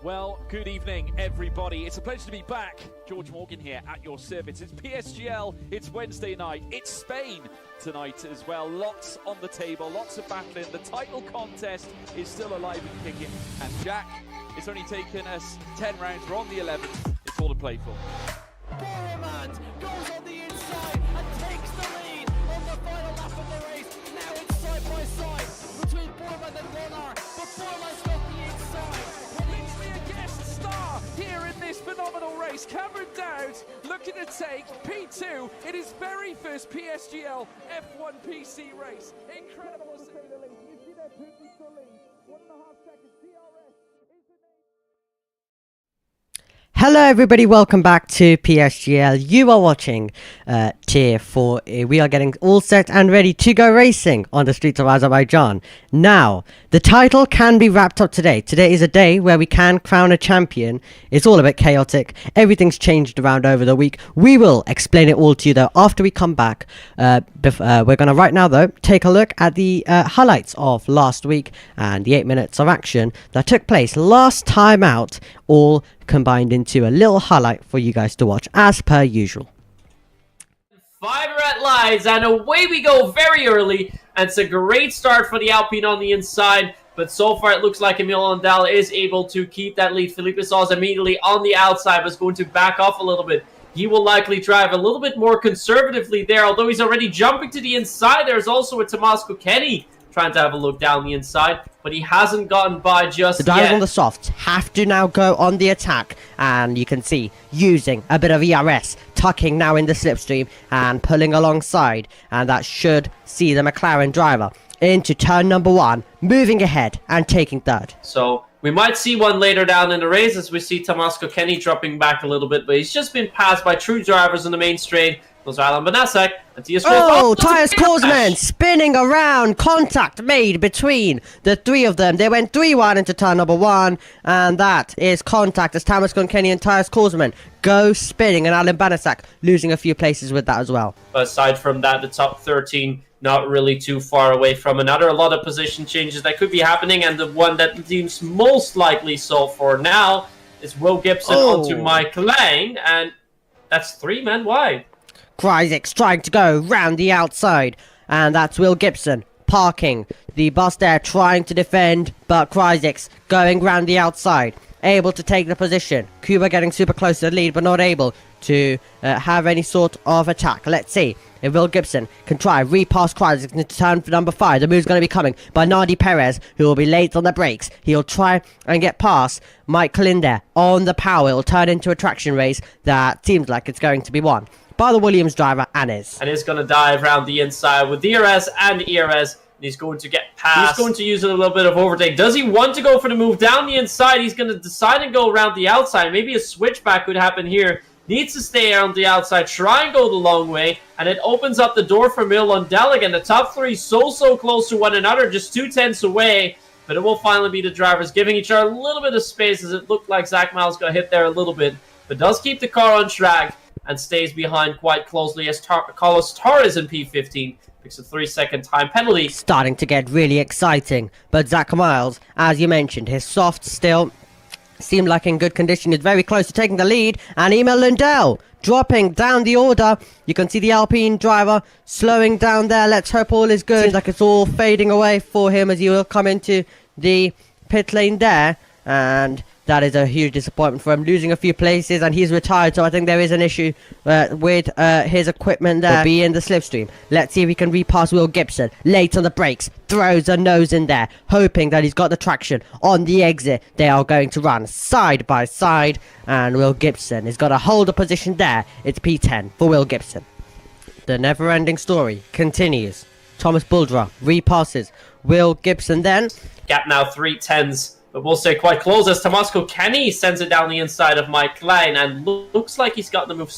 Well, good evening, everybody. It's a pleasure to be back. George Morgan here at your service. It's PSGL, it's Wednesday night, it's Spain tonight as well. Lots on the table, lots of battling. The title contest is still alive and kicking. And Jack, it's only taken us 10 rounds. We're on the 11th. It's all to play for. Boromant goes on the inside and takes the lead on the final lap of the race. Now it's side by side between Boromant and Warner, but Boromant's got the inside. A guest star here in this phenomenal race. Cameron Dowd looking to take P2 in his very first PSGL F1 PC race. Incredible to say the least. You see that Putin still lead. 1.5 seconds. DRS is the name. Hello everybody, welcome back to PSGL. You are watching Tier 4. We are getting all set and ready to go racing on the streets of Azerbaijan. Now, the title can be wrapped up today. Today is a day where we can crown a champion. It's all a bit chaotic. Everything's changed around over the week. We will explain it all to you though after we come back. We're going to right now though take a look at the highlights of last week and the 8 minutes of action that took place last time out, all combined into a little highlight for you guys to watch as per usual. 5 red lights and away we go very early, and it's a great start for the Alpine on the inside, but so far it looks like Emil Lundell is able to keep that lead. Felipe Sauz immediately on the outside was going to back off a little bit. He will likely drive a little bit more conservatively there, although he's already jumping to the inside. There's also a Tomás Kenny trying to have a look down the inside, but he hasn't gotten by just yet. The drivers on the softs have to now go on the attack, and you can see using a bit of ERS, tucking now in the slipstream and pulling alongside, and that should see the McLaren driver into turn number 1, moving ahead and taking third. So we might see one later down in the race as we see Tomás Kenny dropping back a little bit, but he's just been passed by true drivers in the main straight. Those are Alan Banasek and Tias. Oh, Tyus Korsman spinning around. Contact made between the three of them. They went 3-1 into turn number 1, and that is contact as Thomas Kenny and Tyus Korsman go spinning, and Alan Banasek losing a few places with that as well. But aside from that, the top 13 not really too far away from another. A lot of position changes that could be happening, and the one that seems most likely so for now is Will Gibson onto Mike Lang, and that's 3 men wide. Kryzik's trying to go round the outside, and that's Will Gibson parking the bus there, trying to defend, but Kryzik's going round the outside, able to take the position. Kuba getting super close to the lead, but not able to have any sort of attack. Let's see if Will Gibson can try repass Kryzik into turn for number 5. The move's going to be coming by Nardi Perez, who will be late on the brakes. He'll try and get past Mike Linder on the power. It'll turn into a traction race that seems like it's going to be won by the Williams driver, Anis. And he's going to dive around the inside with DRS and ERS. And he's going to get past. He's going to use a little bit of overtake. Does he want to go for the move down the inside? He's going to decide and go around the outside. Maybe a switchback could happen here. Needs to stay on the outside, try and go the long way, and it opens up the door for Emil Lundell again. The top 3 so close to one another, just 2/10 away, but it will finally be the drivers giving each other a little bit of space, as it looked like Zach Miles got hit there a little bit, but does keep the car on track and stays behind quite closely as Carlos Torres in P15 picks a 3-second time penalty. Starting to get really exciting, but Zach Miles, as you mentioned, his softs still seemed like in good condition. He's very close to taking the lead, and Emil Lundell dropping down the order. You can see the Alpine driver slowing down there. Let's hope all is good. Seems like it's all fading away for him as he will come into the pit lane there, and that is a huge disappointment for him, losing a few places, and he's retired, so I think there is an issue with his equipment there. Will be in the slipstream. Let's see if he can repass Will Gibson. Late on the brakes, throws a nose in there, hoping that he's got the traction on the exit. They are going to run side by side, and Will Gibson has got to hold a position there. It's P10 for Will Gibson. The never-ending story continues. Thomas Buldra repasses Will Gibson then. Gap now 3/10s. But we'll say quite close as Tomás Kenny sends it down the inside of Mike Klein, and looks like he's got the move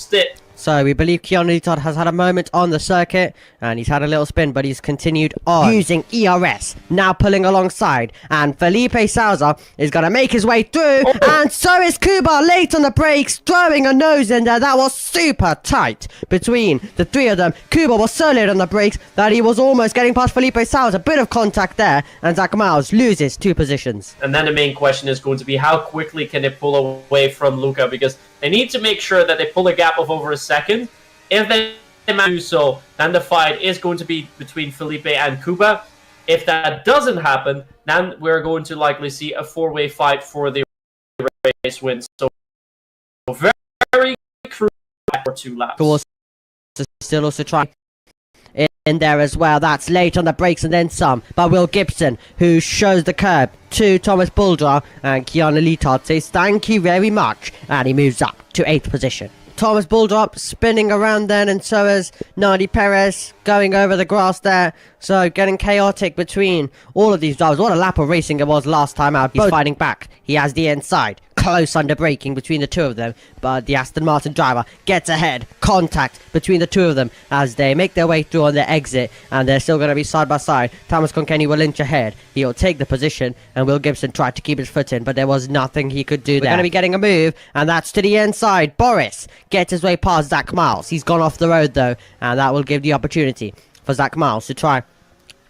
So we believe Keanu Todd has had a moment on the circuit and he's had a little spin, but he's continued on using ERS, now pulling alongside, and Felipe Souza is going to make his way through, and so is Kuba late on the brakes, throwing a nose in there. That was super tight between the three of them. Kuba was so late on the brakes that he was almost getting past Felipe Souza. A bit of contact there, and Zach Miles loses 2 positions. And then the main question is going to be how quickly can they pull away from Luca, because they need to make sure that they pull a gap of over a second. If they do so, then the fight is going to be between Felipe and Kuba. If that doesn't happen, then we're going to likely see a 4-way fight for the race win. So very crucial for 2 laps. Still also trying in there as well. That's late on the brakes and then some. But Will Gibson, who shows the curb to Thomas Buldra, and Keanu Litard says thank you very much, and he moves up to 8th position. Thomas Buldra spinning around then, and so is Nardi Perez going over the grass there. So getting chaotic between all of these drivers. What a lap of racing it was last time out. He's fighting back. He has the inside. Close under braking between the two of them, but the Aston Martin driver gets ahead. Contact between the two of them as they make their way through on their exit, and they're still going to be side by side. Thomas Conkenny will inch ahead. He'll take the position, and Will Gibson tried to keep his foot in, but there was nothing he could do there. We're going to be getting a move, and that's to the inside. Boris gets his way past Zach Miles. He's gone off the road though, and that will give the opportunity for Zach Miles to try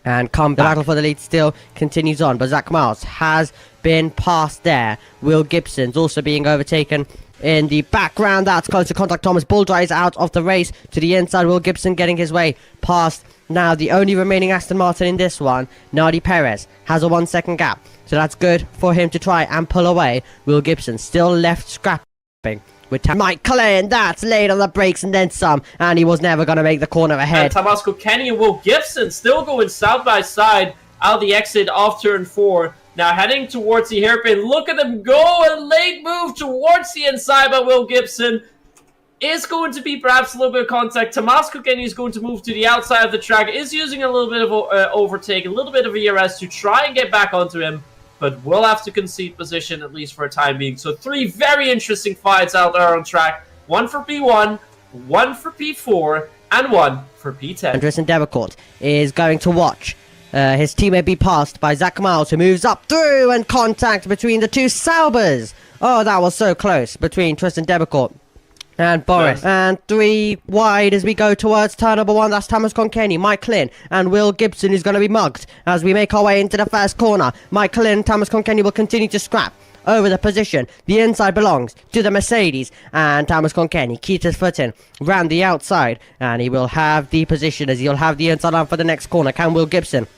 and come back. The battle for the lead still continues on, but Zach Miles has been passed there. Will Gibson's also being overtaken in the background. That's close to contact. Thomas Buldra is out of the race to the inside. Will Gibson getting his way past now the only remaining Aston Martin in this one. Nardi Perez has a 1-second gap, so that's good for him to try and pull away. Will Gibson still left scrapping with Mike Klein. That's late on the brakes and then some, and he was never going to make the corner ahead. And Thomas Conkenny and Will Gibson still going side by side out the exit of turn 4. Now heading towards the hairpin. Look at them go. A late move towards the inside by Will Gibson. Is going to be perhaps a little bit of contact. Thomas Conkenny is going to move to the outside of the track. Is using a little bit of overtake, a little bit of ERS to try and get back onto him. But will have to concede position at least for a time being. So 3 very interesting fights out there on track. 1 for P1, 1 for P4, and 1 for P10. Tristan Debecourt is going to watch his teammate be passed by Zach Miles, who moves up through, and contact between the two Saubers. Oh, that was so close between Tristan Debecourt and Boris. And 3 wide as we go towards turn number 1. That's Thomas Conkenny, Mike Klin, and Will Gibson is going to be mugged as we make our way into the first corner. Mike Klin, Thomas Conkenny will continue to scrap over the position. The inside belongs to the Mercedes, and Thomas Conkenny keeps his foot in round the outside, and he will have the position as he'll have the inside on for the next corner. Can Will Gibson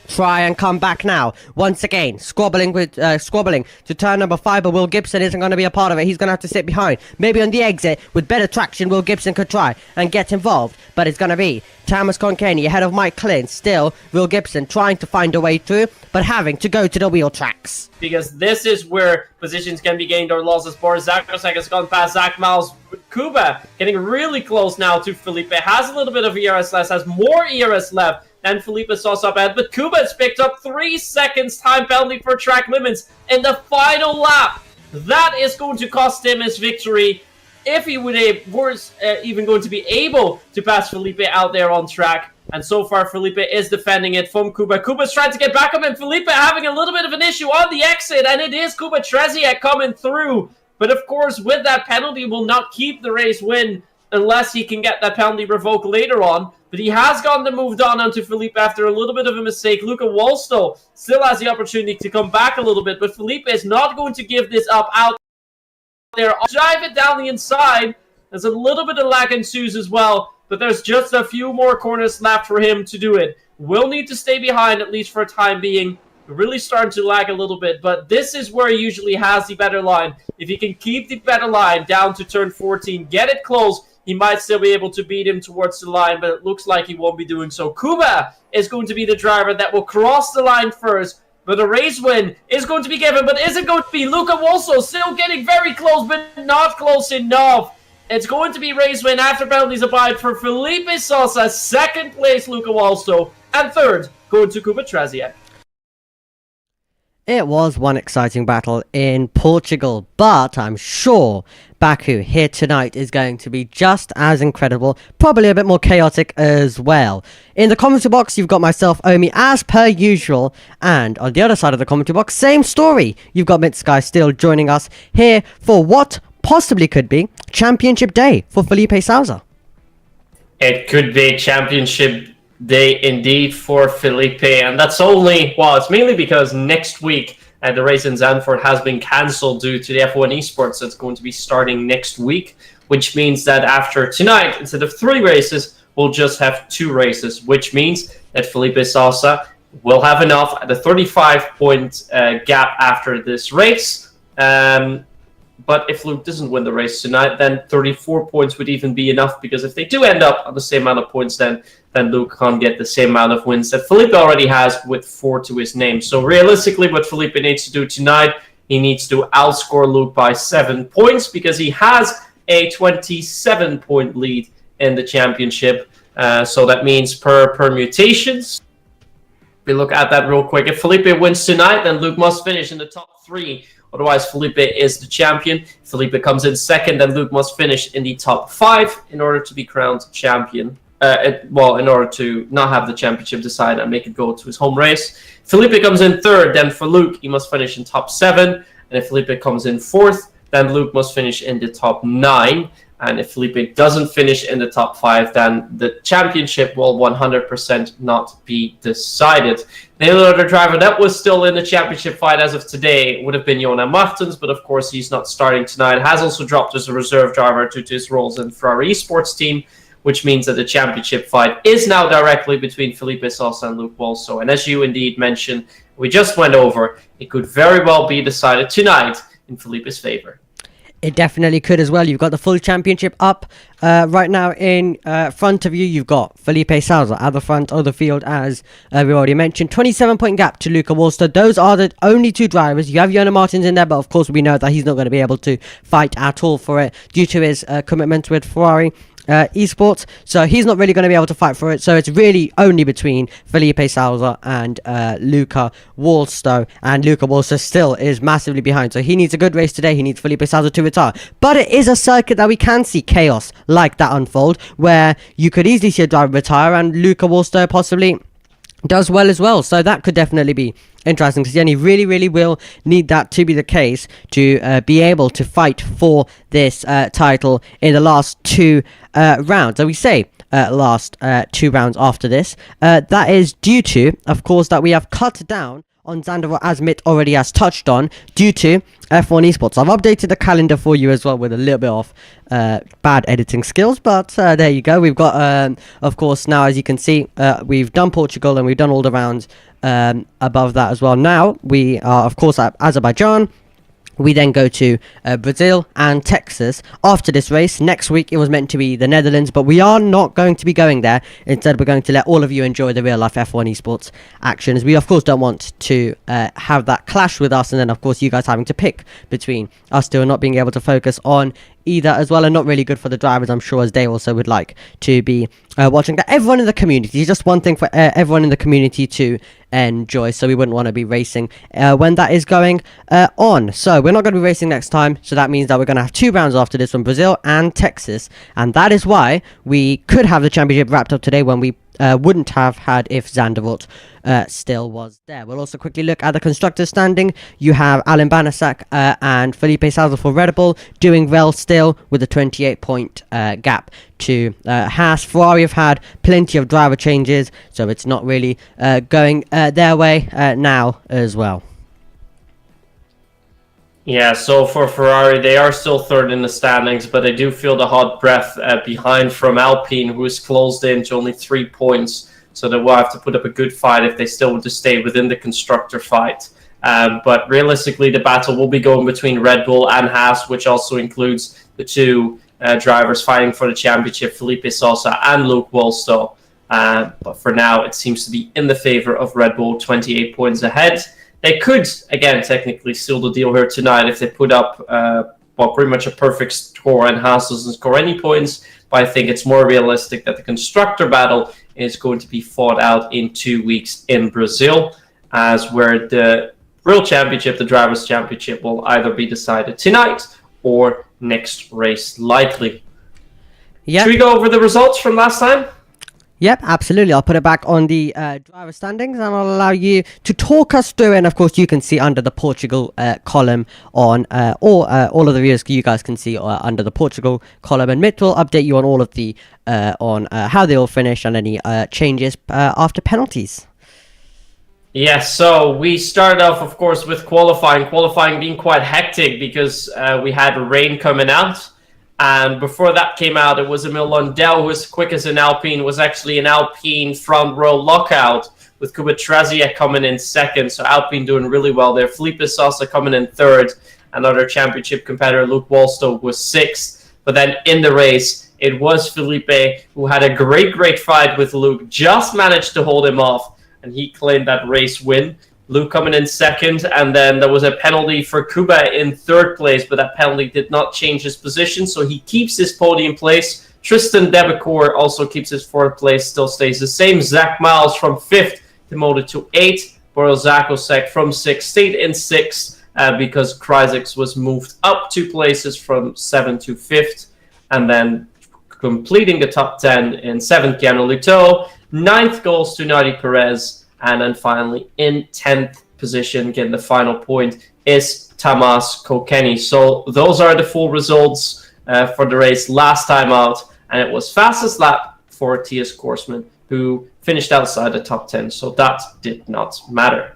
try and come back now? Once again, squabbling to turn number 5, but Will Gibson isn't going to be a part of it. He's going to have to sit behind. Maybe on the exit, with better traction, Will Gibson could try and get involved, but it's going to be Thomas Conkenny ahead of Mike Klin. Still, Will Gibson trying to find a way through, but having to go to the wheel tracks. Because this is where positions can be gained or lost as Boris Zakosek has gone past Zach Miles. Kuba getting really close now to Felipe. Has a little bit of ERS left, has more ERS left and Felipe Sousa bad, but Kuba has picked up 3 seconds time penalty for track limits in the final lap. That is going to cost him his victory if he was even going to be able to pass Felipe out there on track. And so far, Felipe is defending it from Kuba. Kuba's trying to get back up, and Felipe having a little bit of an issue on the exit, and it is Kuba Treziak coming through. But of course, with that penalty, will not keep the race win unless he can get that penalty revoked later on. But he has gotten moved on onto Felipe after a little bit of a mistake. Luca Wolstow still has the opportunity to come back a little bit, but Felipe is not going to give this up out there. Drive it down the inside. There's a little bit of lag ensues as well, but there's just a few more corners left for him to do it. Will need to stay behind, at least for a time being. Really starting to lag a little bit, but this is where he usually has the better line. If he can keep the better line down to turn 14, get it close, he might still be able to beat him towards the line, but it looks like he won't be doing so. Kuba is going to be the driver that will cross the line first, but the race win is going to be given, but is it going to be Luca Wolso? Still getting very close, but not close enough. It's going to be race win after penalties applied for Felipe Sousa, 2nd place Luca Wolso, and 3rd going to Kuba Treziak. It was one exciting battle in Portugal, but I'm sure Baku here tonight is going to be just as incredible, probably a bit more chaotic as well. In the commentary box, you've got myself, Omi, as per usual, and on the other side of the commentary box, same story. You've got Mitsky still joining us here for what possibly could be Championship Day for Felipe Sousa. It could be Championship Day indeed for Felipe, and that's it's mainly because next week the race in Zandvoort has been cancelled due to the F1 esports that's going to be starting next week, which means that after tonight, instead of 3 races, we'll just have 2 races, which means that Felipe Sousa will have enough at a 35-point gap after this race. But if Luke doesn't win the race tonight, then 34 points would even be enough, because if they do end up on the same amount of points, then Luke can't get the same amount of wins that Felipe already has with 4 to his name. So realistically, what Felipe needs to do tonight, he needs to outscore Luke by 7 points, because he has a 27-point lead in the championship. So that means per permutations, we look at that real quick. If Felipe wins tonight, then Luke must finish in the top 3. Otherwise, Felipe is the champion. If Felipe comes in second, then Luke must finish in the top 5 in order to be crowned champion. In order to not have the championship decide and make it go to his home race. If Felipe comes in third, then for Luke, he must finish in top 7. And if Felipe comes in fourth, then Luke must finish in the top 9. And if Felipe doesn't finish in the top 5, then the championship will 100% not be decided. The only other driver that was still in the championship fight as of today would have been Jonas Martins, but of course he's not starting tonight. Has also dropped as a reserve driver due to his roles in Ferrari esports team, which means that the championship fight is now directly between Felipe Sousa and Luke Wolstow. And as you indeed mentioned, we just went over, it could very well be decided tonight in Felipe's favor. It definitely could as well. You've got the full championship up right now in front of you. You've got Felipe Sousa at the front of the field, as we already mentioned. 27-point gap to Luca Wolstow. Those are the only 2 drivers. You have Jonas Martins in there, but of course we know that he's not going to be able to fight at all for it due to his commitment with Ferrari esports, so he's not really going to be able to fight for it. So it's really only between Felipe Sousa and Luca Wolstow, and Luca Wolstow still is massively behind, so he needs a good race today. He needs Felipe Sousa to retire, but it is a circuit that we can see chaos like that unfold, where you could easily see a driver retire and Luca Wolstow possibly does well as well. So that could definitely be interesting to see, and he really will need that to be the case to be able to fight for this title in the last 2 rounds. So we say last 2 rounds after this. That is due to, of course, that we have cut down on Zandvoort, as Mitt already has touched on, due to F1 esports. I've updated the calendar for you as well with a little bit of bad editing skills, but there you go. We've got, of course, now as you can see, we've done Portugal and we've done all the rounds above that as well. Now we are, of course, at Azerbaijan. We then go to Brazil and Texas after this race. Next week it was meant to be the Netherlands, but we are not going to be going there. Instead, we're going to let all of you enjoy the real life F1 esports action, as we of course don't want to have that clash with us, and then of course you guys having to pick between us two and not being able to focus on either as well, and not really good for the drivers, I'm sure, as they also would like to be watching that. Everyone in the community, just one thing for everyone in the community to enjoy, so we wouldn't want to be racing when that is going on. So we're not going to be racing next time, so that means that we're going to have 2 rounds after this from Brazil and Texas, and that is why we could have the championship wrapped up today when we wouldn't have had if Zandvoort still was there. We'll also quickly look at the constructors standing. You have Alan Banasak and Felipe Sousa for Red Bull doing well still with a 28-point gap to Haas. Ferrari have had plenty of driver changes, so it's not really going their way now as well. Yeah, so for Ferrari, they are still third in the standings, but they do feel the hot breath behind from Alpine, who is closed in to only 3 points. So they will have to put up a good fight if they still want to stay within the constructor fight. But realistically, the battle will be going between Red Bull and Haas, which also includes the 2 drivers fighting for the championship, Felipe Sousa and Luke Wolstow. But for now, it seems to be in the favor of Red Bull, 28 points ahead. They could, again, technically seal the deal here tonight if they put up pretty much a perfect score, and Haas doesn't score any points. But I think it's more realistic that the constructor battle is going to be fought out in 2 weeks in Brazil, as where the real championship, the Drivers' Championship, will either be decided tonight or next race, likely. Yep. Should we go over the results from last time? Yep, absolutely. I'll put it back on the driver standings, and I'll allow you to talk us through it. And of course, you can see under the Portugal column on all of the viewers. You guys can see under the Portugal column, and Mitt will update you on all of the on how they all finish and any changes after penalties. Yes, so we started off, of course, with qualifying. Qualifying being quite hectic because we had rain coming out. And before that came out, it was Emil Lundell who was quick as an Alpine, was actually an Alpine front row lockout with Kuba Traziak coming in second. So Alpine doing really well there. Felipe Sosa coming in third. Another championship competitor, Luke Wallstow, was sixth. But then in the race, it was Felipe who had a great fight with Luke, just managed to hold him off, and he claimed that race win. Luke coming in second, and then there was a penalty for Kuba in third place, but that penalty did not change his position, so he keeps his podium place. Tristan Debecourt also keeps his fourth place, still stays the same. Zach Miles from fifth demoted to eighth. Boris Zakosek from sixth stayed in sixth because Kryzix was moved up 2 places from seventh to fifth, and then completing the top 10 in seventh, Keanu Lito, ninth goes to Nadi Perez. And then finally, in 10th position, getting the final point, is Tamas Kokeni. So those are the full results for the race last time out. And it was fastest lap for T.S. Korsman, who finished outside the top 10. So that did not matter.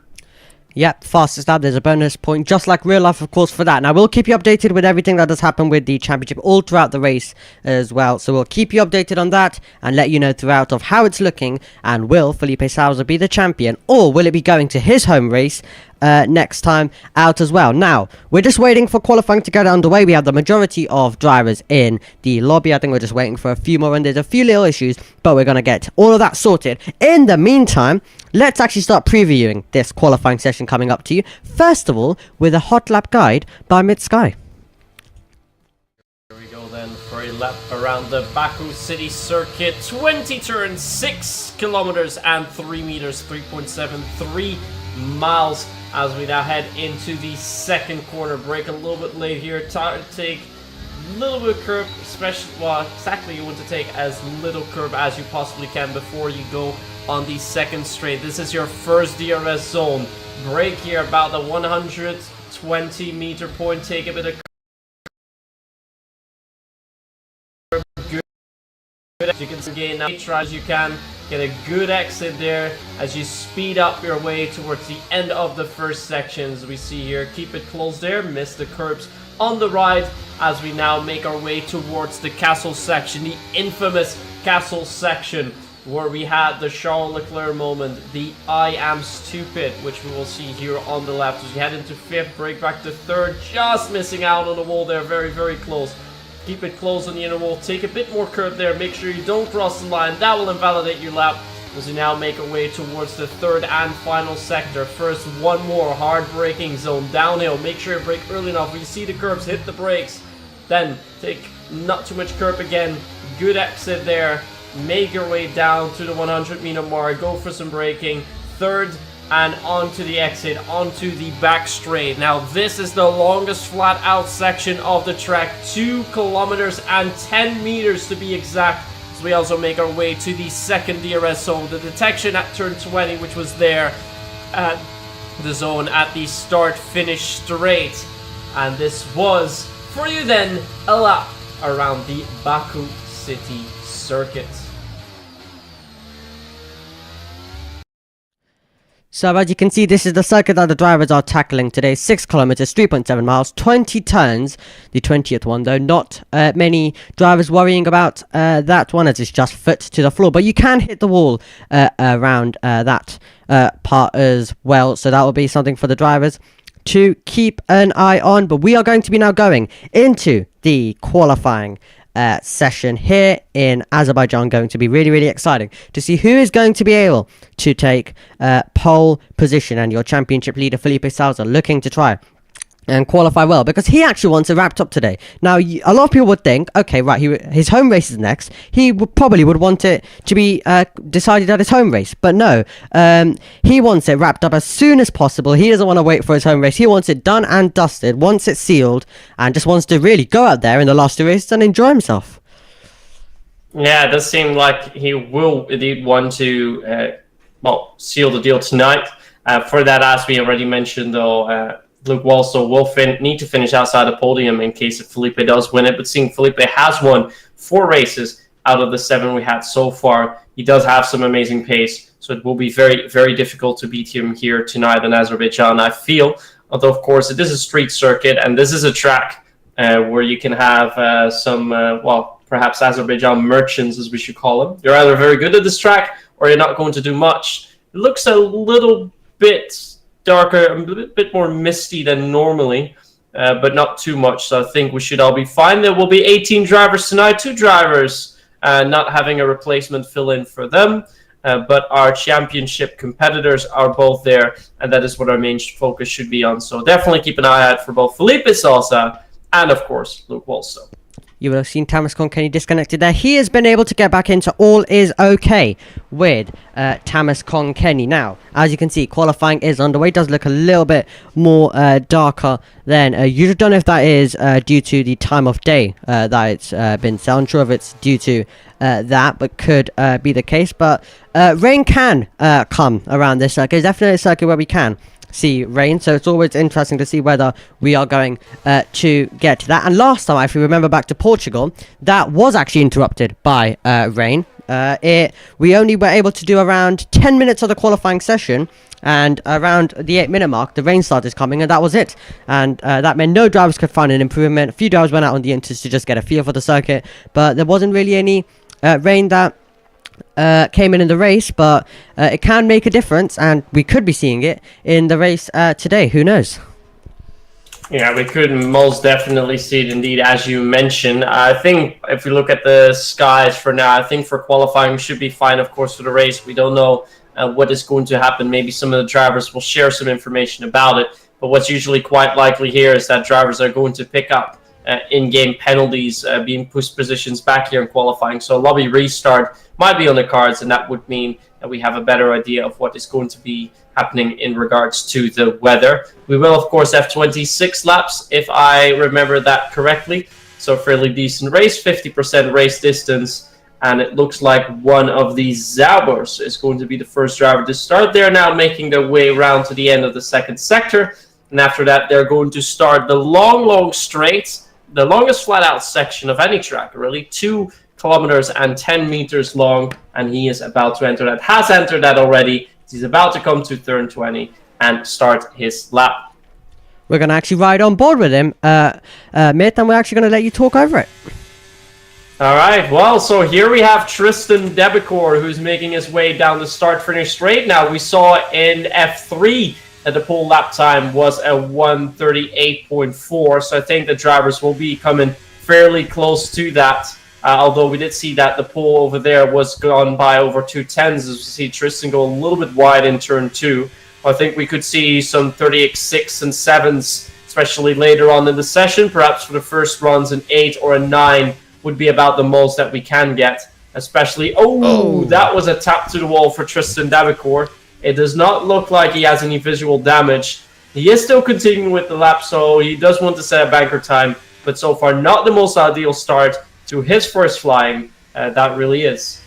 Yep, fastest lap, there's a bonus point, just like real life, of course, for that. Now, we'll keep you updated with everything that does happen with the championship all throughout the race as well. So we'll keep you updated on that and let you know throughout of how it's looking. And will Felipe Sousa be the champion, or will it be going to his home race next time out as well? Now, we're just waiting for qualifying to get underway. We have the majority of drivers in the lobby. I think we're just waiting for a few more, and there's a few little issues, but we're going to get all of that sorted. In the meantime, let's actually start previewing this qualifying session coming up to you. First of all, with a hot lap guide by Mid-Sky. Here we go then for a lap around the Baku City Circuit. 20 turns, 6 kilometers and 3 meters, 3.73 miles. As we now head into the second corner. Break a little bit late here. Take a little bit of curb, especially, well, exactly you want to take as little curb as you possibly can before you go on the second straight. This is your first DRS zone. Break here about the 120 meter point. Take a bit of curb. Good. You can gain as try as you can. Get a good exit there as you speed up your way towards the end of the first section. As we see here, keep it close there. Miss the curbs on the right as we now make our way towards the castle section, the infamous castle section, where we had the Charles Leclerc moment, the I am stupid, which we will see here on the left. As we head into fifth, break back to third, just missing out on the wall there, very close. Keep it close on the inner wall, take a bit more curve there, make sure you don't cross the line, that will invalidate your lap. As we now make our way towards the third and final sector. First, one more hard braking zone, downhill, make sure you brake early enough. When you see the curbs, hit the brakes. Then, take not too much curb again, good exit there. Make your way down to the 100 meter mark, go for some braking. Third, and onto the exit, onto the back straight. Now this is the longest flat out section of the track, 2 kilometers and 10 meters to be exact. So we also make our way to the second DRS zone, the detection at turn 20, which was there at the zone at the start finish straight. And this was for you then a lap around the Baku City Circuit. So as you can see, this is the circuit that the drivers are tackling today. 6 kilometers, 3.7 miles, 20 turns. The 20th one, though, not many drivers worrying about that one, as it's just foot to the floor. But you can hit the wall around that part as well. So that will be something for the drivers to keep an eye on. But we are going to be now going into the qualifying session here in Azerbaijan. Going to be really exciting to see who is going to be able to take pole position, and your championship leader Felipe Sousa looking to try and qualify well, because he actually wants it wrapped up today. Now, a lot of people would think, okay, right, his home race is next. He probably would want it to be decided at his home race, but no, he wants it wrapped up as soon as possible. He doesn't want to wait for his home race. He wants it done and dusted, wants it sealed, and just wants to really go out there in the last 2 races and enjoy himself. Yeah, it does seem like he will indeed want to, seal the deal tonight. For that, as we already mentioned, though, Luke Walsall will need to finish outside the podium in case if Felipe does win it. But seeing Felipe has won 4 races out of the 7 we had so far, he does have some amazing pace. So it will be very, very difficult to beat him here tonight in Azerbaijan, I feel. Although, of course, it is a street circuit, and this is a track where you can have perhaps Azerbaijan merchants, as we should call them. You're either very good at this track, or you're not going to do much. It looks a little bit darker, a bit more misty than normally, but not too much. So I think we should all be fine. There will be 18 drivers tonight, 2 drivers not having a replacement fill in for them, but our championship competitors are both there, and that is what our main focus should be on. So definitely keep an eye out for both Felipe Salsa and, of course, Luke Walsall. You would have seen Tamas Conkenny disconnected there. He has been able to get back into all is okay with Tamas Conkenny. Now, as you can see, qualifying is underway. Does look a little bit more darker than usual. Don't know if that is due to the time of day that it's been set. I'm sure if it's due to that, but could be the case. But rain can come around this circuit. It's definitely a circuit where we can see rain, so it's always interesting to see whether we are going to get to that. And last time, if you remember back to Portugal, that was actually interrupted by rain. We only were able to do around 10 minutes of the qualifying session, and around the 8-minute mark the rain started coming, and that was it. And that meant no drivers could find an improvement. A few drivers went out on the inters to just get a feel for the circuit, but there wasn't really any rain that came in the race, but it can make a difference, and we could be seeing it in the race today. Who knows? Yeah, we could most definitely see it indeed, as you mentioned. I think if we look at the skies for now, I think for qualifying we should be fine, of course, for the race. We don't know what is going to happen. Maybe some of the drivers will share some information about it, but what's usually quite likely here is that drivers are going to pick up in-game penalties, being pushed positions back here in qualifying. So a lobby restart might be on the cards, and that would mean that we have a better idea of what is going to be happening in regards to the weather. We will, of course, have 26 laps, if I remember that correctly. So fairly decent race, 50% race distance, and it looks like one of the Zaubers is going to be the first driver to start. They're now making their way around to the end of the second sector, and after that they're going to start the long straight, the longest flat-out section of any track, really, 2 kilometers and 10 meters long, and he is about to enter that, has entered that already. He's about to come to turn 20 and start his lap. We're going to actually ride on board with him, Myth, and we're actually going to let you talk over it. All right, well, so here we have Tristan Debicor, who's making his way down the start-finish straight. Now, we saw in F3 that the pole lap time was a 1:38.4, so I think the drivers will be coming fairly close to that. Although we did see that the pole over there was gone by over 2:10s, as we see Tristan go a little bit wide in turn 2. I think we could see some 38.6 and 7s, especially later on in the session. Perhaps for the first runs, an 8 or a 9 would be about the most that we can get. Especially, that was a tap to the wall for Tristan Debicor. It does not look like he has any visual damage. He is still continuing with the lap, so he does want to set a banker time, but so far not the most ideal start to his first flying. That really is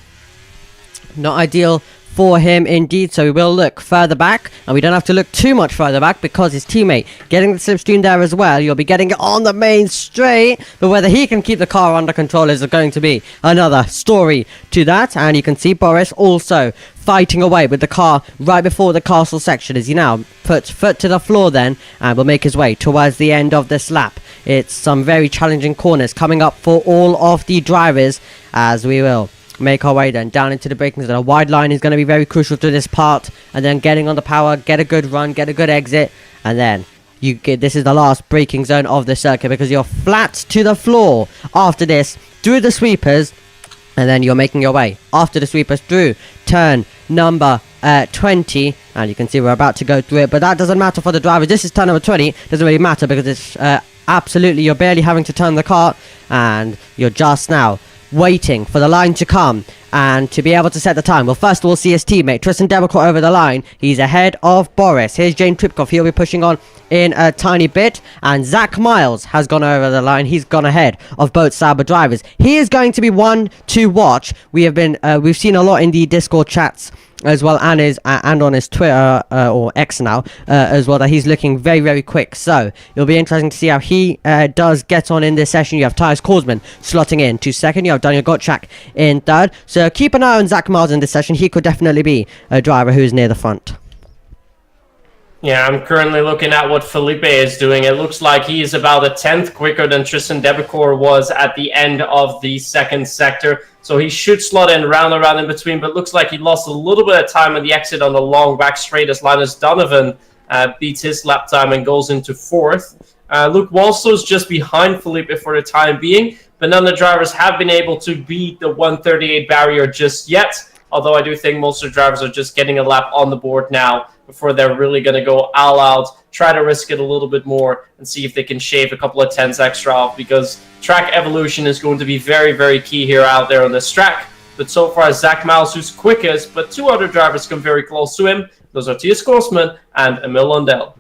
not ideal for him indeed, so we will look further back, and we don't have to look too much further back because his teammate getting the slipstream there as well. You'll be getting it on the main straight, but whether he can keep the car under control is going to be another story to that. And you can see Boris also fighting away with the car right before the castle section as he now puts foot to the floor then, and will make his way towards the end of this lap. It's some very challenging corners coming up for all of the drivers as we will make our way then down into the braking zone. A wide line is going to be very crucial to this part, and then getting on the power, get a good run, get a good exit, and then you get, this is the last braking zone of the circuit because you're flat to the floor after this through the sweepers, and then you're making your way after the sweepers through turn number 20, and you can see we're about to go through it, but that doesn't matter for the drivers. This is turn number 20, doesn't really matter because it's absolutely, you're barely having to turn the car, and you're just now waiting for the line to come and to be able to set the time. Well, first we'll see his teammate Tristan Debecourt over the line. He's ahead of Boris. Here's Jane Tripkov. He'll be pushing on in a tiny bit, and Zach Miles has gone over the line. He's gone ahead of both Sauber drivers. He is going to be one to watch. We've seen a lot in the Discord chats as well, and on his Twitter or X now as well, that he's looking very, very quick. So it'll be interesting to see how he does get on in this session. You have Tyus Korsman slotting in to second. You have Daniel Gottschalk in third. So keep an eye on Zach Miles in this session. He could definitely be a driver who's near the front. Yeah, I'm currently looking at what Felipe is doing. It looks like he is about a 10th quicker than Tristan Debecourt was at the end of the second sector. So he should slot in round around in between, but looks like he lost a little bit of time on the exit on the long back straight as Linus Donovan beats his lap time and goes into fourth. Luke Walsall's just behind Felipe for the time being, but none of the drivers have been able to beat the 138 barrier just yet. Although I do think most of the drivers are just getting a lap on the board now before they're really going to go all out, try to risk it a little bit more, and see if they can shave a couple of tenths extra off, because track evolution is going to be very, very key here out there on this track. But so far, Zach Miles, who's quickest, but two other drivers come very close to him. Those are Thies Korsman and Emil Lundell.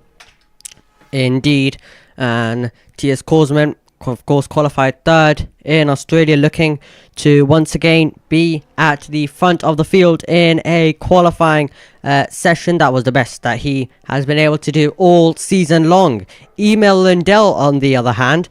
Indeed, and Thies Korsman, of course, qualified third in Australia, looking to once again be at the front of the field in a qualifying session. That was the best that he has been able to do all season long. Emil Lundell, on the other hand,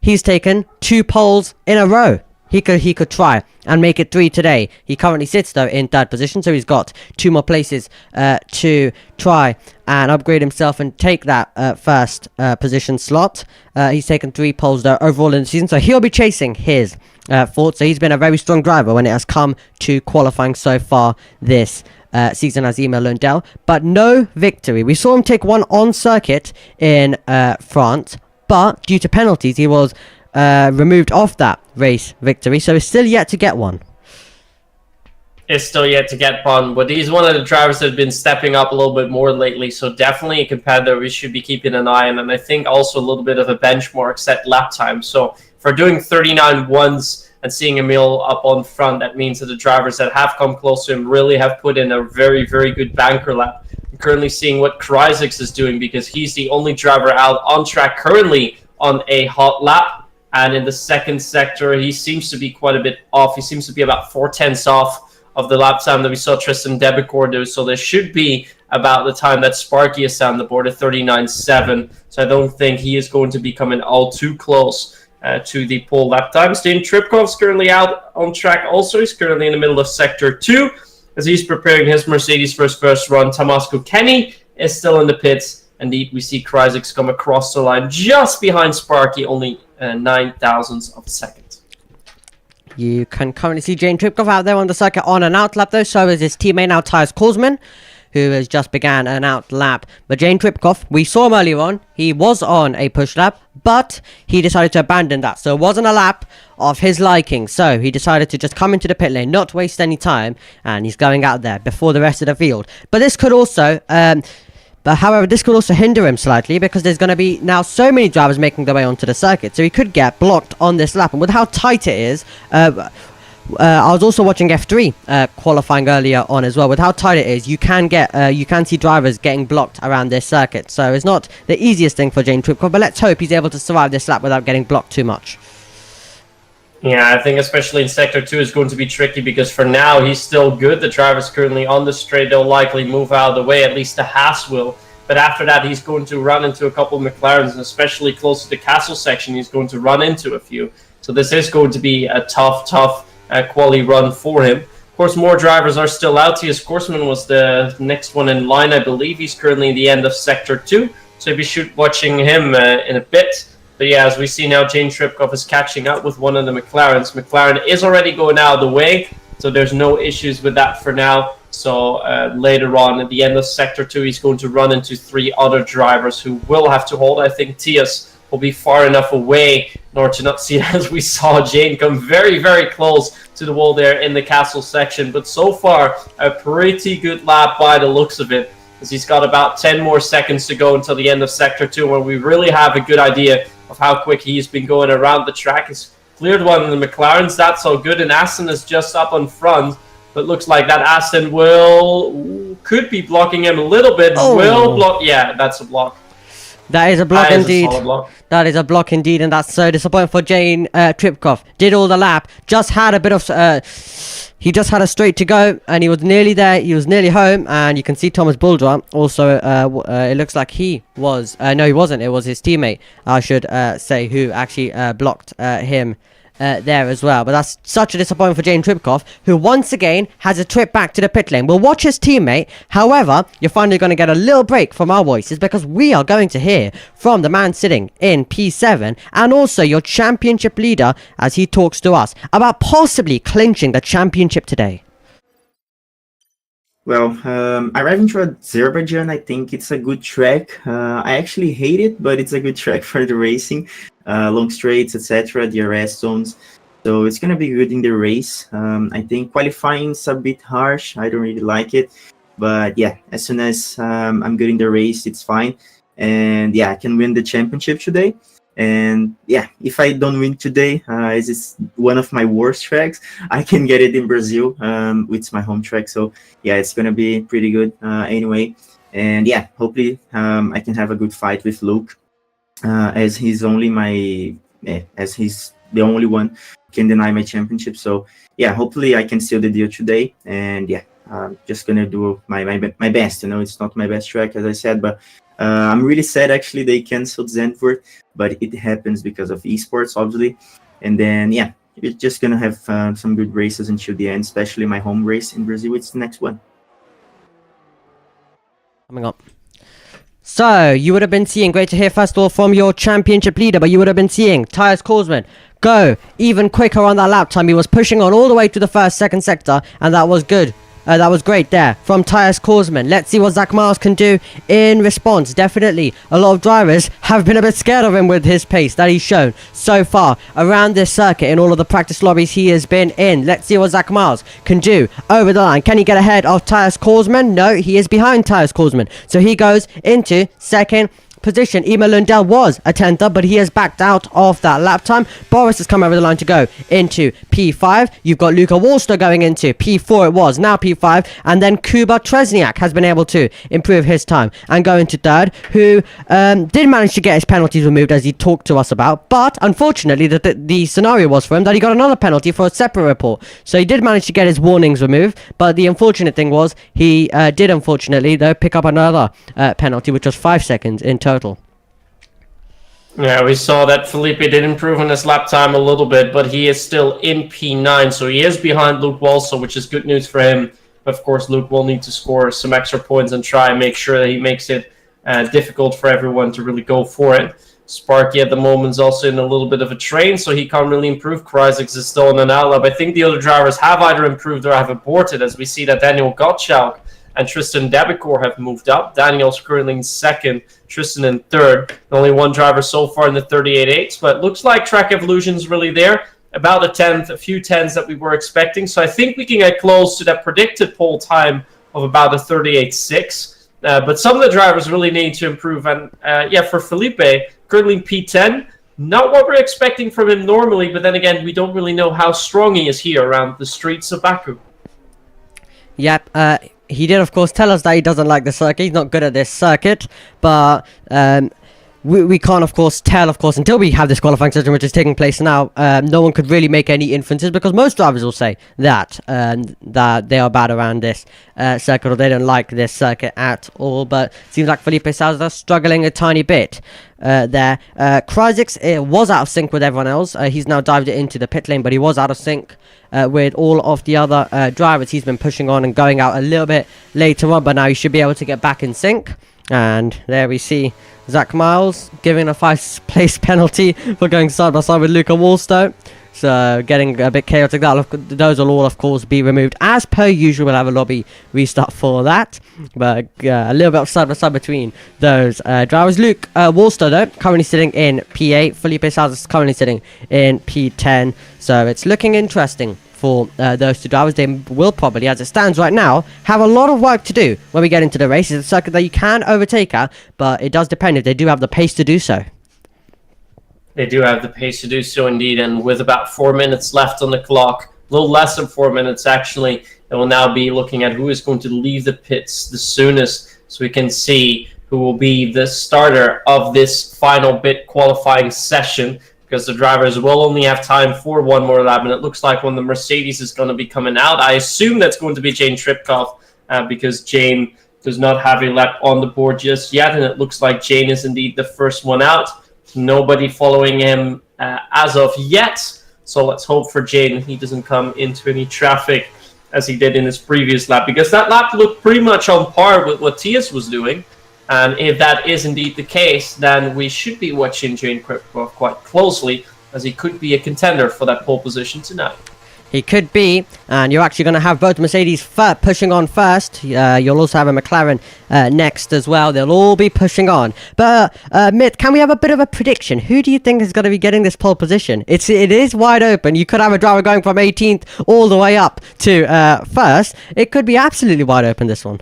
he's taken 2 poles in a row. He could try and make it 3 today. He currently sits though in third position, so he's got 2 more places to try and upgrade himself and take that first position slot. He's taken 3 poles though overall in the season, so he'll be chasing his fourth. So he's been a very strong driver when it has come to qualifying so far this season as Emil Lundell, but no victory. We saw him take one on circuit in France, but due to penalties he was removed off that race victory, so he's still yet to get one. Is still yet to get one, but he's one of the drivers that have been stepping up a little bit more lately, so definitely a competitor we should be keeping an eye on, and I think also a little bit of a benchmark set lap time. So for doing 39 ones and seeing Emil up on front, that means that the drivers that have come close to him really have put in a very, very good banker lap. I'm currently seeing what Kryzix is doing, because he's the only driver out on track currently on a hot lap. And in the second sector, he seems to be quite a bit off. He seems to be about 4 tenths off of the lap time that we saw Tristan Debecourt do. So there should be about the time that Sparky is on the board at 39.7. So I don't think he is going to be coming all too close to the pole lap times. Jane Tripkov's currently out on track also. He's currently in the middle of sector 2 as he's preparing his Mercedes for his first run. Tomasko Kenny is still in the pits. Indeed, we see Kryzix come across the line just behind Sparky, only 9 thousandths of a second. You can currently see Jane Tripkov out there on the circuit on an out lap though, so is his teammate now Tyus Korsman, who has just began an out lap. But Jane Tripkov, we saw him earlier on, he was on a push lap, but he decided to abandon that, so it wasn't a lap of his liking, so he decided to just come into the pit lane, not waste any time, and he's going out there before the rest of the field. But this could also however, this could also hinder him slightly, because there's going to be now so many drivers making their way onto the circuit, so he could get blocked on this lap. And with how tight it is, I was also watching F3 qualifying earlier on as well. With how tight it is, you can see drivers getting blocked around this circuit. So it's not the easiest thing for Jane Tripkov, but let's hope he's able to survive this lap without getting blocked too much. Yeah, I think especially in Sector 2 is going to be tricky, because for now he's still good. The driver's currently on the straight. They'll likely move out of the way, at least the Haas will. But after that, he's going to run into a couple of McLarens, and especially close to the castle section, he's going to run into a few. So this is going to be a tough quali run for him. Of course, more drivers are still out. Thies Korsman was the next one in line, I believe. He's currently in the end of Sector 2, so you'll be watching him in a bit. But yeah, as we see now, Jane Tripkov is catching up with one of the McLarens. McLaren is already going out of the way, so there's no issues with that for now. So later on, at the end of Sector 2, he's going to run into 3 other drivers who will have to hold. I think Thies will be far enough away nor to not see it, as we saw Jane come very, very close to the wall there in the castle section. But so far, a pretty good lap by the looks of it, as he's got about 10 more seconds to go until the end of Sector 2, where we really have a good idea of how quick he's been going around the track. He's cleared one of the McLarens, that's all good, and Aston is just up on front, but looks like that Aston could be blocking him a little bit. Oh. Will block, yeah, that's a block. That is a block That is a indeed. solid block. That is a block indeed, and that's so disappointing for Jane Tripkov. Did all the lap, just had a bit of... he just had a straight to go, and he was nearly there. He was nearly home, and you can see Thomas Buldra. Also, it looks like he was... no, he wasn't. It was his teammate, I should say, who actually blocked him there as well. But that's such a disappointment for Jane Tripkov, who once again has a trip back to the pit lane. We'll watch his teammate. However, you're finally going to get a little break from our voices, because we are going to hear from the man sitting in P7 and also your championship leader as he talks to us about possibly clinching the championship today. Well, arriving to Azerbaijan, I think it's a good track. I actually hate it, but it's a good track for the racing. Long straights, etc., DRS zones. So it's going to be good in the race. I think qualifying's a bit harsh. I don't really like it. But yeah, as soon as I'm good in the race, it's fine. And yeah, I can win the championship today. And yeah, if I don't win today, as it's one of my worst tracks, I can get it in Brazil. It's my home track, so yeah, it's gonna be pretty good anyway. And yeah, hopefully I can have a good fight with Luke, as he's the only one who can deny my championship. So yeah, hopefully I can seal the deal today. And yeah, I'm just gonna do my best. You know, it's not my best track, as I said, but I'm really sad actually they canceled Zandvoort, but it happens because of esports, obviously. And then yeah, we're just gonna have some good races until the end, especially my home race in Brazil. It's the next one. Coming up. So, you would have been seeing, great to hear first of all from your championship leader, but you would have been seeing Tyus Korsman go even quicker on that lap time. He was pushing on all the way to the first, second sector, and that was good. That was great there from Tyus Korsman. Let's see what Zach Miles can do in response. Definitely, a lot of drivers have been a bit scared of him with his pace that he's shown so far around this circuit in all of the practice lobbies he has been in. Let's see what Zach Miles can do over the line. Can he get ahead of Tyus Korsman? No, he is behind Tyus Korsman. So he goes into second position. Emil Lundell was a 10th, but he has backed out of that lap time. Boris has come over the line to go into P5. You've got Luka Wallster going into P4, it was, now P5. And then Kuba Tresniak has been able to improve his time and go into third, who did manage to get his penalties removed, as he talked to us about. But unfortunately, the scenario was for him that he got another penalty for a separate report. So he did manage to get his warnings removed. But the unfortunate thing was he did unfortunately, though, pick up another penalty, which was 5 seconds in total. Yeah, we saw that Felipe did improve on his lap time a little bit, but he is still in P9, so he is behind Luke Walso, which is good news for him. Of course, Luke will need to score some extra points and try and make sure that he makes it difficult for everyone to really go for it. Sparky at the moment is also in a little bit of a train, so he can't really improve. Kryzik is still in an outlap. I think the other drivers have either improved or have aborted, as we see that Daniel Gottschalk and Tristan Dabicor have moved up. Daniel's currently in second, Tristan in third. Only one driver so far in the 38.8s, but looks like Track Evolution's really there. About a tenth, a few tenths that we were expecting. So I think we can get close to that predicted pole time of about a 38.6. But some of the drivers really need to improve. And yeah, for Felipe, currently in P10, not what we're expecting from him normally, but then again, we don't really know how strong he is here around the streets of Baku. Yep, he did, of course, tell us that he doesn't like the circuit. He's not good at this circuit, but we can't, of course, tell, of course, until we have this qualifying session, which is taking place now. No one could really make any inferences, because most drivers will say that that they are bad around this circuit, or they don't like this circuit at all. But it seems like Felipe Salazar struggling a tiny bit there. Kryzik was out of sync with everyone else. He's now dived it into the pit lane, but he was out of sync with all of the other drivers. He's been pushing on and going out a little bit later on, but now he should be able to get back in sync. And there we see Zach Miles giving a 5th place penalty for going side by side with Luca Wallstow. So getting a bit chaotic. Those will all, of course, be removed as per usual. We'll have a lobby restart for that, but a little bit of side by side between those drivers. Luke Wallster, though, currently sitting in P8. Felipe Salles is currently sitting in P10. So it's looking interesting for those two drivers. They will probably, as it stands right now, have a lot of work to do when we get into the race. It's a circuit that you can overtake at, but it does depend if they do have the pace to do so. They do have the pace to do so, indeed, and with about 4 minutes left on the clock, a little less than 4 minutes, actually, they will now be looking at who is going to leave the pits the soonest, so we can see who will be the starter of this final bit qualifying session, because the drivers will only have time for one more lap, and it looks like when the Mercedes is going to be coming out, I assume that's going to be Jane Tripkov, because Jane does not have a lap on the board just yet, and it looks like Jane is indeed the first one out. Nobody following him as of yet, so let's hope for Jane he doesn't come into any traffic as he did in his previous lap, because that lap looked pretty much on par with what Tias was doing, and if that is indeed the case, then we should be watching Jane Tripkov quite closely, as he could be a contender for that pole position tonight. He could be, and you're actually going to have both Mercedes pushing on first. You'll also have a McLaren next as well. They'll all be pushing on. But, Mitt, can we have a bit of a prediction? Who do you think is going to be getting this pole position? It is wide open. You could have a driver going from 18th all the way up to first. It could be absolutely wide open, this one.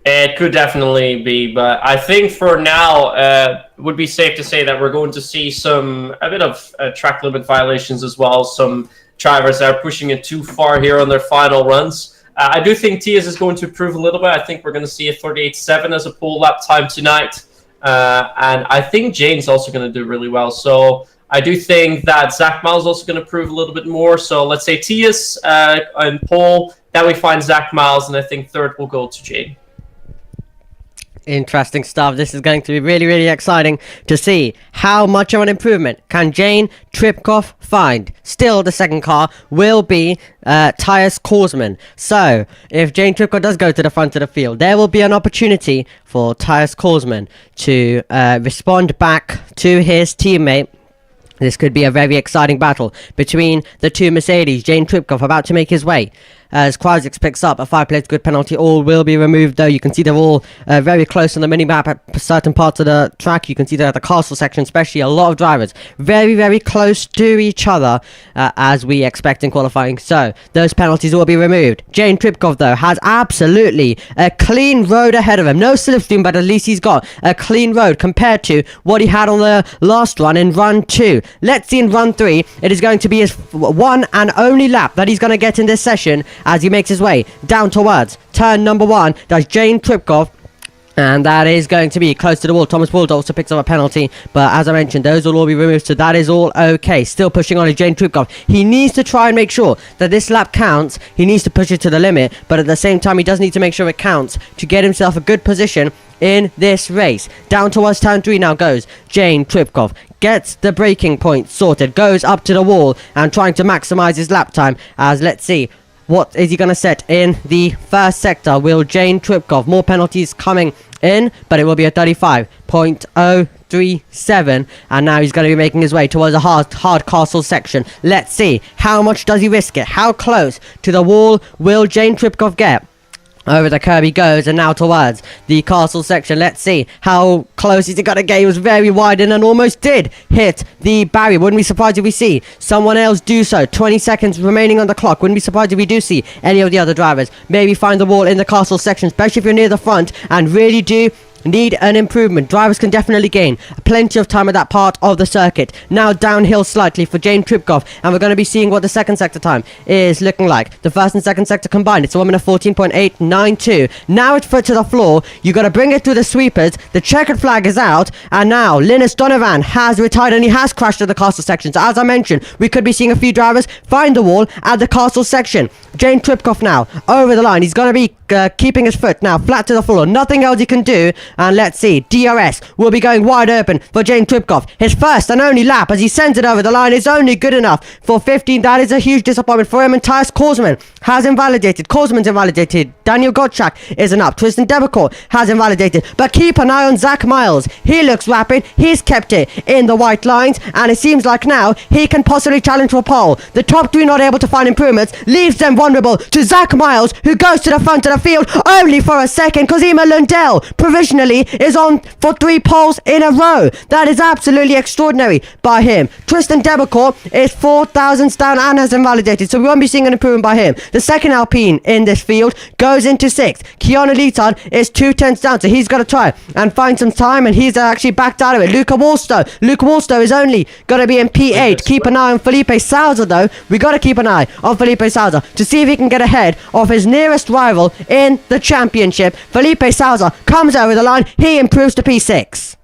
It could definitely be, but I think for now, it would be safe to say that we're going to see a bit of track limit violations as well. Some drivers that are pushing it too far here on their final runs. I do think Tias is going to improve a little bit. I think we're going to see a 38.7 as a pole lap time tonight. And I think Jane's also going to do really well. So I do think that Zach Miles is also going to improve a little bit more. So let's say Tias and pole. Then we find Zach Miles, and I think third will go to Jane. Interesting stuff. This is going to be really, really exciting to see how much of an improvement can Jane Tripkov find. Still, the second car will be Tyus Korsman. So, if Jane Tripkov does go to the front of the field, there will be an opportunity for Tyus Korsman to respond back to his teammate. This could be a very exciting battle between the two Mercedes. Jane Tripkov about to make his way. As Krajic's picks up a 5-place grid penalty, all will be removed, though. You can see they're all very close on the mini-map at certain parts of the track. You can see that at the castle section, especially a lot of drivers very, very close to each other, as we expect in qualifying. So, those penalties will be removed. Jane Tripkov, though, has absolutely a clean road ahead of him. No slipstream, but at least he's got a clean road compared to what he had on the last run in run 2. Let's see in run 3. It is going to be his one and only lap that he's going to get in this session, as he makes his way down towards turn number 1. That's Jane Tripkov, and that is going to be close to the wall. Thomas Wald also picks up a penalty, but as I mentioned, those will all be removed, so that is all okay. Still pushing on is Jane Tripkov. He needs to try and make sure that this lap counts. He needs to push it to the limit, but at the same time, he does need to make sure it counts to get himself a good position in this race. Down towards turn 3 now goes Jane Tripkov. Gets the braking point sorted, goes up to the wall and trying to maximize his lap time, as let's see, what is he going to set in the first sector? Will Jane Tripkov? More penalties coming in, but it will be a 35.037, and now he's going to be making his way towards a hard castle section. Let's see, how much does he risk it? How close to the wall will Jane Tripkov get? Over the curb he goes, and now towards the castle section. Let's see how close is he going to get. He was very wide and almost did hit the barrier. Wouldn't be surprised if we see someone else do so. 20 seconds remaining on the clock. Wouldn't be surprised if we do see any of the other drivers maybe find the wall in the castle section, especially if you're near the front and really do need an improvement. Drivers can definitely gain plenty of time at that part of the circuit. Now downhill slightly for Jane Tripkov, and we're going to be seeing what the second sector time is looking like. The first and second sector combined, it's a 1:14.892. Now it's foot to the floor. You got to bring it through the sweepers. The checkered flag is out, and now Linus Donovan has retired and he has crashed at the castle section. So as I mentioned, we could be seeing a few drivers find the wall at the castle section. Jane Tripkov now over the line. He's going to be keeping his foot now flat to the floor. Nothing else he can do. And let's see. DRS will be going wide open for James Tripkov. His first and only lap as he sends it over the line is only good enough for 15. That is a huge disappointment for him. And Tyus Korsman has invalidated. Korsman's invalidated. Daniel Gottschalk isn't up. Tristan Debecourt has invalidated. But keep an eye on Zach Miles. He looks rapid. He's kept it in the white lines. And it seems like now he can possibly challenge for pole. The top three not able to find improvements leaves them vulnerable to Zach Miles, who goes to the front of the field only for a second because Emil Lundell provisionally is on for 3 poles in a row. That is absolutely extraordinary by him. Tristan Debecourt is 4 thousandths down and has invalidated, so we won't be seeing an improvement by him. The second Alpine in this field goes into 6th. Keanu Leitard is 2 tenths down, so he's got to try and find some time, and he's actually backed out of it. Luca Wallstow is only going to be in P8. Keep an eye on Felipe Sousa, though. We got to keep an eye on Felipe Sousa to see if he can get ahead of his nearest rival in the championship. Felipe Sousa comes over the line. He improves to P6.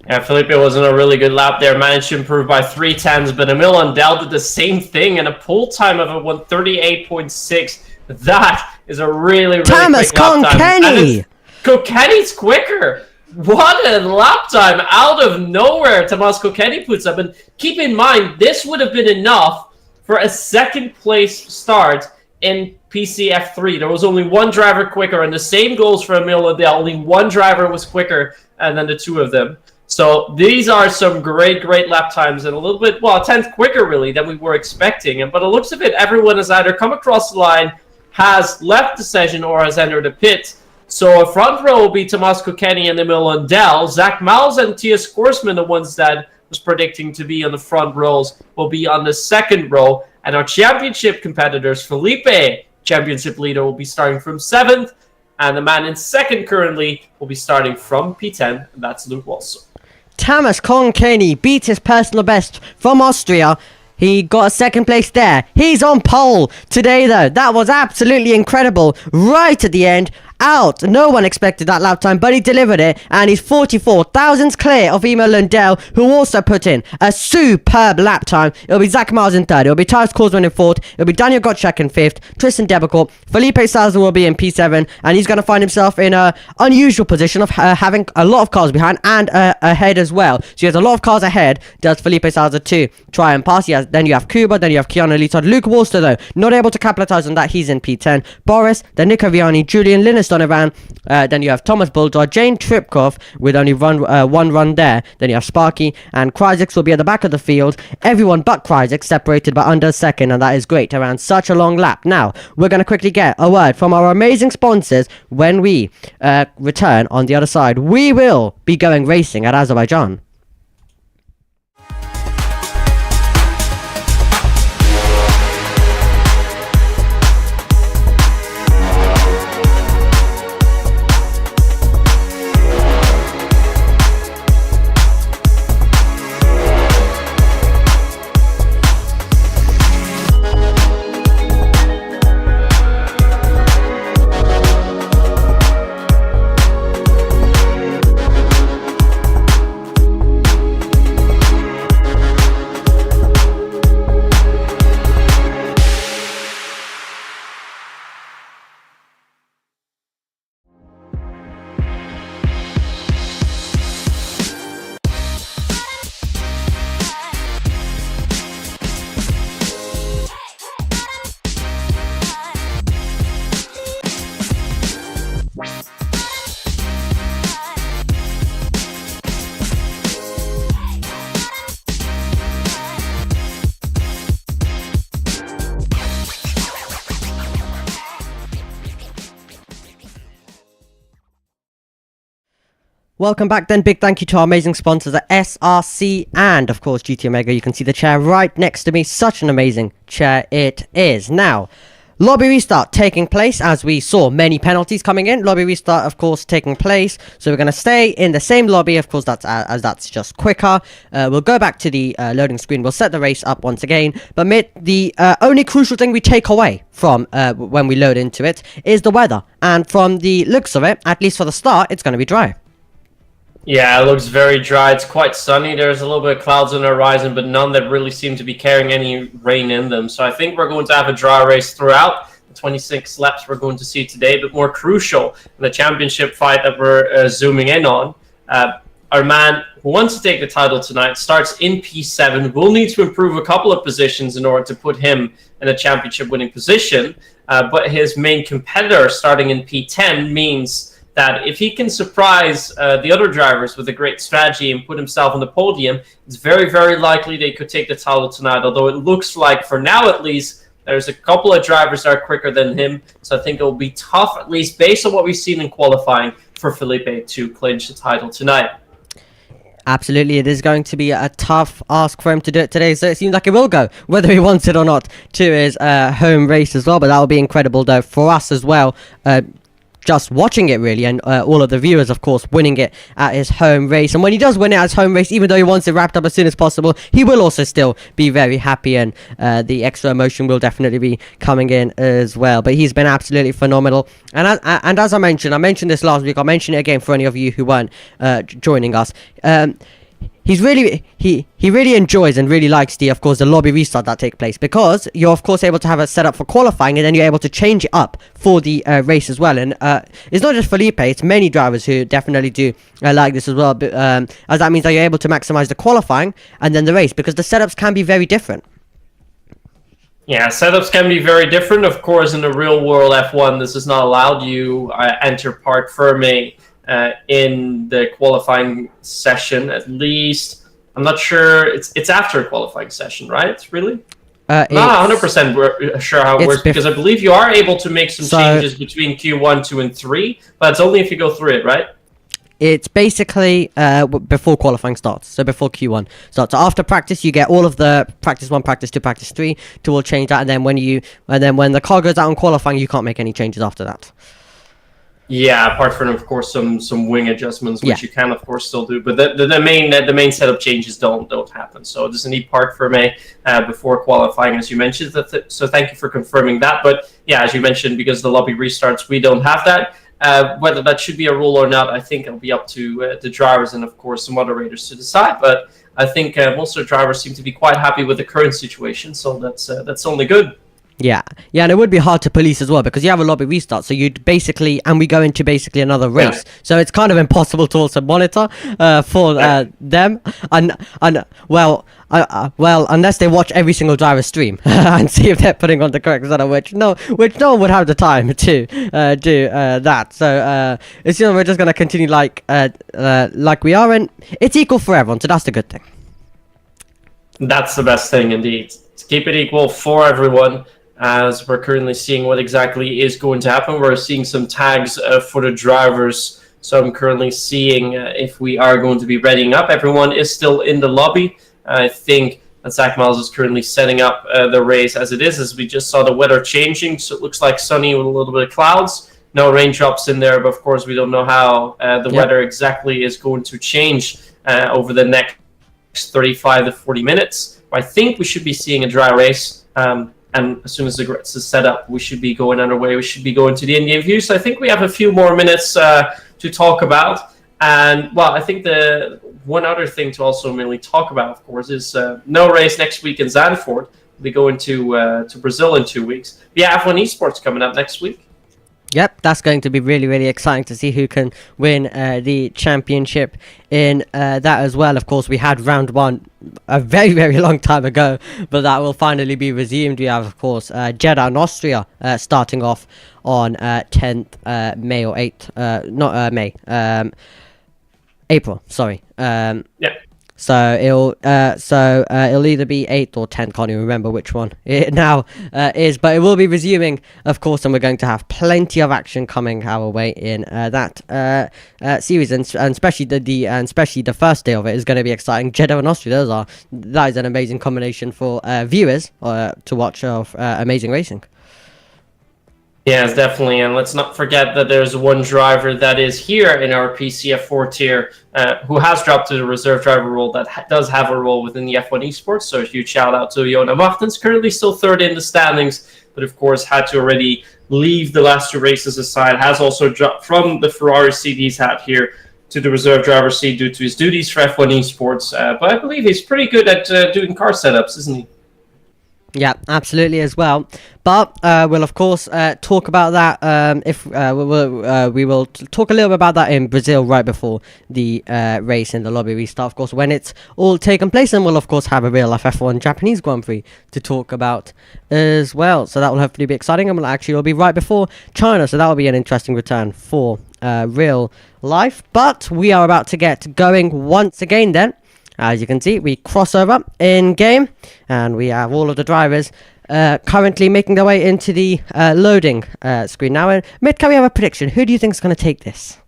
Yeah, Felipe was in a really good lap there, managed to improve by 3 tenths, but Emil Lundell did the same thing in a pole time of a 1:38.6. That is a really Thomas quick lap time. Konkeni! Konkeni's quicker! What a lap time out of nowhere Tomas Konkeni puts up. And keep in mind, this would have been enough for a second place start in PCF3. There was only one driver quicker, and the same goes for Emil Lundell. Only one driver was quicker than the two of them. So these are some great lap times, and a little bit, well, a tenth quicker really than we were expecting. But it looks of it, everyone has either come across the line, has left the session, or has entered the pit. So a front row will be Tomas Konkeni and Emil Lundell. Zach Miles and Tyus Korsman, the ones that was predicting to be on the front rows, will be on the second row. And our championship competitors, Felipe, championship leader, will be starting from 7th. And the man in second currently will be starting from P10. And that's Luke Walso. Thomas Konkeni beat his personal best from Austria. He got a second place there. He's on pole today, though. That was absolutely incredible. Right at the end. Out. No one expected that lap time, but he delivered it, and he's 44 thousandths clear of Emil Lundell, who also put in a superb lap time. It'll be Zach Miles in 3rd. It'll be Tyus Korsman in 4th. It'll be Daniel Gottschalk in 5th. Tristan Debecourt. Felipe Sousa will be in P7, and he's going to find himself in an unusual position of having a lot of cars behind and ahead as well. So he has a lot of cars ahead. Does Felipe Sousa to try and pass? Then you have Kuba. Then you have Keanu Leitard. Luke Wallstow, though, not able to capitalize on that. He's in P10. Boris, then Nico Viani, Julian Linus Donovan. Then you have Thomas Bulldog, Jane Tripkov with only one run there. Then you have Sparky, and Kryzik will be at the back of the field. Everyone but Kryzik separated by under a second, and that is great around such a long lap. Now, we're going to quickly get a word from our amazing sponsors when we return on the other side. We will be going racing at Azerbaijan. Welcome back then. Big thank you to our amazing sponsors at SRC and, of course, GT Omega. You can see the chair right next to me. Such an amazing chair it is. Now, lobby restart taking place as we saw many penalties coming in. Lobby restart, of course, taking place. So we're going to stay in the same lobby. Of course, that's just quicker. We'll go back to the loading screen. We'll set the race up once again. But the only crucial thing we take away from when we load into it is the weather. And from the looks of it, at least for the start, it's going to be dry. Yeah, it looks very dry. It's quite sunny. There's a little bit of clouds on the horizon, but none that really seem to be carrying any rain in them. So I think we're going to have a dry race throughout. 26 laps we're going to see today, but more crucial, the championship fight that we're zooming in on. Our man who wants to take the title tonight starts in P7, will need to improve a couple of positions in order to put him in a championship winning position. But his main competitor starting in P10 means that if he can surprise the other drivers with a great strategy and put himself on the podium, it's very, very likely they could take the title tonight. Although it looks like, for now at least, there's a couple of drivers that are quicker than him. So I think it will be tough, at least based on what we've seen in qualifying, for Felipe to clinch the title tonight. Absolutely, it is going to be a tough ask for him to do it today, so it seems like it will go, whether he wants it or not, to his home race as well. But that will be incredible, though, for us as well, just watching it, really, and all of the viewers, of course, winning it at his home race. And when he does win it at his home race, even though he wants it wrapped up as soon as possible, he will also still be very happy, and the extra emotion will definitely be coming in as well. But he's been absolutely phenomenal. And as I mentioned this last week, I'll mention it again for any of you who weren't joining us. He's really he really enjoys and really likes the lobby restart that take place, because you're of course able to have it set up for qualifying, and then you're able to change it up for the race as well. And it's not just Felipe, it's many drivers who definitely do like this as well, but, as that means that you're able to maximize the qualifying and then the race, because the setups can be very different. Yeah, setups can be very different. Of course, in the real world F1, this is not allowed. You enter Parc Fermé in the qualifying session, at least. I'm not sure. It's after a qualifying session, right? Really? Not 100% sure how it works, because I believe you are able to make some changes between Q1, 2, and 3, but it's only if you go through it, right? It's basically before qualifying starts, so before Q1 starts. So after practice, you get all of the practice 1, practice 2, practice 3 to all change that, and then when the car goes out on qualifying, you can't make any changes after that. Yeah, apart from of course some wing adjustments, which you can of course still do, but the main setup changes don't happen. So it doesn't need Parc Fermé before qualifying, as you mentioned. So thank you for confirming that. But yeah, as you mentioned, because the lobby restarts, we don't have that. Whether that should be a rule or not, I think it'll be up to the drivers and of course the moderators to decide. But I think most of the drivers seem to be quite happy with the current situation, so that's only good. Yeah, and it would be hard to police as well, because you have a lobby restart, so you'd basically, and we go into basically another race, so it's kind of impossible to also monitor for them, well, unless they watch every single driver's stream and see if they're putting on the correct setup, which no one would have the time to do that. So it's, we're just gonna continue like we are, and it's equal for everyone, so that's the good thing. That's the best thing indeed. To keep it equal for everyone. As we're currently seeing what exactly is going to happen. We're seeing some tags for the drivers. So I'm currently seeing if we are going to be readying up. Everyone is still in the lobby. I think that Zach Miles is currently setting up the race as it is, as we just saw the weather changing. So it looks like sunny with a little bit of clouds. No raindrops in there, but of course we don't know how the weather exactly is going to change over the next 35 to 40 minutes. I think we should be seeing a dry race. And as soon as the grass is set up, we should be going underway. We should be going to the in-game view. So I think we have a few more minutes to talk about. And, well, I think the one other thing to also mainly talk about, of course, is no race next week in Zandvoort. We'll be going to Brazil in 2 weeks. But yeah, F1 Esports coming up next week. Yep, that's going to be really, really exciting to see who can win the championship in that as well. Of course, we had round 1 a very, very long time ago, but that will finally be resumed. We have, of course, Jeddah and Austria starting off on 10th May or 8th, not May, April, sorry. Yeah. So it'll either be 8th or 10th, can't even remember which one it now is, but it will be resuming, of course, and we're going to have plenty of action coming our way in that series, and especially the first day of it is going to be exciting. Jeddah and Austria, that is an amazing combination for viewers to watch of amazing racing. Yes, definitely, and let's not forget that there's one driver that is here in our PCF4 tier who has dropped to the reserve driver role that does have a role within the F1 Esports, so a huge shout out to Jona Martens, currently still third in the standings, but of course had to already leave the last 2 races aside, has also dropped from the Ferrari seat he's had here to the reserve driver seat due to his duties for F1 Esports, but I believe he's pretty good at doing car setups, isn't he? Yeah, absolutely as well. But we'll of course talk about that. If we will talk a little bit about that in Brazil right before the race in the lobby restart. Of course, when it's all taken place, and we'll of course have a real life F1 Japanese Grand Prix to talk about as well. So that will hopefully be exciting, and will be right before China. So that will be an interesting return for real life. But we are about to get going once again. Then, as you can see, we cross over in game, and we have all of the drivers currently making their way into the loading screen. Now, Mitt, can we have a prediction? Who do you think is going to take this?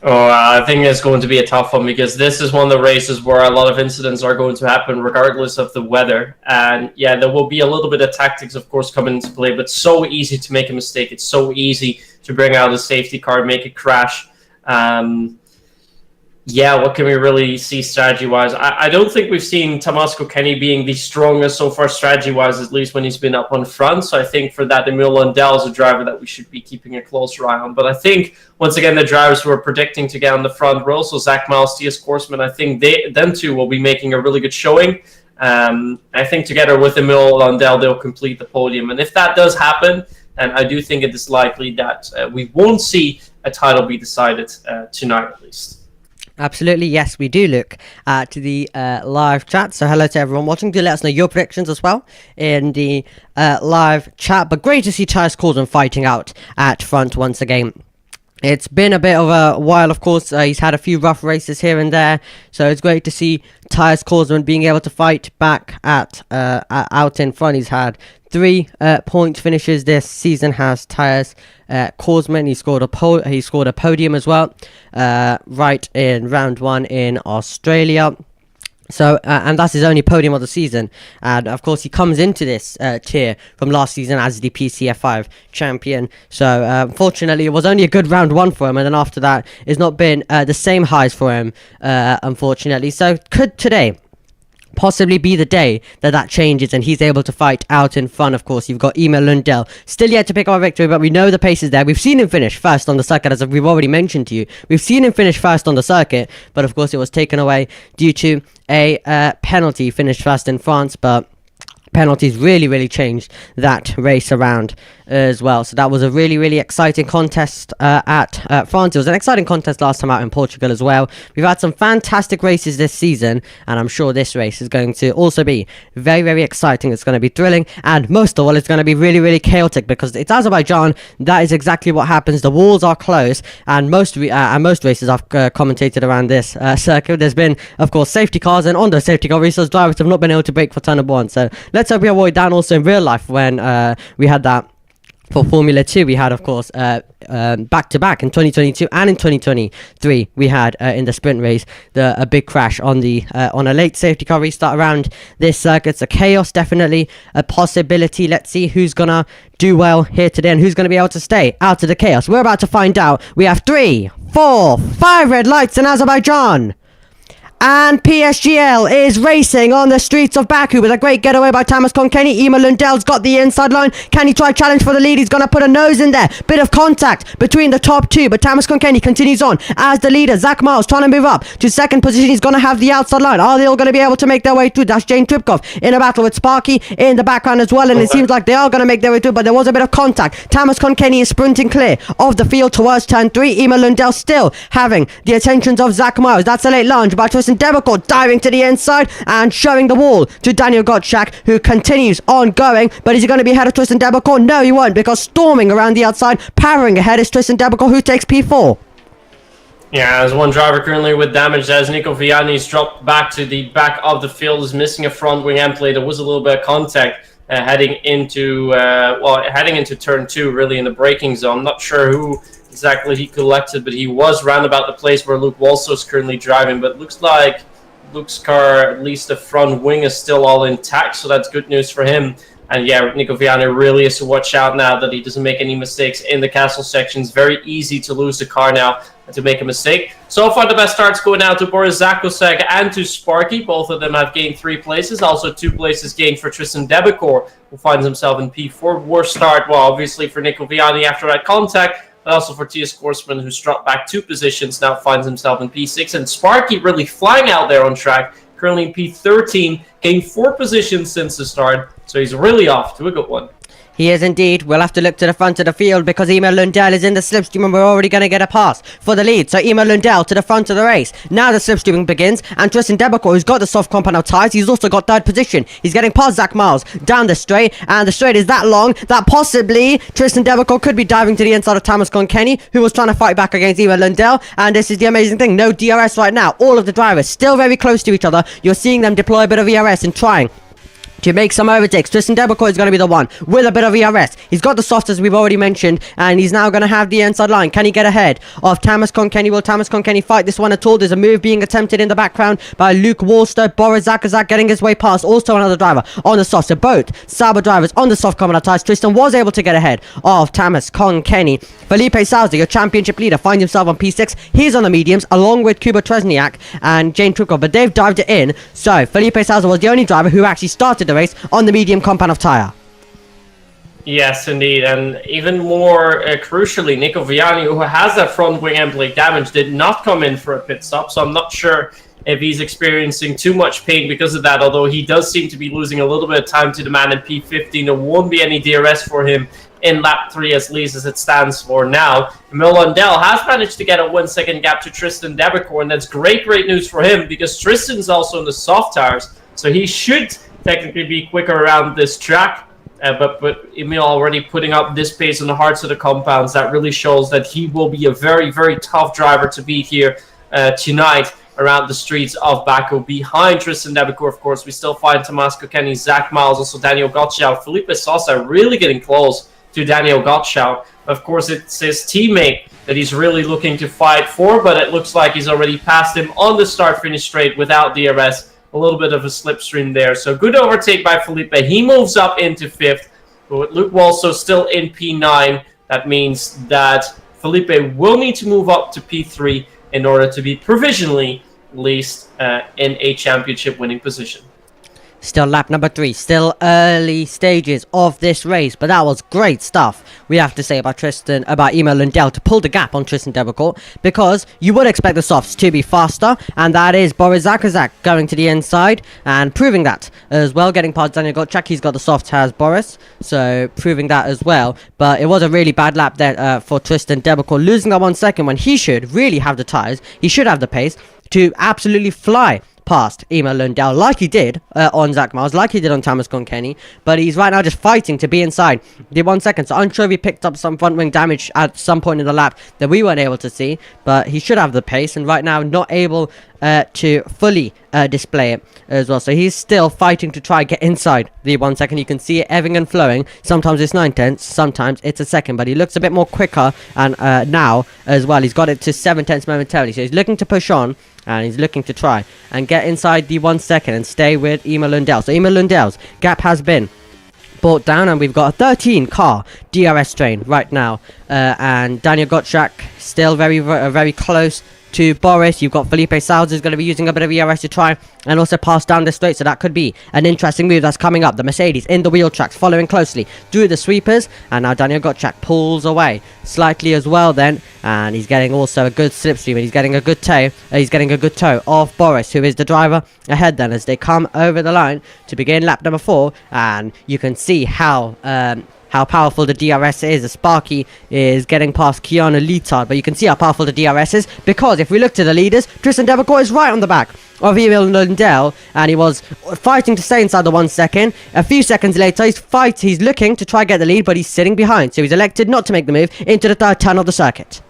Oh, I think it's going to be a tough one, because this is one of the races where a lot of incidents are going to happen regardless of the weather. And yeah, there will be a little bit of tactics, of course, coming into play, but so easy to make a mistake. It's so easy to bring out a safety car, make it crash. Yeah, what can we really see strategy-wise? I don't think we've seen Tommaso Kenny being the strongest so far strategy-wise, at least when he's been up on front. So I think for that, Emil Lundell is a driver that we should be keeping a closer eye on. But I think, once again, the drivers who are predicting to get on the front row, so Zach Miles, Tias Korsman, I think them two will be making a really good showing. I think together with Emil Lundell, they'll complete the podium. And if that does happen, then I do think it is likely that we won't see a title be decided tonight, at least. Absolutely, yes, we do look at the live chat. So hello to everyone watching. Do let us know your predictions as well in the live chat. But great to see Tyus Korsman fighting out at front once again. It's been a bit of a while, of course. He's had a few rough races here and there. So it's great to see Tyus Korsman being able to fight back at out in front. He's had 3 point finishes this season, has Tyus Korsman. He scored a podium as well, right in round 1 in Australia. So, and that's his only podium of the season. And, of course, he comes into this tier from last season as the PCF5 champion. So, unfortunately, it was only a good round 1 for him. And then after that, it's not been the same highs for him, unfortunately. So, could today possibly be the day that changes and he's able to fight out in front? Of course, you've got Emil Lundell still yet to pick up a victory, but we know the pace is there. We've seen him finish first on the circuit, as we've already mentioned to you. We've seen him finish first on the circuit, but of course it was taken away due to a penalty. He finished first in France, but penalties really changed that race around as well. So that was a really exciting contest at France. It was an exciting contest last time out in Portugal as well. We've had some fantastic races this season, and I'm sure this race is going to also be very exciting. It's going to be thrilling, and most of all, it's going to be really chaotic, because it's Azerbaijan. That is exactly what happens. The walls are closed, and most races I've commentated around this circuit, there's been, of course, safety cars, and on those safety car races, drivers have not been able to brake for turn number 1. So let's hope we avoid that also in real life when we had that. For Formula 2, we had, of course, back-to-back in 2022 and in 2023. We had, in the sprint race, a big crash on a late safety car restart around this circuit. So chaos, definitely a possibility. Let's see who's going to do well here today and who's going to be able to stay out of the chaos. We're about to find out. We have 3, 4, 5 red lights in Azerbaijan. And PSGL is racing on the streets of Baku with a great getaway by Thomas Konkeni. Emil Lundell's got the inside line. Can he try challenge for the lead? He's going to put a nose in there. Bit of contact between the top 2, but Thomas Konkeni continues on as the leader. Zach Miles trying to move up to second position. He's going to have the outside line. Are they all going to be able to make their way through? That's Jane Tripkov in a battle with Sparky in the background as well, and it seems like they are going to make their way through, but there was a bit of contact. Thomas Konkeni is sprinting clear of the field towards turn 3. Emil Lundell still having the attentions of Zach Miles. That's a late lunge by Tristan Debecourt, diving to the inside and showing the wall to Daniel Gottschalk, who continues on going. But is he going to be ahead of Tristan Debecourt? No, he won't, because storming around the outside, powering ahead is Tristan Debecourt, who takes P4. Yeah, there's one driver currently with damage as Nico Vianney's dropped back to the back of the field, is missing a front wing end plate. There was a little bit of contact heading into turn 2, really in the braking zone. Not sure who exactly he collected, but he was round about the place where Luke Walso is currently driving. But looks like Luke's car, at least the front wing, is still all intact, so that's good news for him. And yeah, Nico Vianney really has to watch out now that he doesn't make any mistakes in the castle sections. Very easy to lose the car now and to make a mistake. So far, the best starts going out to Boris Zakosek and to Sparky. Both of them have gained 3 places. Also 2 places gained for Tristan Debecourt, who finds himself in P4. Worst start, well, obviously for Nico Vianney after that contact, but also for Tias Korsman, who's dropped back 2 positions, now finds himself in P6. And Sparky really flying out there on track, currently in P13, gained 4 positions since the start, so he's really off to a good one. He is indeed. We'll have to look to the front of the field because Emil Lundell is in the slipstream and we're already going to get a pass for the lead. So Emil Lundell to the front of the race. Now the slipstreaming begins and Tristan Debecourt, who's got the soft compound of tyres, he's also got 3rd position. He's getting past Zach Miles down the straight and the straight is that long that possibly Tristan Debecourt could be diving to the inside of Thomas Conkenny, who was trying to fight back against Emil Lundell. And this is the amazing thing. No DRS right now. All of the drivers still very close to each other. You're seeing them deploy a bit of ERS and trying to make some overtakes. Tristan Debecourt is going to be the one with a bit of ERS. He's got the soft as we've already mentioned, and he's now going to have the inside line. Can he get ahead of Thomas Conkenny? Will Thomas Conkenny fight this one at all? There's a move being attempted in the background by Luke Wallster. Boris Zakazak getting his way past. Also another driver on the soft. So both Sauber drivers on the soft common tyres. Tristan was able to get ahead of Thomas Conkenny. Felipe Salza, your championship leader, finds himself on P6. He's on the mediums along with Kuba Tresniak and Jane Trukov, but they've dived it in. So Felipe Salza was the only driver who actually started the race on the medium compound of tyre. Yes, indeed, and even more crucially, Nico Viani, who has that front wing end plate damage, did not come in for a pit stop, so I'm not sure if he's experiencing too much pain because of that, although he does seem to be losing a little bit of time to the man in P15. There won't be any DRS for him in lap 3 as least as it stands for now. Emil Lundell has managed to get a 1 second gap to Tristan Debecourt, and that's great news for him because Tristan's also in the soft tires, so he should technically be quicker around this track, but Emil already putting up this pace on the hearts of the compounds. That really shows that he will be a very, very tough driver to beat here tonight around the streets of Baku. Behind Tristan Debecourt, of course, we still find Tomas Kokeni, Zach Miles, also Daniel Gottschalk. Felipe Sosa really getting close to Daniel Gottschalk. Of course, it's his teammate that he's really looking to fight for, but it looks like he's already passed him on the start-finish straight without DRS. A little bit of a slipstream there. So good overtake by Felipe. He moves up into 5th. But with Luke Walso still in P9, that means that Felipe will need to move up to P3 in order to be provisionally least in a championship winning position. Still lap number 3, still early stages of this race, but that was great stuff, we have to say, about Emil Lundell to pull the gap on Tristan Debecourt, because you would expect the softs to be faster, and that is Boris Zakazak going to the inside and proving that as well, getting past Daniel Gottschalk. He's got the softs, has Boris, so proving that as well. But it was a really bad lap there for Tristan Debecourt, losing that 1 second when he should really have the tyres, he should have the pace to absolutely fly past Emil Lundell, like he did on Zach Miles, like he did on Thomas Conkenny, but he's right now just fighting to be inside the 1 second. So I'm sure he picked up some front wing damage at some point in the lap that we weren't able to see, but he should have the pace, and right now not able to fully display it as well. So he's still fighting to try and get inside the 1 second. You can see it ebbing and flowing. Sometimes it's 9/10, sometimes it's a second, but he looks a bit more quicker, and now as well he's got it to 7/10 momentarily. So he's looking to push on, and he's looking to try and get inside the 1 second and stay with Emil Lundell. So Emil Lundell's gap has been brought down, and we've got a 13 car DRS train right now, and Daniel Gottschalk still very close to Boris. You've got Felipe Salza is going to be using a bit of ERS to try and also pass down the straight, so that could be an interesting move that's coming up. The Mercedes in the wheel tracks following closely through the sweepers, and now Daniel Gottschalk pulls away slightly as well then, and he's getting also a good slipstream, and he's getting a good toe of Boris, who is the driver ahead then as they come over the line to begin lap number 4. And you can see how powerful the DRS is. The Sparky is getting past Keanu Littard, but you can see how powerful the DRS is, because if we look to the leaders, Tristan Debecourt is right on the back of Emil Lundell, and he was fighting to stay inside the 1 second. A few seconds later, he's looking to try and get the lead, but he's sitting behind, so he's elected not to make the move into the 3rd turn of the circuit.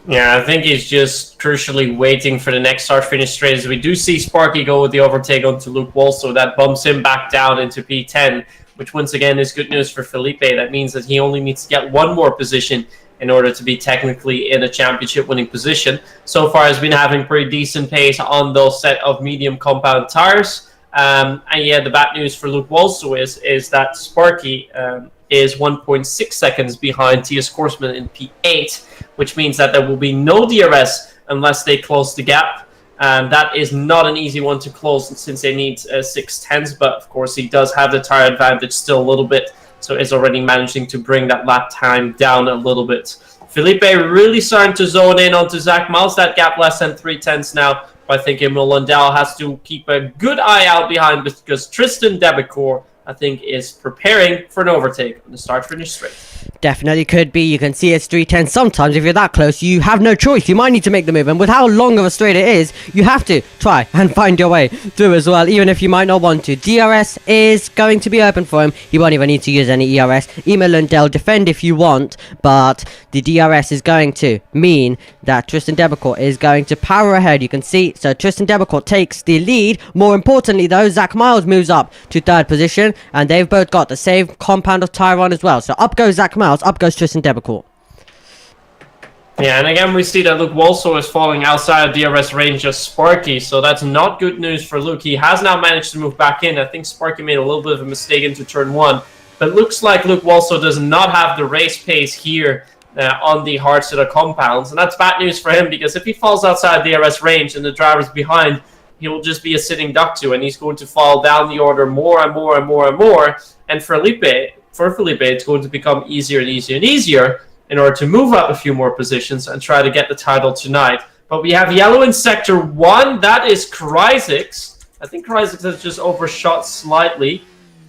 Yeah, I think he's just crucially waiting for the next start-finish straight, as we do see Sparky go with the overtake onto Luke Wall, so that bumps him back down into P10, which once again is good news for Felipe. That means that he only needs to get one more position in order to be technically in a championship winning position. So far has been having pretty decent pace on those set of medium compound tires. And yeah, the bad news for Luke Walso is that Sparky is 1.6 seconds behind Tias Korsman in P8, which means that there will be no DRS unless they close the gap. And that is not an easy one to close since they need 6/10s, but of course he does have the tire advantage still a little bit so is already managing to bring that lap time down a little bit. Felipe really starting to zone in onto Zach Miles. That gap less than 3/10 now. But I think Emil Lundell has to keep a good eye out behind because Tristan Debecourt, I think, is preparing for an overtake on the start-finish straight. Definitely could be. You can see it's 310. Sometimes if you're that close, you have no choice. You might need to make the move. And with how long of a straight it is, you have to try and find your way through as well, even if you might not want to. DRS is going to be open for him. You won't even need to use any ERS. Emil Lundell, defend if you want, but the DRS is going to mean that Tristan Debecourt is going to power ahead. You can see, so Tristan Debecourt takes the lead. More importantly, though, Zach Miles moves up to 3rd position, and they've both got the same compound of tyre on as well. So up goes Zach Miles, up goes Tristan Debecourt. Yeah, and again we see that Luke Walso is falling outside of DRS range of Sparky, so that's not good news for Luke. He has now managed to move back in. I think Sparky made a little bit of a mistake into turn 1, but looks like Luke Walso does not have the race pace here on the hard-setter compounds, and that's bad news for him, because if he falls outside DRS range and the driver's behind, he will just be a sitting duck to, and he's going to fall down the order more and more and more and more. And for Felipe, it's going to become easier and easier and easier in order to move up a few more positions and try to get the title tonight. But we have yellow in sector 1. That is Kryzix. I think Kryzix has just overshot slightly.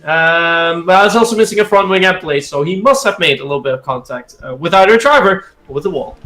But he's also missing a front wing at play, so he must have made a little bit of contact with either a driver or with the wall.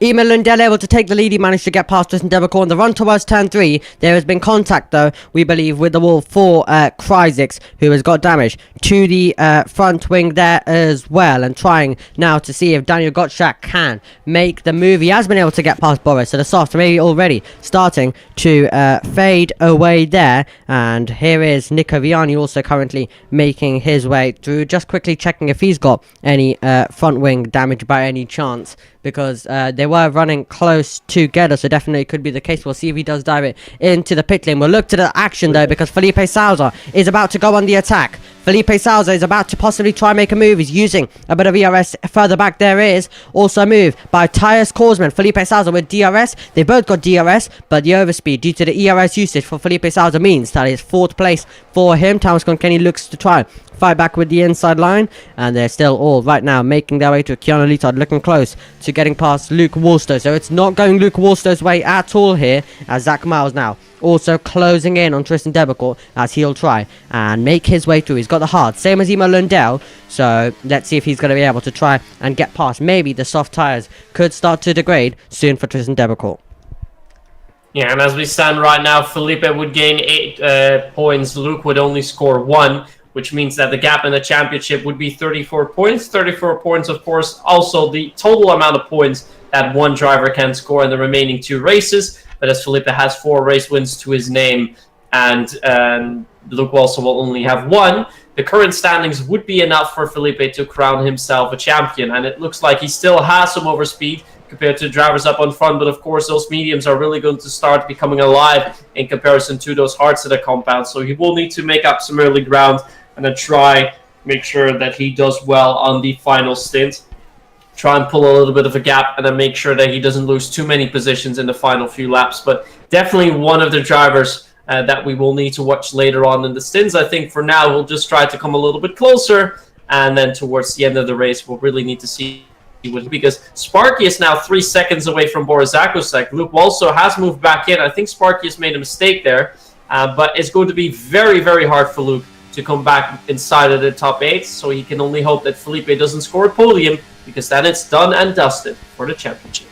Emil Lundell able to take the lead. He managed to get past Tristan Debecourt on the run towards turn 3. There has been contact, though, we believe, with the wall for Kryzix, who has got damage to the front wing there as well. And trying now to see if Daniel Gottschalk can make the move. He has been able to get past Boris, so the soft maybe already starting to fade away there. And here is Nico Viani also currently making his way through. Just quickly checking if he's got any front wing damage by any chance, because they were running close together, so definitely could be the case. We'll see if he does dive it into the pit lane. We'll look to the action, though, because Felipe Sousa is about to go on the attack. Felipe Sousa is about to possibly try and make a move. He's using a bit of ERS further back. There is also a move by Tyus Korsman. Felipe Sousa with DRS. They both got DRS, but the overspeed due to the ERS usage for Felipe Sousa means that it's 4th place for him. Thomas Conkenny looks to try fight back with the inside line, and they're still all right now making their way to Keanu Litard, looking close to getting past Luke Wolstow. So it's not going Luke Wolstow's way at all here, as Zach Miles now also closing in on Tristan Debecourt as he'll try and make his way through. He's got the hard, same as Emil Lundell, so let's see if he's going to be able to try and get past. Maybe the soft tyres could start to degrade soon for Tristan Debecourt. Yeah, and as we stand right now, Felipe would gain 8 points. Luke would only score 1, which means that the gap in the championship would be 34 points. 34 points, of course, also the total amount of points that one driver can score in the remaining 2 races. But as Felipe has 4 race wins to his name, and Luke also will only have 1, the current standings would be enough for Felipe to crown himself a champion. And it looks like he still has some overspeed compared to drivers up on front, but of course those mediums are really going to start becoming alive in comparison to those hard-setter compounds. So he will need to make up some early ground and then try make sure that he does well on the final stint. Try and pull a little bit of a gap and then make sure that he doesn't lose too many positions in the final few laps. But definitely one of the drivers that we will need to watch later on in the stints. I think for now we'll just try to come a little bit closer, and then towards the end of the race we'll really need to see, because Sparky is now 3 seconds away from Boris Zakosek. Luke also has moved back in. I think Sparky has made a mistake there, but it's going to be very, very hard for Luke to come back inside of the top 8, so he can only hope that Felipe doesn't score a podium, because then it's done and dusted for the championship.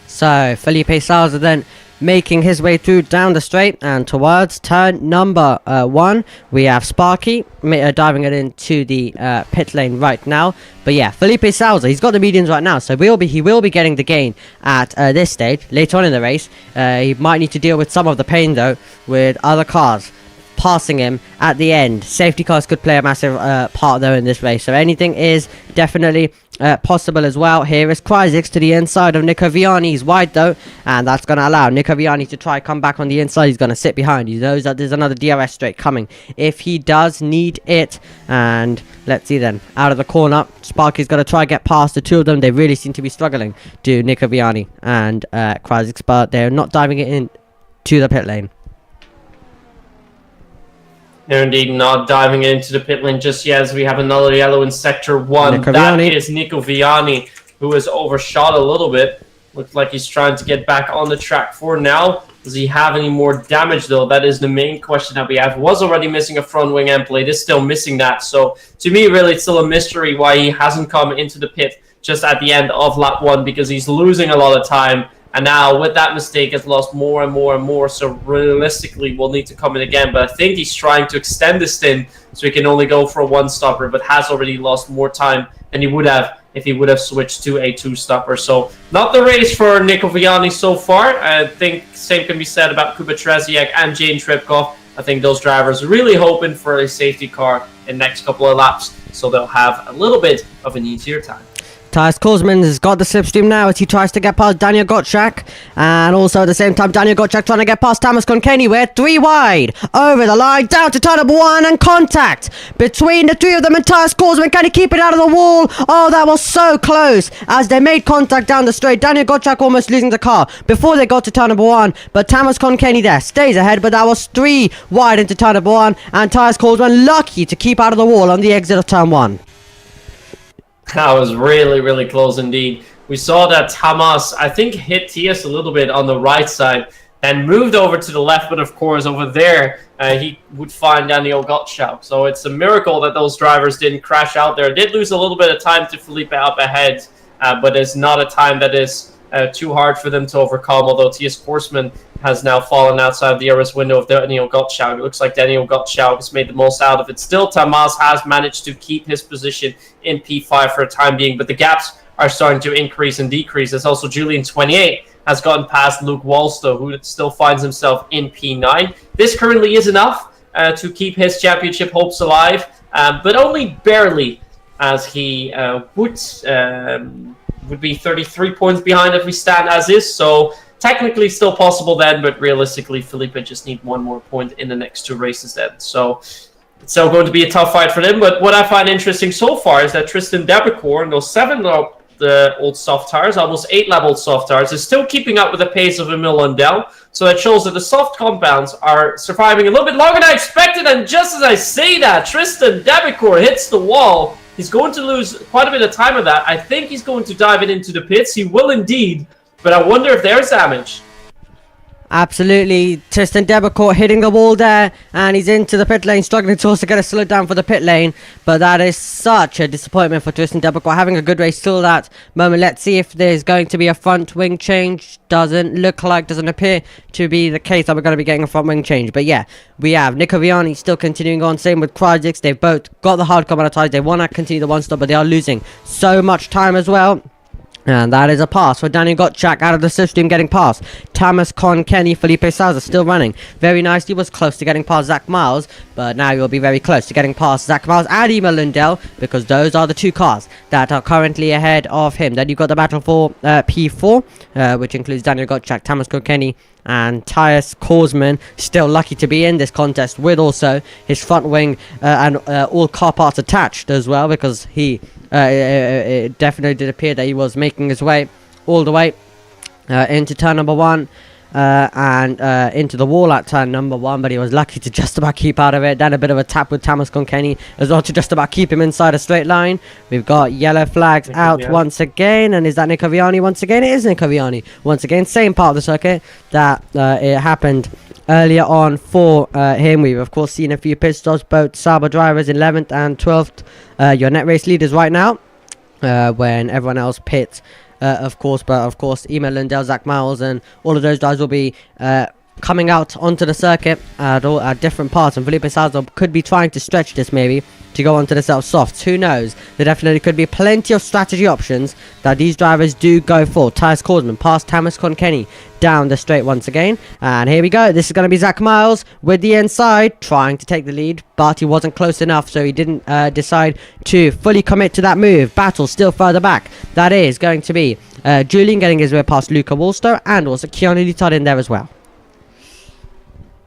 So Felipe Sousa then making his way through down the straight and towards turn number 1. We have Sparky diving it into the pit lane right now. But yeah, Felipe Sousa, he's got the mediums right now, so he will be getting the gain at this stage. Later on in the race, he might need to deal with some of the pain, though, with other cars passing him at the end. Safety cars could play a massive part, though, in this race, so anything is definitely possible as well. Here is Kryzix to the inside of Nico Viani. He's wide, though, and that's going to allow Nico Viani to try come back on the inside. He's going to sit behind. He knows that there's another DRS straight coming if he does need it. And let's see then, out of the corner, Sparky's going to try get past the 2 of them. They really seem to be struggling to Nico Viani and Kryzix, but they're not diving it in to the pit lane. They're indeed not diving into the pit lane just yet, as we have another yellow in Sector 1. That is Nico Viani, who has overshot a little bit. Looks like he's trying to get back on the track for now. Does he have any more damage, though? That is the main question that we have. Was already missing a front wing end plate. Is still missing that. So, to me, really, it's still a mystery why he hasn't come into the pit just at the end of lap 1, because he's losing a lot of time. And now, with that mistake, has lost more and more and more. So, realistically, we'll need to come in again. But I think he's trying to extend this stint so he can only go for a one-stopper, but has already lost more time than he would have if he would have switched to a two-stopper. So, not the race for Nico Viani so far. I think same can be said about Kuba Teresiak and Jane Trepkov. I think those drivers are really hoping for a safety car in the next couple of laps, so they'll have a little bit of an easier time. Tyus Korsman has got the slipstream now as he tries to get past Daniel Gottschalk, and also at the same time Daniel Gottschalk trying to get past Thomas Konkani. We're 3 wide over the line down to turn number 1, and contact between the 3 of them, and Tyus Korsman, can he keep it out of the wall? Oh, that was so close as they made contact down the straight. Daniel Gottschalk almost losing the car before they got to turn number 1, but Thomas Konkani there stays ahead, but that was 3 wide into turn number 1, and Tyus Korsman lucky to keep out of the wall on the exit of turn 1. That was really, really close indeed. We saw that Hamas, I think, hit TS a little bit on the right side and moved over to the left, but of course over there he would find Daniel Gottschalk. So it's a miracle that those drivers didn't crash out there. Did lose a little bit of time to Felipe up ahead, but it's not a time that is too hard for them to overcome, although TS Korsman has now fallen outside the DRS window of Daniel Gottschalk. It looks like Daniel Gottschalk has made the most out of it. Still, Tamaz has managed to keep his position in P5 for the time being, but the gaps are starting to increase and decrease. As also Julian28 has gotten past Luke Walstow, who still finds himself in P9. This currently is enough to keep his championship hopes alive, but only barely, as he would be 33 points behind if we stand as is. So technically still possible then, but realistically, Felipe just need 1 more point in the next 2 races then. So it's still going to be a tough fight for them. But what I find interesting so far is that Tristan Debecourt, in those 7 the old soft tires, almost 8 level soft tires, is still keeping up with the pace of Emil Lundell. So that shows that the soft compounds are surviving a little bit longer than I expected. And just as I say that, Tristan Debecourt hits the wall. He's going to lose quite a bit of time with that. I think he's going to dive it into the pits. He will indeed. But I wonder if there's damage. Absolutely. Tristan Debecourt hitting the wall there, and he's into the pit lane, struggling to also get a slow down for the pit lane. But that is such a disappointment for Tristan Debecourt, having a good race till that moment. Let's see if there's going to be a front wing change. Doesn't appear to be the case that we're going to be getting a front wing change. But yeah, we have Nico Viani still continuing on. Same with Krajix. They've both got the hard combat tires. They want to continue the 1-stop, but they are losing so much time as well. And that is a pass for Daniel Gottschalk out of the slipstream, getting past Thomas Konkani. Felipe Sousa still running very nicely, was close to getting past Zach Miles, but now you'll be very close to getting past Zach Miles and Emil Lundell, because those are the 2 cars that are currently ahead of him. Then you've got the battle for P4, which includes Daniel Gottschalk, Thomas Konkani, and Tyus Korsman, still lucky to be in this contest with also his front wing and all car parts attached as well, because he it definitely did appear that he was making his way all the way into turn number 1 and into the wall at turn number 1, but he was lucky to just about keep out of it. Then a bit of a tap with Thomas Konkani as well to just about keep him inside a straight line. We've got yellow flags out once again, and is that Nico Viani once again? It is Nico Viani once again. Same part of the circuit that it happened earlier on for him. We've of course seen a few pit stops, both Sauber drivers 11th and 12th, your net race leaders right now, when everyone else pits, of course. But of course Emil Lundell, Zach Miles, and all of those guys will be coming out onto the circuit at different parts, and Felipe Sousa could be trying to stretch this maybe to go onto the self-softs. Who knows? There definitely could be plenty of strategy options that these drivers do go for. Tyus Korsman past Thomas Konkani down the straight once again, and here we go. This is going to be Zach Miles with the inside trying to take the lead, but he wasn't close enough, so he didn't decide to fully commit to that move. Battle still further back. That is going to be Julian getting his way past Luca Walstow, and also Keanu Littard in there as well.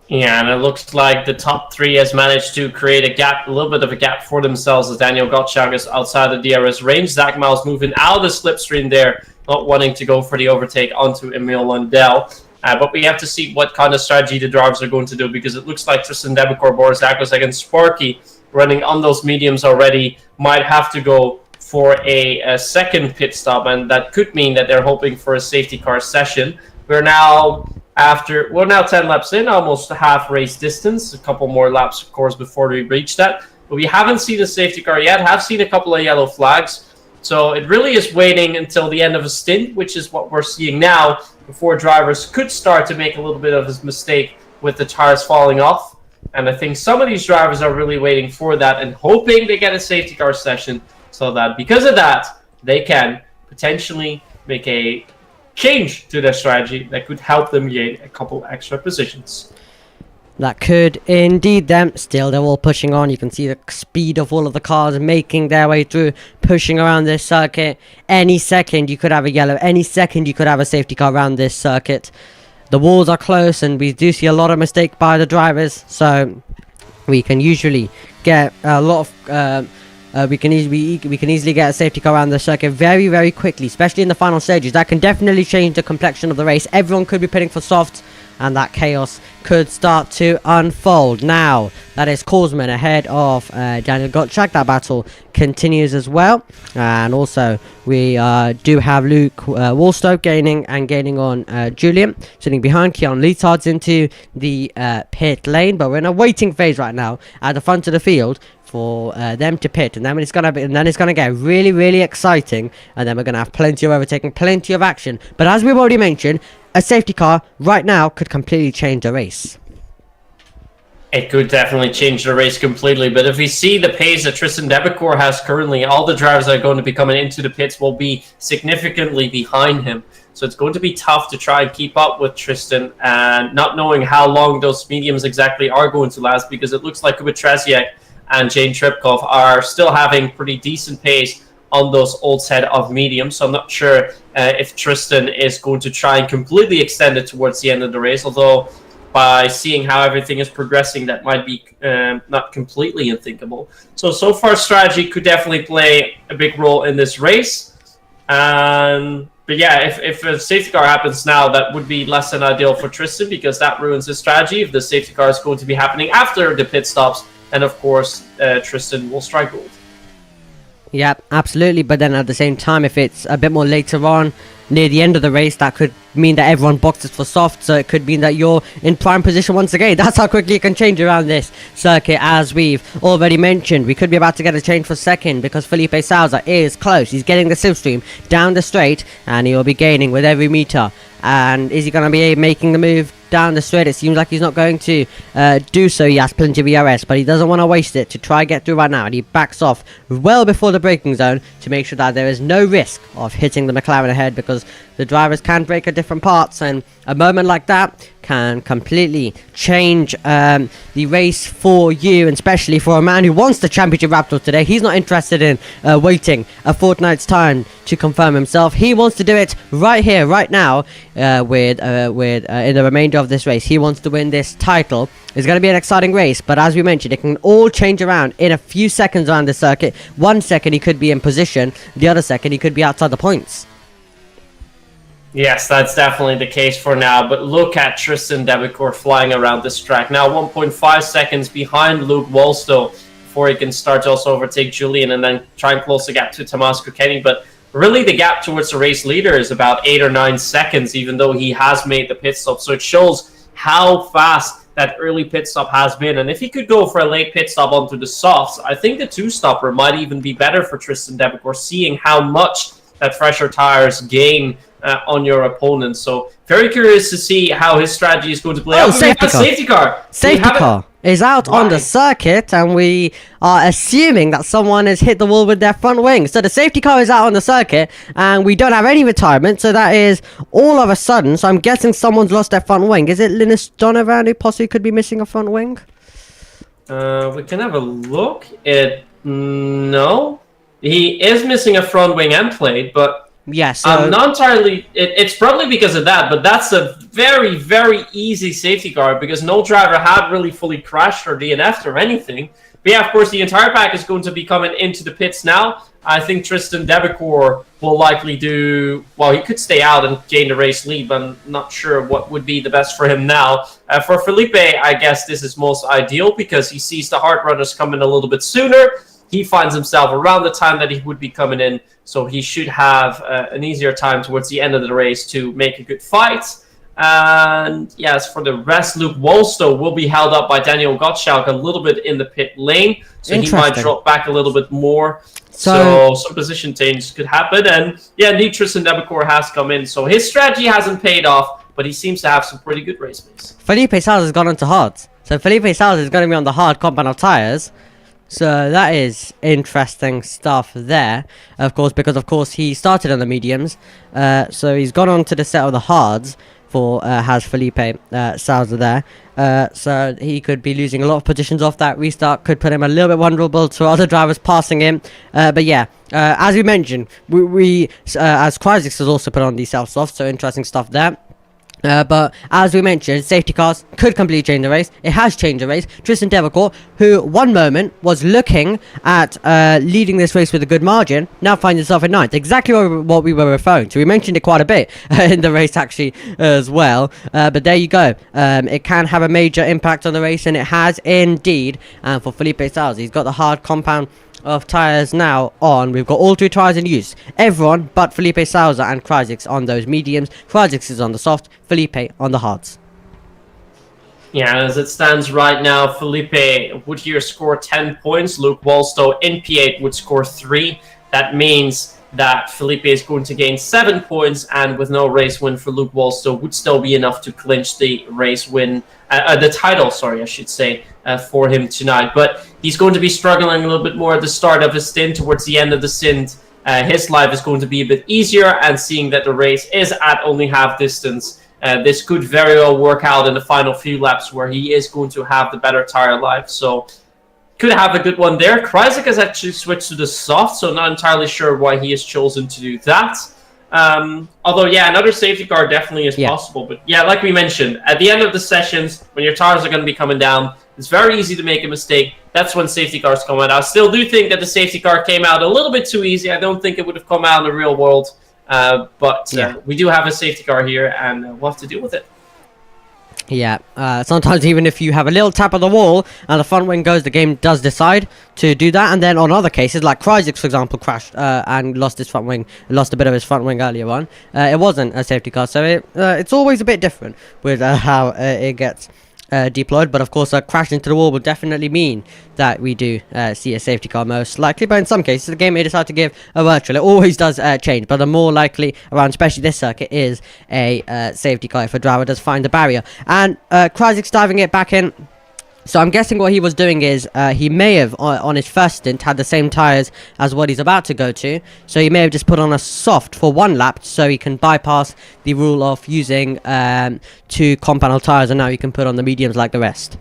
Yeah, and it looks like the top 3 has managed to create a gap, a little bit of a gap for themselves, as Daniel Gottschalk is outside the DRS range. Zach Miles moving out of the slipstream there, not wanting to go for the overtake onto Emil Lundell. But we have to see what kind of strategy the drivers are going to do, because it looks like Tristan Debicor, Boris Dagos, and Sparky running on those mediums already might have to go for a second pit stop, and that could mean that they're hoping for a safety car session. We're now 10 laps in, almost half race distance. A couple more laps, of course, before we reach that. But we haven't seen a safety car yet. Have seen a couple of yellow flags. So it really is waiting until the end of a stint, which is what we're seeing now, before drivers could start to make a little bit of a mistake with the tires falling off. And I think some of these drivers are really waiting for that and hoping they get a safety car session, so that because of that, they can potentially make a change to their strategy that could help them gain a couple extra positions. That could indeed them. Still, they're all pushing on. You can see the speed of all of the cars making their way through, pushing around this circuit. Any second you could have a yellow. Any second you could have a safety car around this circuit. The walls are close, and we do see a lot of mistake by the drivers. So we can usually get a lot of. We can easily get a safety car around the circuit very, very quickly, especially in the final stages. That can definitely change the complexion of the race. Everyone could be pitting for softs, and that chaos could start to unfold. Now, that is Korsman ahead of Daniel Gottschalk. That battle continues as well. And also, we do have Luke Wallstow gaining on Julian. Sitting behind, Keon Leitard's into the pit lane. But we're in a waiting phase right now at the front of the field for them to pit, and then it's gonna get really, really exciting, and then we're gonna have plenty of overtaking, plenty of action. But as we've already mentioned, a safety car right now could completely change the race. It could definitely change the race completely, but if we see the pace that Tristan Debicor has currently, all the drivers that are going to be coming into the pits will be significantly behind him. So it's going to be tough to try and keep up with Tristan, and not knowing how long those mediums exactly are going to last, because it looks like Kubitrasiak and Jane Tripkov are still having pretty decent pace on those old set of mediums. So I'm not sure if Tristan is going to try and completely extend it towards the end of the race, although by seeing how everything is progressing, that might be not completely unthinkable. So far, strategy could definitely play a big role in this race. But yeah, if a safety car happens now, that would be less than ideal for Tristan, because that ruins his strategy. If the safety car is going to be happening after the pit stops, and of course, Tristan will strike gold. Yeah, absolutely. But then at the same time, if it's a bit more later on, near the end of the race, that could mean that everyone boxes for soft. So it could mean that you're in prime position once again. That's how quickly it can change around this circuit. As we've already mentioned, we could be about to get a change for second, because Felipe Souza is close. He's getting the slipstream down the straight, and he will be gaining with every meter. And is he going to be making the move down the straight? It seems like he's not going to do so. He has plenty of ERS, but he doesn't want to waste it to try and get through right now, and he backs off well before the braking zone to make sure that there is no risk of hitting the McLaren ahead, because the drivers can brake at different parts, and a moment like that can completely change the race for you, and especially for a man who wants the championship Raptor today. He's not interested in waiting a fortnight's time to confirm himself. He wants to do it right here, right now, with in the remainder of this race. He wants to win this title. It's going to be an exciting race, but as we mentioned, it can all change around in a few seconds around the circuit. 1 second he could be in position, the other second he could be outside the points. Yes, that's definitely the case for now, but look at Tristan Debicor flying around this track. Now 1.5 seconds behind Luke Wallstow before he can start to also overtake Julian and then try and close the gap to Tomas Kokeni. But really the gap towards the race leader is about 8 or 9 seconds, even though he has made the pit stop. So it shows how fast that early pit stop has been. And if he could go for a late pit stop onto the softs, I think the two-stopper might even be better for Tristan Debicor, seeing how much that fresher tires gain on your opponent. So very curious to see how his strategy is going to play out. Safety car. Safety car is out on the circuit, and we are assuming that someone has hit the wall with their front wing. So the safety car is out on the circuit, and we don't have any retirement, so that is all of a sudden. So I'm guessing someone's lost their front wing. Is it Linus Donovan who possibly could be missing a front wing? We can have a look. No. He is missing a front wing end plate, but yes, I'm not entirely. It's probably because of that, but that's a very, very easy safety car because no driver had really fully crashed or DNF'd or anything. But yeah, of course, the entire pack is going to be coming into the pits now. I think Tristan Debecour will likely do... Well, he could stay out and gain the race lead, but I'm not sure what would be the best for him now. For Felipe, I guess this is most ideal because he sees the hard runners coming a little bit sooner. He finds himself around the time that he would be coming in, so he should have an easier time towards the end of the race to make a good fight. And yes, for the rest, Luke Wolstow will be held up by Daniel Gottschalk a little bit in the pit lane, so he might drop back a little bit more. So some position changes could happen. And yeah, Tristan Debecour has come in, so his strategy hasn't paid off, but he seems to have some pretty good race pace. Felipe Sales has gone on to hards. So Felipe Sales is going to be on the hard compound of tyres. So that is interesting stuff there, of course, because of course he started on the mediums. So he's gone on to the set of the hards for has Felipe Salza there. So he could be losing a lot of positions off that restart, could put him a little bit vulnerable to other drivers passing him. But yeah, as we mentioned, we as Crysis has also put on these self-softs, so interesting stuff there. But as we mentioned, safety cars could completely change the race. It has changed the race. Tristan Debecour, who one moment was looking at leading this race with a good margin, now finds himself in ninth. Exactly what we were referring to. We mentioned it quite a bit in the race actually as well. But there you go. It can have a major impact on the race, and it has indeed. And for Felipe Salza, he's got the hard compound of tyres now on. We've got all 3 tyres in use. Everyone but Felipe Salza and Crysis on those mediums. Crysis is on the soft, Felipe on the hards. Yeah, as it stands right now, Felipe would here score 10 points. Luke Wolstow in P8 would score 3. That means that Felipe is going to gain 7 points, and with no race win for Luke Wolstow would still be enough to clinch the race win, the title, sorry, I should say, for him tonight. But he's going to be struggling a little bit more at the start of his stint. Towards the end of the stint, his life is going to be a bit easier, and seeing that the race is at only half distance, this could very well work out in the final few laps where he is going to have the better tire life. So could have a good one there. Kryzik has actually switched to the soft, so not entirely sure why he has chosen to do that. Although, yeah, another safety car definitely is possible. But yeah, like we mentioned, at the end of the sessions, when your tires are going to be coming down, it's very easy to make a mistake. That's when safety cars come out. I still do think that the safety car came out a little bit too easy. I don't think it would have come out in the real world. But we do have a safety car here, and we'll have to deal with it. Yeah, sometimes even if you have a little tap on the wall and the front wing goes, the game does decide to do that. And then on other cases, like Cryzik, for example, crashed and lost his front wing, lost a bit of his front wing earlier on. It wasn't a safety car, so it's always a bit different with how it gets deployed. But of course, a crash into the wall will definitely mean that we do see a safety car most likely. But in some cases, the game may decide to give a virtual. It always does change, but the more likely around, especially this circuit, is a safety car if a driver does find the barrier. And Krysak's diving it back in. So I'm guessing what he was doing is he may have, on his first stint, had the same tyres as what he's about to go to. So he may have just put on a soft for one lap so he can bypass the rule of using 2 compound tyres, and now he can put on the mediums like the rest.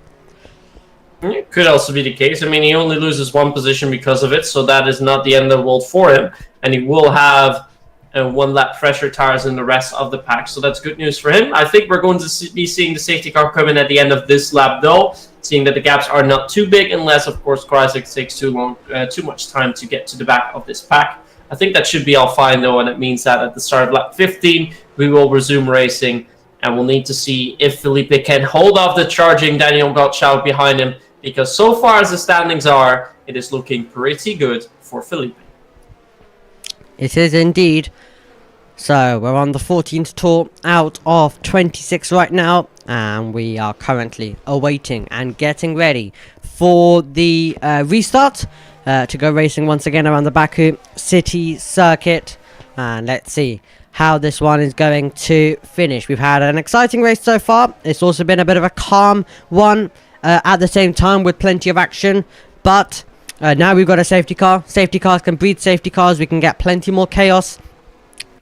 It could also be the case. I mean, he only loses 1 position because of it, so that is not the end of the world for him. And he will have 1 lap fresher tires in the rest of the pack, so that's good news for him. I think we're going to be seeing the safety car come in at the end of this lap, though, seeing that the gaps are not too big, unless, of course, Kryzik takes too much time to get to the back of this pack. I think that should be all fine, though, and it means that at the start of lap 15, we will resume racing, and we'll need to see if Felipe can hold off the charging Daniel Gottschalk behind him, because so far as the standings are, it is looking pretty good for Felipe. It is indeed. So we're on the 14th tour out of 26 right now, and we are currently awaiting and getting ready for the restart to go racing once again around the Baku City circuit. And let's see how this one is going to finish. We've had an exciting race so far. It's also been a bit of a calm one at the same time, with plenty of action, but now we've got a safety car. Safety cars can breed safety cars. We can get plenty more chaos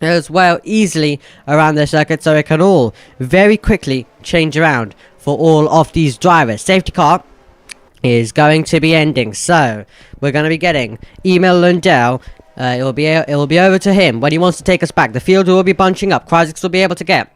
as well easily around the circuit, so it can all very quickly change around for all of these drivers. Safety car is going to be ending, so we're going to be getting Emil Lundell. It will be over to him when he wants to take us back. The field will be bunching up. Crysis will be able to get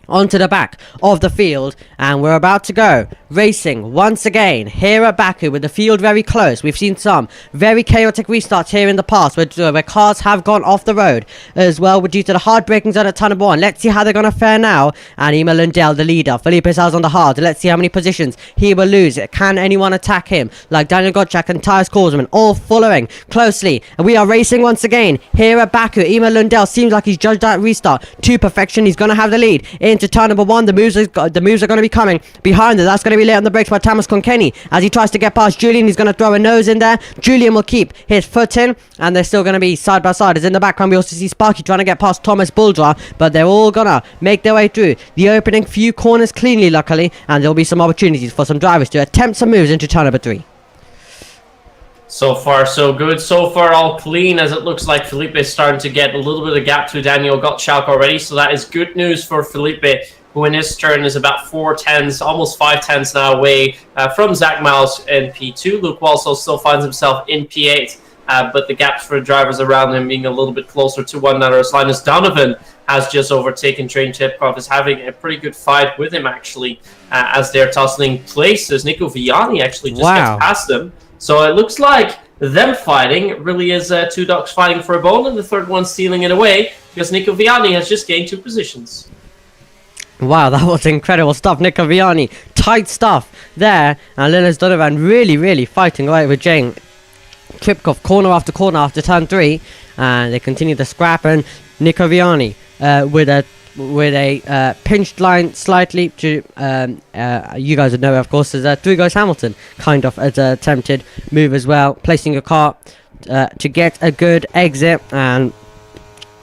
onto the back of the field, and we're about to go racing once again here at Baku with the field very close. We've seen some very chaotic restarts here in the past where cars have gone off the road as well due to the hard braking zone at turn number 1. Let's see how they're going to fare now. And Emil Lundell, the leader, Felipe Sal's on the hard. Let's see how many positions he will lose. Can anyone attack him like Daniel Gottschalk and Tyus Korsman, all following closely? And we are racing once again here at Baku. Emil Lundell seems like he's judged that restart to perfection. He's going to have the lead into turn number 1. The moves are going to be coming behind it. That's going to be late on the brakes by Thomas Konkenny as he tries to get past Julian. He's going to throw a nose in there. Julian will keep his foot in, and they're still going to be side by side. As in the background we also see Sparky trying to get past Thomas Buldra, but they're all going to make their way through the opening few corners cleanly, luckily, and there'll be some opportunities for some drivers to attempt some moves into turn number 3. So far, so good. So far, all clean, as it looks like Felipe is starting to get a little bit of gap to Daniel Gottschalk already. So that is good news for Felipe, who in his turn is about 4 tenths, almost 5 tenths now away from Zach Miles in P2. Luke Walsall still finds himself in P8, but the gaps for the drivers around him being a little bit closer to one another. As Linus Donovan has just overtaken Train Chepkov, is having a pretty good fight with him, actually, as they're tussling places. Nico Viani actually just gets past them. So it looks like them fighting really is 2 ducks fighting for a bone, and the third one stealing it away because Nico Viani has just gained 2 positions. Wow, that was incredible stuff. Nico Viani, tight stuff there, and Linus Donovan really fighting away with Jane Tripkov corner after turn 3, and they continue the scrap, and Nico Viani with a pinched line slightly to you guys would know, of course, as 3 goes Hamilton kind of as an attempted move as well, placing your car to get a good exit, and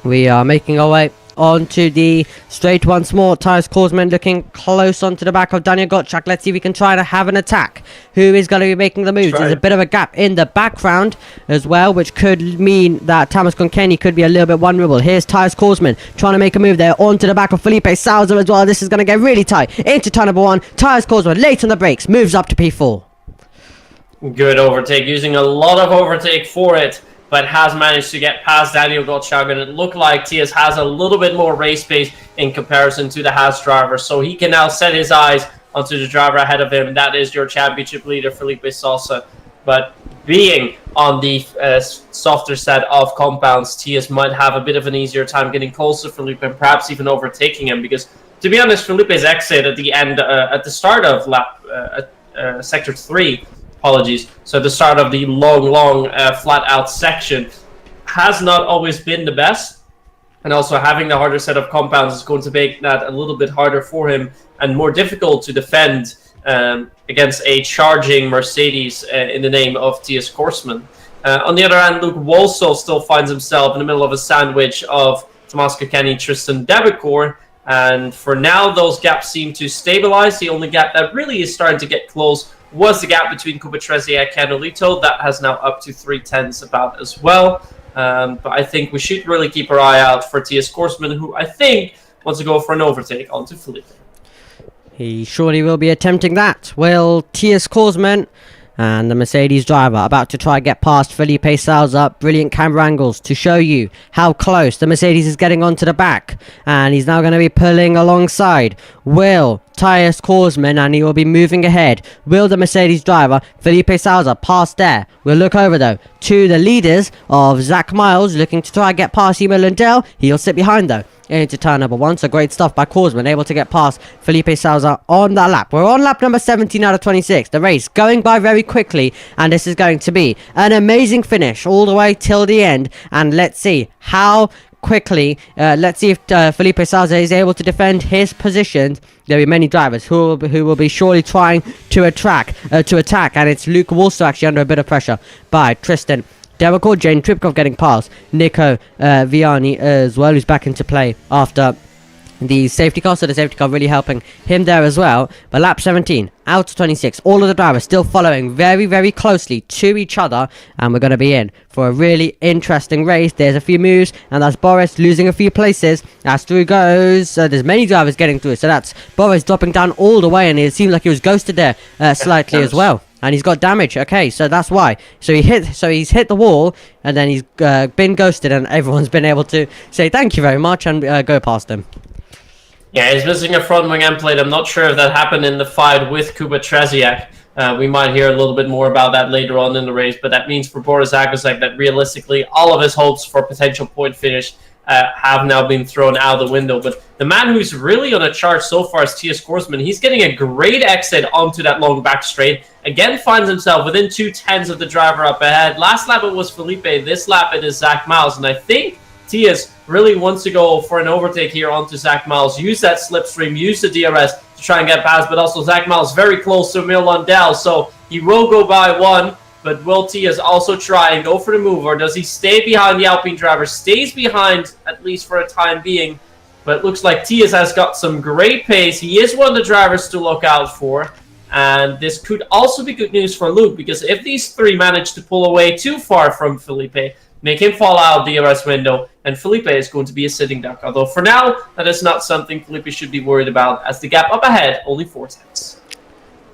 we are making our way onto the straight once more. Tyus Korsman looking close onto the back of Daniel Gottschalk. Let's see if we can try to have an attack. Who is going to be making the moves? There's a bit of a gap in the background as well, which could mean that Thomas Konkenny could be a little bit vulnerable. Here's Tyus Korsman trying to make a move there onto the back of Felipe Salza as well. This is going to get really tight into turn number 1. Tyus Korsman late on the brakes, moves up to P4. Good overtake, using a lot of overtake for it, but has managed to get past Daniel Gottschalk, and it looked like Tias has a little bit more race pace in comparison to the Haas driver, so he can now set his eyes onto the driver ahead of him. That is your championship leader, Felipe Salsa. But being on the softer set of compounds, Tias might have a bit of an easier time getting close to Felipe and perhaps even overtaking him, because to be honest, Felipe's exit at the end, at the start of sector 3, apologies. So the start of the long flat out section has not always been the best. And also having the harder set of compounds is going to make that a little bit harder for him and more difficult to defend against a charging Mercedes in the name of Tias Korsman. On the other hand, Luke Walsall still finds himself in the middle of a sandwich of Tomas Kokeni, Tristan Debicor. And for now, those gaps seem to stabilize. The only gap that really is starting to get close was the gap between Kubatrezi and Canolito. That has now up to 3 tenths about as well. But I think we should really keep our eye out for Tias Korsman, who I think wants to go for an overtake onto Felipe. He surely will be attempting that. Will Tias Korsman and the Mercedes driver about to try and get past Felipe Salza. Brilliant camera angles to show you how close the Mercedes is getting onto the back, and he's now going to be pulling alongside. Will Tyus Korsman, and he will be moving ahead. Will the Mercedes driver Felipe Salza pass there? We'll look over though to the leaders of Zach Miles, looking to try and get past Emil Lundell. He'll sit behind though into turn number 1. So great stuff by Korsman, able to get past Felipe Salza on that lap. We're on lap number 17 out of 26. The race going by very quickly, and this is going to be an amazing finish all the way till the end. And let's see how quickly, let's see if Felipe Salza is able to defend his positions. There will be many drivers who will be surely trying to attack, and it's Luke Walsall actually under a bit of pressure by Tristan Debicor. Jane Tripkov getting past Nico Viani as well, who's back into play after the safety car, so the safety car really helping him there as well. But lap 17 out of 26, all of the drivers still following very closely to each other, and we're going to be in for a really interesting race. There's a few moves, and that's Boris losing a few places as through goes. There's many drivers getting through, so that's Boris dropping down all the way, and it seems like he was ghosted there slightly as well. And he's got damage. Okay, so that's why. So he's hit the wall, and then he's been ghosted, and everyone's been able to say thank you very much and go past him. Yeah, he's missing a front wing end plate. I'm not sure if that happened in the fight with Kuba Trzeziak. We might hear a little bit more about that later on in the race, but that means for Boris Agosek that realistically all of his hopes for potential point finish have now been thrown out the window. But the man who's really on a charge so far is Tias Korsman. He's getting a great exit onto that long back straight. Again, finds himself within 2/10 of the driver up ahead. Last lap it was Felipe. This lap it is Zach Miles. And I think Tias really wants to go for an overtake here onto Zach Miles. Use that slipstream, use the DRS to try and get past. But also Zach Miles very close to Emil Lundell. So he will go by one. But will Tias also try and go for the move, or does he stay behind the Alpine driver? Stays behind, at least for a time being. But it looks like Tias has got some great pace. He is one of the drivers to look out for. And this could also be good news for Luke, because if these three manage to pull away too far from Felipe, make him fall out of the DRS window, and Felipe is going to be a sitting duck. Although for now, that is not something Felipe should be worried about, as the gap up ahead only 4/10.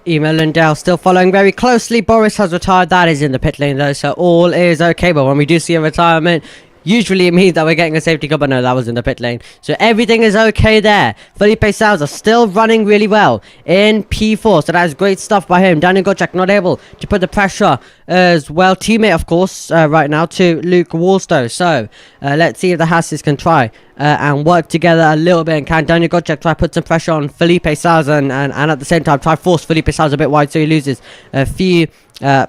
Emil Lundell still following very closely. Boris has retired. That is in the pit lane though, so all is okay. But when we do see a retirement, usually it means that we're getting a safety car, but no, that was in the pit lane. So everything is okay there. Felipe Sousa still running really well in P4, so that is great stuff by him. Daniel Gotchak not able to put the pressure as well. Teammate, of course, right now to Luke Wallstow. So let's see if the Hasses can try and work together a little bit. And can Daniel Gotchak try put some pressure on Felipe Sousa and at the same time try force Felipe Sousa a bit wide so he loses a few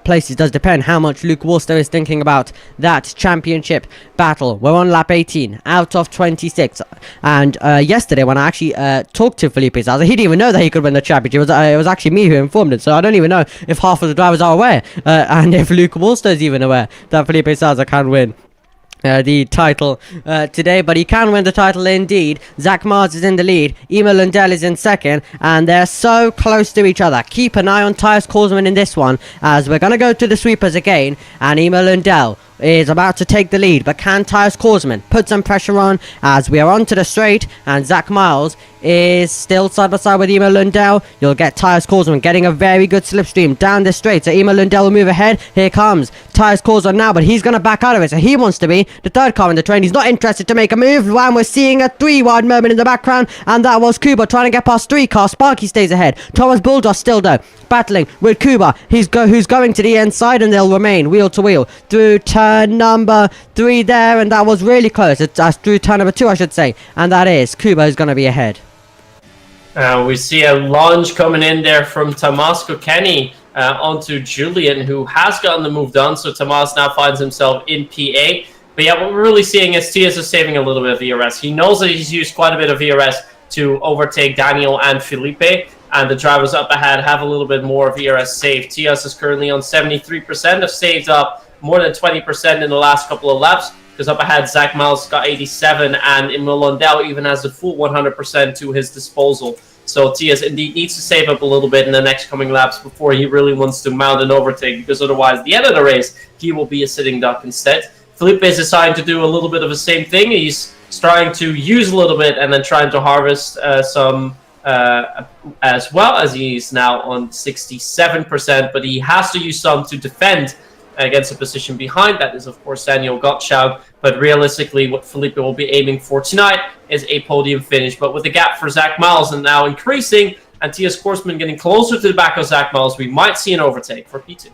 places. Does depend how much Luke Wallstow is thinking about that championship battle. We're on lap 18 out of 26, and yesterday when I actually talked to Felipe Sousa, he didn't even know that he could win the championship. It was actually me who informed him, so I don't even know if half of the drivers are aware, and if Luke Wallstow is even aware that Felipe Sousa can win the title today. But he can win the title indeed. Zach Mars is in the lead, Emil Lundell is in second, and they're so close to each other. Keep an eye on Tyus Korsman in this one, as we're going to go to the sweepers again, and Emil Lundell is about to take the lead. But can Tyus Korsman put some pressure on, as we are onto the straight, and Zach Miles is still side by side with Emil Lundell. You'll get Tyus Korsman getting a very good slipstream down the straight, so Emil Lundell will move ahead. Here comes Tyus Korsman now, but he's going to back out of it, so he wants to be the third car in the train. He's not interested to make a move, and we're seeing a 3-wide moment in the background, and that was Kuba trying to get past 3 cars. Sparky stays ahead. Thomas Bulldog still though battling with Kuba, who's going to the inside, and they'll remain wheel to wheel through turn number 3 there, and that was really close. It's through turn number 2, I should say, and that is Kuba who's going to be ahead. We see a launch coming in there from Tomas Kenny onto Julian, who has gotten the move done, so Tomas now finds himself in P8. But yeah, what we're really seeing is Tias is saving a little bit of VRS. He knows that he's used quite a bit of VRS to overtake Daniel and Felipe, and the drivers up ahead have a little bit more VRS saved. Tias is currently on 73%, have saved up more than 20% in the last couple of laps, because up ahead Zach Miles got 87, and Emil Lundell even has the full 100% to his disposal. So Tias indeed needs to save up a little bit in the next coming laps before he really wants to mount an overtake, because otherwise at the end of the race he will be a sitting duck instead. Felipe is deciding to do a little bit of the same thing. He's trying to use a little bit and then trying to harvest some as well, as he's now on 67%, but he has to use some to defend against a position behind. That is, of course, Daniel Gottschalk. But realistically, what Felipe will be aiming for tonight is a podium finish. But with the gap for Zach Miles and now increasing, and Tias Korsman getting closer to the back of Zach Miles, we might see an overtake for P2.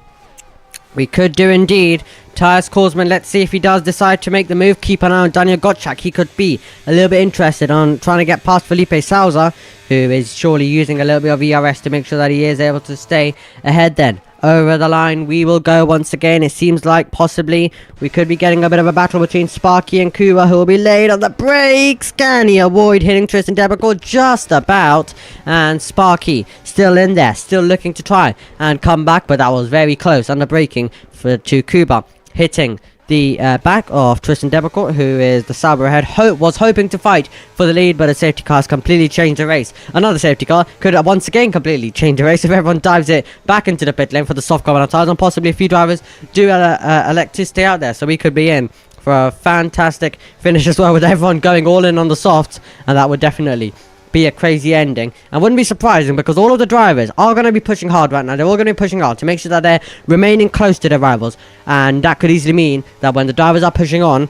We could do indeed. Tyus Korsman, let's see if he does decide to make the move. Keep an eye on Daniel Gottschalk. He could be a little bit interested on trying to get past Felipe Sousa, who is surely using a little bit of ERS to make sure that he is able to stay ahead then. Over the line we will go once again. It seems like possibly we could be getting a bit of a battle between Sparky and Kuba, who will be late on the brakes. Can he avoid hitting Tristan Debecourt? Just about. And Sparky still in there, still looking to try and come back, but that was very close under braking to Kuba, hitting the back of Tristan Debecourt, who is the Sauber ahead. Was hoping to fight for the lead, but a safety car has completely changed the race. Another safety car could once again completely change the race if everyone dives it back into the pit lane for the soft carbon tires, and possibly a few drivers do elect to stay out there. So we could be in for a fantastic finish as well, with everyone going all in on the softs, and that would definitely be a crazy ending, and wouldn't be surprising, because all of the drivers are going to be pushing hard right now. They're all going to be pushing hard to make sure that they're remaining close to their rivals, and that could easily mean that when the drivers are pushing on,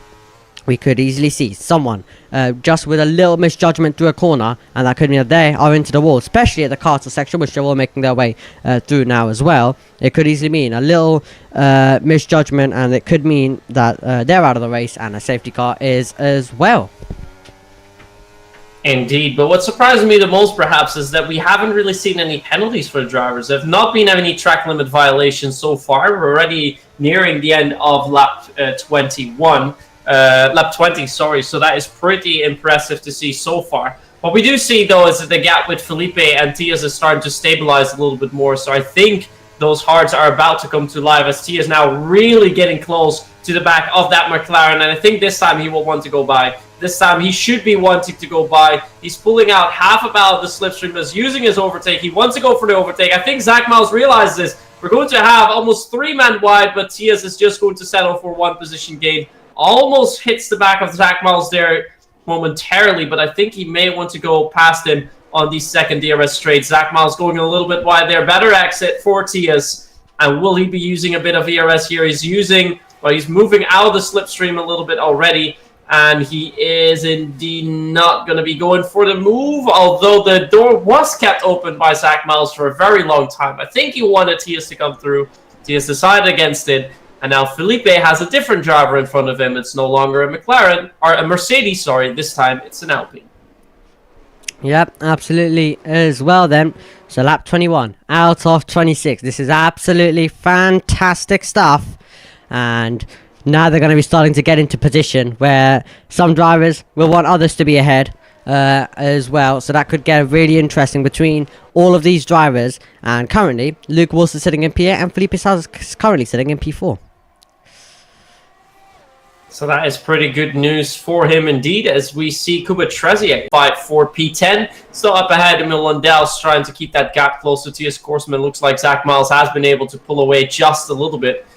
we could easily see someone just with a little misjudgment through a corner, and that could mean that they are into the wall, especially at the castle section, which they're all making their way through now as well. It could easily mean a little misjudgment, and it could mean that they're out of the race, and a safety car is as well. Indeed, but what surprises me the most perhaps is that we haven't really seen any penalties for the drivers. There have not been any track limit violations so far. We're already nearing the end of lap 20, sorry, so that is pretty impressive to see so far. What we do see though is that the gap with Felipe and Tias is starting to stabilize a little bit more, so I think those hards are about to come to life as Tias is now really getting close to the back of that McLaren, and I think this time he will want to go by. This time he should be wanting to go by. He's pulling out half a bow of the slipstream, is using his overtake. He wants to go for the overtake. I think Zach Miles realizes this. We're going to have almost 3 men wide, but Tias is just going to settle for 1 position gain. Almost hits the back of Zach Miles there momentarily, but I think he may want to go past him on the second DRS straight. Zach Miles going a little bit wide there. Better exit for Tias. And will he be using a bit of ERS here? He's moving out of the slipstream a little bit already. And he is indeed not going to be going for the move, although the door was kept open by Zach Miles for a very long time. I think he wanted Tias to come through. Tias decided against it. And now Felipe has a different driver in front of him. It's no longer a McLaren, or a Mercedes, sorry. This time it's an Alpine. Yep, absolutely as well then. So lap 21 out of 26. This is absolutely fantastic stuff. And now they're going to be starting to get into position where some drivers will want others to be ahead as well. So that could get really interesting between all of these drivers. And currently, Luke Wilson sitting in P8 and Felipe Salazar is currently sitting in P4. So that is pretty good news for him indeed, as we see Kuba Treziek fight for P10. Still up ahead, Emil Lundell's trying to keep that gap close to Tias Korsman. Looks like Zach Miles has been able to pull away just a little bit.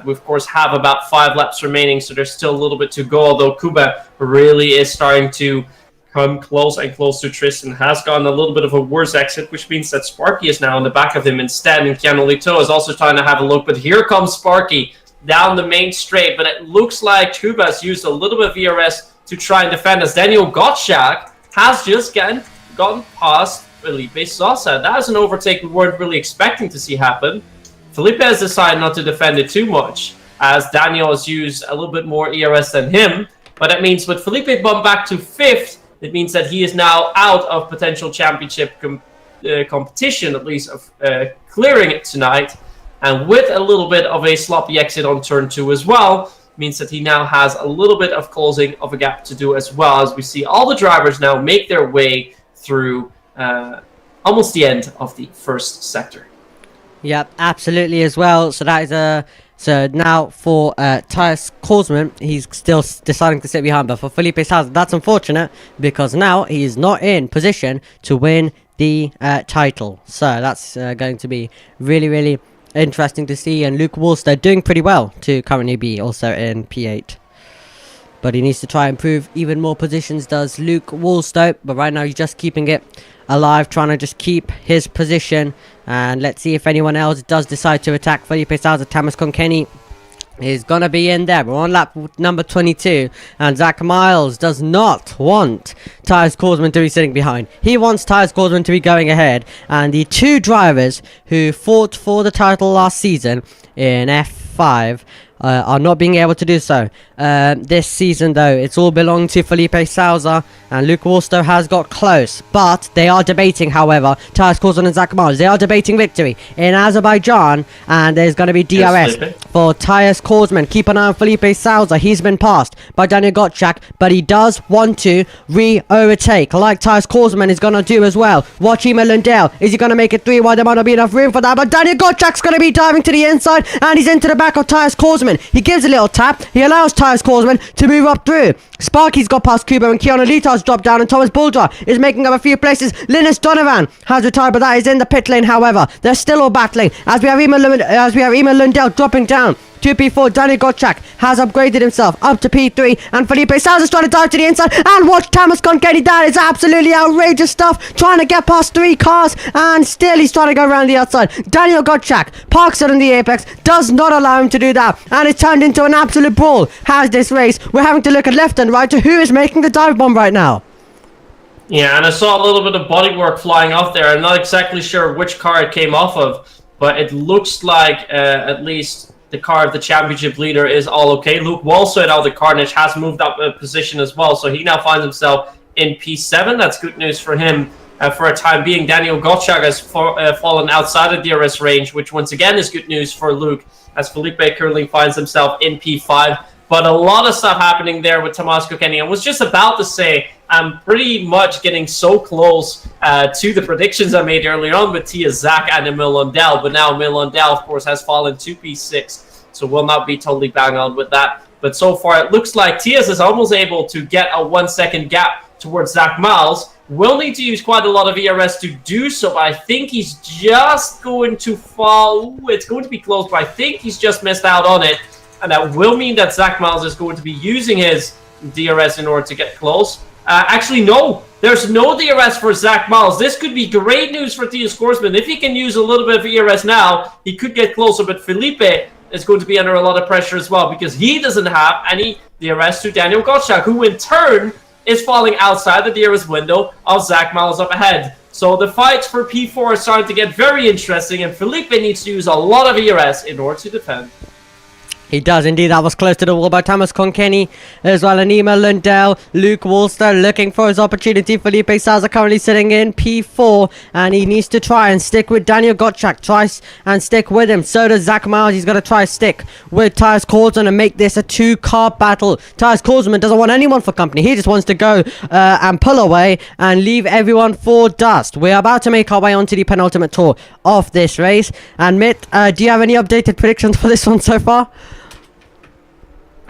We, of course, have about 5 laps remaining, so there's still a little bit to go, although Kuba really is starting to come close and close to Tristan. Has gotten a little bit of a worse exit, which means that Sparky is now in the back of him instead, and Keanu Lito is also trying to have a look, but here comes Sparky down the main straight, but it looks like Kuba has used a little bit of ERS to try and defend us. Daniel Gottschalk has just gotten past Felipe Sosa. That is an overtake we weren't really expecting to see happen. Felipe has decided not to defend it too much, as Daniel has used a little bit more ERS than him. But that means with Felipe bumped back to 5th, it means that he is now out of potential championship competition, at least of clearing it tonight. And with a little bit of a sloppy exit on turn 2 as well, means that he now has a little bit of closing of a gap to do as well, as we see all the drivers now make their way through almost the end of the first sector. Yep, absolutely as well. So that is so now for Tias Korsman, he's still deciding to sit behind, but for Felipe Salazar, that's unfortunate because now he is not in position to win the title. So that's going to be really, really interesting to see. And Luke Woolster doing pretty well to currently be also in P8. But he needs to try and improve even more positions, does Luke Woolstope. But right now he's just keeping it alive, trying to just keep his position. And let's see if anyone else does decide to attack Felipe Salazar. Thomas Conkenny is going to be in there. We're on lap number 22. And Zach Miles does not want Tias Korsman to be sitting behind. He wants Tias Korsman to be going ahead. And the 2 drivers who fought for the title last season in F5 are not being able to do so. This season, though, it's all belonged to Felipe Salazar, and Luke Wolstow has got close. But they are debating, however, Tias Korsman and Zach Miles. They are debating victory in Azerbaijan, and there's going to be DRS for Tias Korsman. Keep an eye on Felipe Salazar. He's been passed by Daniel Gottschalk, but he does want to re-overtake, like Tias Korsman is going to do as well. Watch Emil Lundell. Is he going to make it 3 wide? There might not be enough room for that, but Daniel Gottschalk's going to be diving to the inside, and he's into the back of Tias Korsman. He gives a little tap. He allows Tias Korsman to move up through. Sparky's got past Kuba, and Keanu Lito's dropped down, and Thomas Buldra is making up a few places. Linus Donovan has retired, but that is in the pit lane. However, they're still all battling as we have Emil Lundell dropping down to P4. Daniel Gottschalk has upgraded himself up to P3, and Felipe Salz is trying to dive to the inside, and watch Thomas Conkenny. That is absolutely outrageous stuff, trying to get past 3 cars, and still he's trying to go around the outside. Daniel Gottschalk parks it on the apex, does not allow him to do that, and it's turned into an absolute brawl. Has this race, we're having to look at left and right to who is making the dive bomb right now. Yeah, and I saw a little bit of bodywork flying off there. I'm not exactly sure which car it came off of, but it looks like at least the car of the championship leader is all okay. Luke Walsall out of the Carnage has moved up a position as well, so he now finds himself in P7. That's good news for him for a time being. Daniel Gottschalk has fallen outside of DRS range, which once again is good news for Luke, as Felipe currently finds himself in P5. But a lot of stuff happening there with Tomas Kokeni. I was just about to say, I'm pretty much getting so close to the predictions I made earlier on with Tia Zach and Emil Lundell. But now Emil Lundell, of course, has fallen to P6. So we'll not be totally bang on with that. But so far, it looks like Tias is almost able to get a 1 second gap towards Zach Miles. Will need to use quite a lot of ERS to do so, but I think he's just going to fall. Ooh, it's going to be close, but I think he's just missed out on it. And that will mean that Zach Miles is going to be using his DRS in order to get close. Actually, no. There's no DRS for Zach Miles. This could be great news for Theo Scoresman. If he can use a little bit of ERS now, he could get closer. But Felipe is going to be under a lot of pressure as well, because he doesn't have any DRS to Daniel Gottschalk, who in turn is falling outside the DRS window of Zach Miles up ahead. So the fights for P4 are starting to get very interesting, and Felipe needs to use a lot of ERS in order to defend. He does indeed. That was close to the wall by Thomas Conkenny as well. And Emil Lundell, Luke Walsall looking for his opportunity. Felipe Salza currently sitting in P4, and he needs to try and stick with Daniel Gottschalk. Tries and stick with him. So does Zach Miles. He's got to try stick with Tyus Korsman and make this a 2-car battle. Tyus Korsman doesn't want anyone for company. He just wants to go and pull away and leave everyone for dust. We're about to make our way onto the penultimate tour of this race. And Mitt, do you have any updated predictions for this one so far?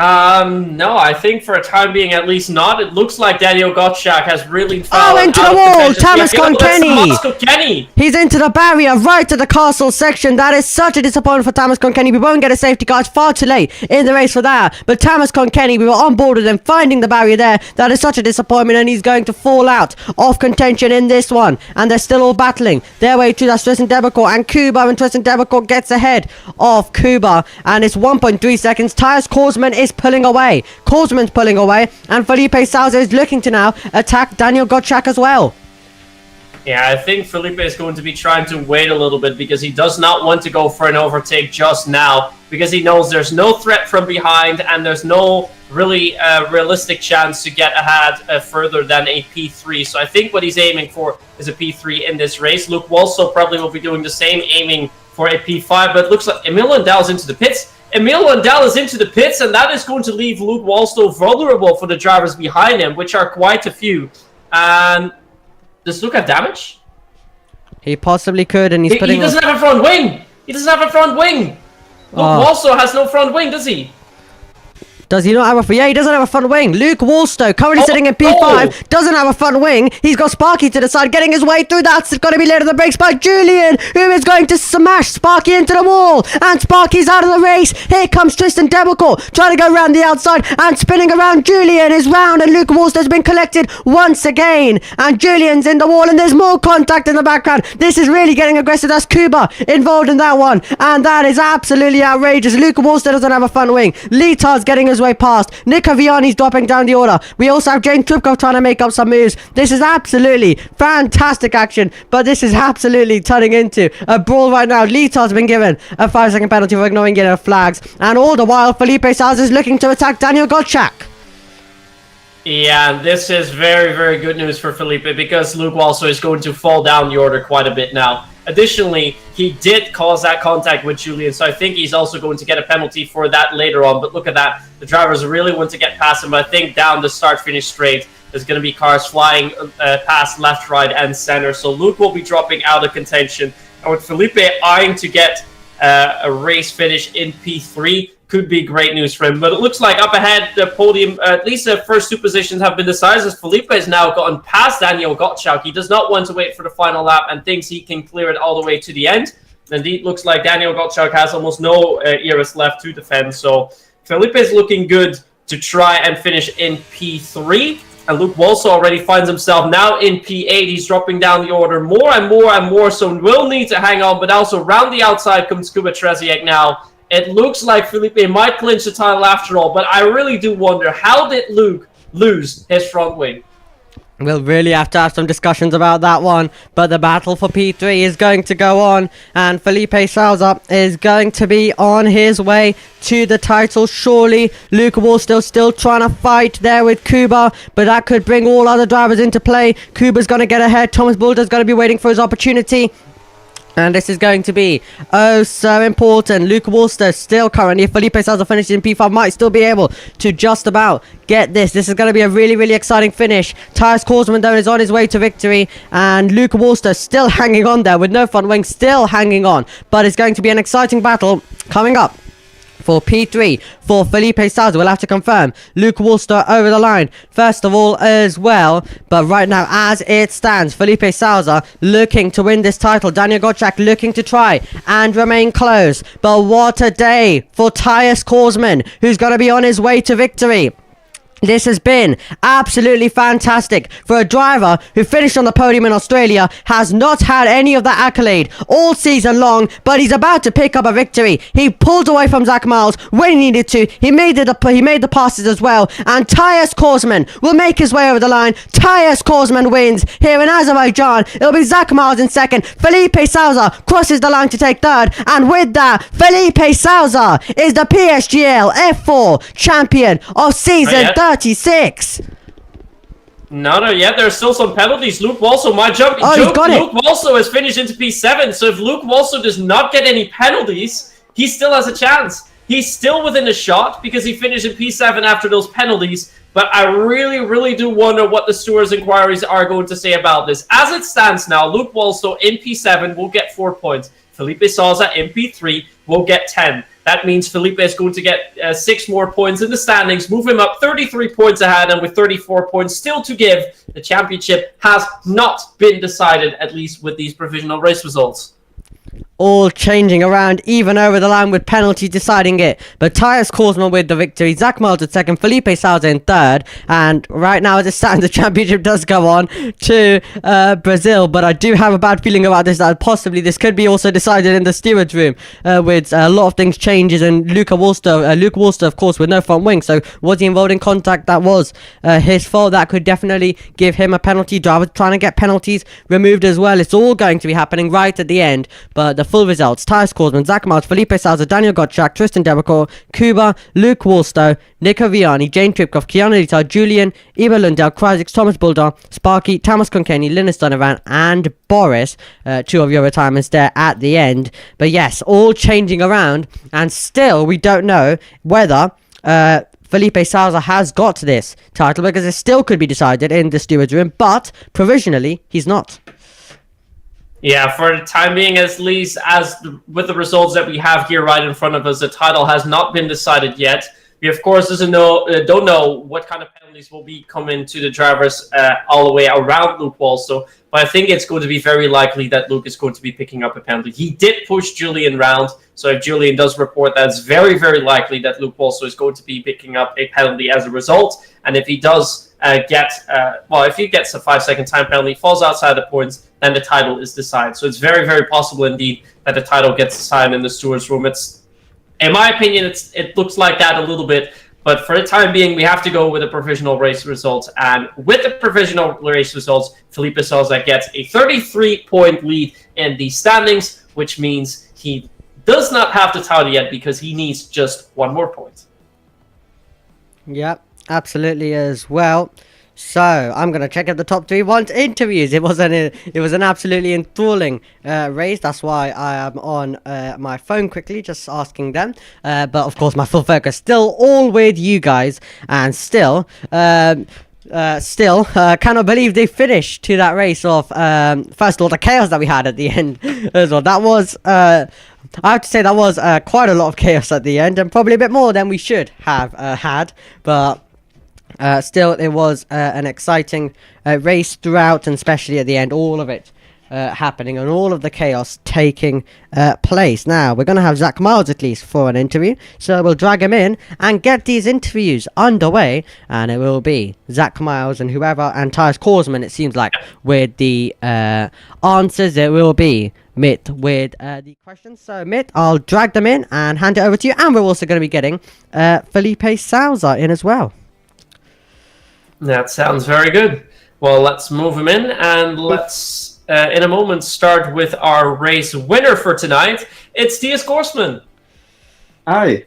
No, I think for a time being at least not. It looks like Daniel Gottschalk has really fallen into the wall! Thomas Conkenny! He's into the barrier, right to the castle section. That is such a disappointment for Thomas Conkenny. We won't get a safety car. It's far too late in the race for that. But Thomas Conkenny, we were on board with him, finding the barrier there. That is such a disappointment, and he's going to fall out of contention in this one. And they're still all battling their way through. That's Tristan Debecourt and Kuba, and Tristan Debecourt gets ahead of Kuba. And it's 1.3 seconds. Tyus Korsman is pulling away. Korsman's pulling away, and Felipe Salza is looking to now attack Daniel Gottschalk as well. Yeah, I think Felipe is going to be trying to wait a little bit, because he does not want to go for an overtake just now, because he knows there's no threat from behind and there's no really realistic chance to get ahead further than a P3. So I think what he's aiming for is a P3 in this race. Luke Walsall probably will be doing the same, aiming for a P5, but it looks like Emil Lundell's into the pits. Emil Lundell is into the pits, and that is going to leave Luke Walsall vulnerable for the drivers behind him, which are quite a few. And does Luke have damage? He possibly could, and he doesn't have a front wing! He doesn't have a front wing! Luke Walsall has no front wing, does he? Does he not have a... Yeah, he doesn't have a front wing. Luke Walsall, currently sitting in P5, doesn't have a front wing. He's got Sparky to the side, getting his way through. That's going to be led on the brakes by Julian, who is going to smash Sparky into the wall. And Sparky's out of the race. Here comes Tristan Debecourt, trying to go around the outside and spinning around. Julian is round, and Luke Walsall has been collected once again. And Julian's in the wall, and there's more contact in the background. This is really getting aggressive. That's Kuba involved in that one. And that is absolutely outrageous. Luke Walsall doesn't have a front wing. Litard's getting his way past. Nico Vianney's dropping down the order. We also have James Trubkov trying to make up some moves. This is absolutely fantastic action, but this is absolutely turning into a brawl right now. Litard's been given a 5-second penalty for ignoring yellow flags, and all the while Felipe Salza is looking to attack Daniel Gottschalk. Yeah, this is very, very good news for Felipe, because Luke Walsall is going to fall down the order quite a bit now. Additionally, he did cause that contact with Julian, so I think he's also going to get a penalty for that later on. But look at that. The drivers really want to get past him. I think down the start-finish straight, there's going to be cars flying past left, right, and center. So Luke will be dropping out of contention. And with Felipe eyeing to get a race finish in P3, could be great news for him. But it looks like up ahead, the podium, at least the first two positions have been decided, as Felipe has now gotten past Daniel Gottschalk. He does not want to wait for the final lap and thinks he can clear it all the way to the end. Indeed, looks like Daniel Gottschalk has almost no ERS left to defend. So Felipe is looking good to try and finish in P3. And Luke Walso already finds himself now in P8. He's dropping down the order more and more and more. So will need to hang on. But also round the outside comes Kuba Treziek now. It looks like Felipe might clinch the title after all. But I really do wonder, how did Luke lose his front wing? We'll really have to have some discussions about that one, but the battle for P3 is going to go on, and Felipe Souza is going to be on his way to the title, surely. Luke Wallstill still trying to fight there with Kuba, but that could bring all other drivers into play. Kuba's going to get ahead, Thomas Boulder's going to be waiting for his opportunity. And this is going to be oh so important. Luke Wallster still currently, if Felipe Souza finishes in P5, might still be able to just about get this. This is going to be a really, really exciting finish. Tyus Korsman, though, is on his way to victory. And Luke Wallster still hanging on there with no front wing, still hanging on. But it's going to be an exciting battle coming up for P3 for Felipe Souza. We'll have to confirm Luke Wallster over the line first of all as well. But right now, as it stands, Felipe Souza looking to win this title. Daniel Gottschalk looking to try and remain close. But what a day for Tyus Korsman, who's going to be on his way to victory. This has been absolutely fantastic for a driver who finished on the podium in Australia, has not had any of that accolade all season long, but he's about to pick up a victory. He pulled away from Zach Miles when he needed to. He made the passes as well, and Tyus Korsman will make his way over the line. Tyus Korsman wins here in Azerbaijan. It'll be Zach Miles in second. Felipe Souza crosses the line to take third, and with that, Felipe Souza is the PSGL F4 champion of season 36. No, yet. There's still some penalties. Luke Walso might jump. He's got Luke Walso has finished into P7, so if Luke Walso does not get any penalties, he still has a chance. He's still within a shot because he finished in P7 after those penalties, but I really, really do wonder what the stewards' inquiries are going to say about this. As it stands now, Luke Walso in P7 will get 4 points. Felipe Souza in P3 will get 10. That means Felipe is going to get 6 more points in the standings, move him up 33 points ahead, and with 34 points still to give, the championship has not been decided, at least with these provisional race results. All changing around, even over the line with penalties deciding it. But Tyus Korsman with the victory, Zach Miles at second, Felipe Souza in third. And right now, as it stands, the championship does go on to Brazil. But I do have a bad feeling about this, that possibly this could be also decided in the stewards room with a lot of things changes. And Luke Wallster, of course, with no front wing. So was he involved in contact? That was his fault. That could definitely give him a penalty. Drivers trying to get penalties removed as well. It's all going to be happening right at the end. But the full results: Tyus Korsman, Zach Miles, Felipe Souza, Daniel Gottschalk, Tristan Debecourt, Kuba, Luke Wallstow, Nico Viani, Jane Tripkov, Keanu Lita, Julian, Iber Lundell, Krajicek, Thomas Bulldog, Sparky, Thomas Konkani, Linus Donovan, and Boris. 2 of your retirements there at the end. But yes, all changing around, and still we don't know whether Felipe Souza has got this title, because it still could be decided in the stewards room, but provisionally he's not. Yeah, for the time being, at least, with the results that we have here right in front of us, the title has not been decided yet. We, of course, don't know what kind of penalties will be coming to the drivers all the way around Luke Walso, but I think it's going to be very likely that Luke is going to be picking up a penalty. He did push Julian round, so if Julian does report, that's very, very likely that Luke Walso is going to be picking up a penalty as a result. And if he does if he gets a 5-second time penalty, falls outside the points, then the title is decided. So it's very, very possible indeed that the title gets decided in the stewards room. In my opinion, it looks like that a little bit, but for the time being, we have to go with the provisional race results. And with the provisional race results, Felipe Souza gets a 33-point lead in the standings, which means he does not have the title yet because he needs just 1 more point. Yep, absolutely as well. So I'm gonna check out the top 3 want interviews. It was an absolutely enthralling race. That's why I am on my phone quickly, just asking them. But of course, my full focus still all with you guys, and still cannot believe they finished to that race of first of all the chaos that we had at the end as well. That was I have to say that was quite a lot of chaos at the end, and probably a bit more than we should have had, but still it was an exciting race throughout, and especially at the end, all of it happening and all of the chaos taking place. Now, we're going to have Zach Miles at least for an interview, so we'll drag him in and get these interviews underway, and it will be Zach Miles and whoever, and Tyus Korsman, it seems like, with the answers. It will be Mitt with the questions. So, Mitt, I'll drag them in and hand it over to you, and we're also going to be getting Felipe Salza in as well. That sounds very good. Well, let's move him in, and let's, in a moment, start with our race winner for tonight. It's Tyus Korsman. Hi.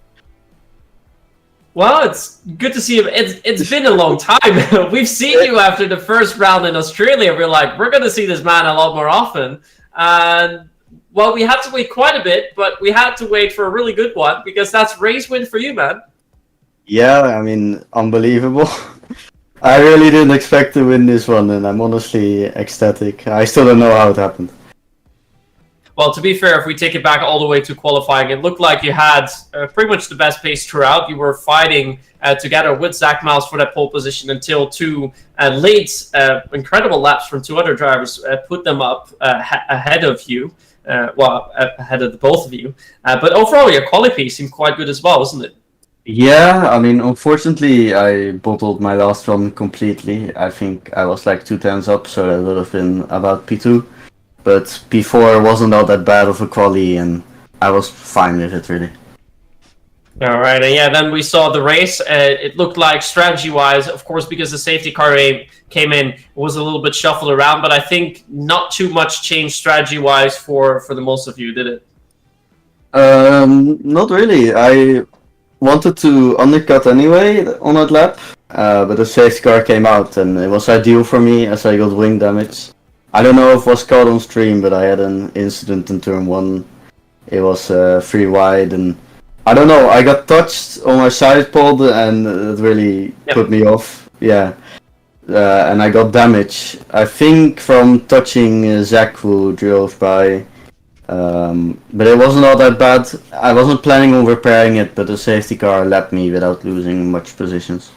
Well, it's good to see you. It's been a long time. We've seen you after the first round in Australia. We're like, we're going to see this man a lot more often. And, well, we had to wait quite a bit, but we had to wait for a really good one, because that's race win for you, man. Yeah, I mean, unbelievable. I really didn't expect to win this one, and I'm honestly ecstatic. I still don't know how it happened. Well, to be fair, if we take it back all the way to qualifying, it looked like you had pretty much the best pace throughout. You were fighting together with Zach Miles for that pole position until two late, incredible laps from two other drivers put them up ahead of you. Ahead of the both of you. But overall, your quali pace seemed quite good as well, wasn't it? Yeah, I mean, unfortunately, I bottled my last run completely. I think I was like 2 tenths up, so that would have been about P2. But P4 wasn't all that bad of a quali, and I was fine with it, really. All right, and yeah, then we saw the race. It looked like strategy-wise, of course, because the safety car came in, it was a little bit shuffled around, but I think not too much changed strategy-wise for the most of you, did it? Not really. I wanted to undercut anyway on that lap, but the safety car came out, and it was ideal for me as I got wing damage. I don't know if it was caught on stream, but I had an incident in turn 1. It was 3 wide, and I don't know, I got touched on my side pod, and it really put me off. Yeah. And I got damage. I think from touching Zach, who drove by. But it wasn't all that bad. I wasn't planning on repairing it, but the safety car lapped me without losing much positions.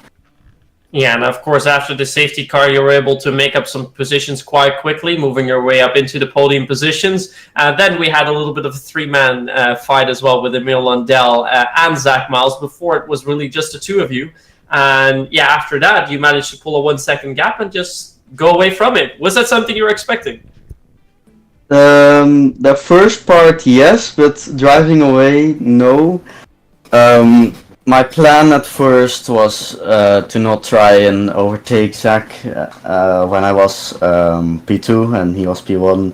Yeah, and of course, after the safety car, you were able to make up some positions quite quickly, moving your way up into the podium positions. Then we had a little bit of a 3-man fight as well with Emil Lundell and Zach Miles. Before, it was really just the two of you. And yeah, after that, you managed to pull a 1-second gap and just go away from it. Was that something you were expecting? The first part, yes, but driving away, no. My plan at first was to not try and overtake Zach when I was P2 and he was P1.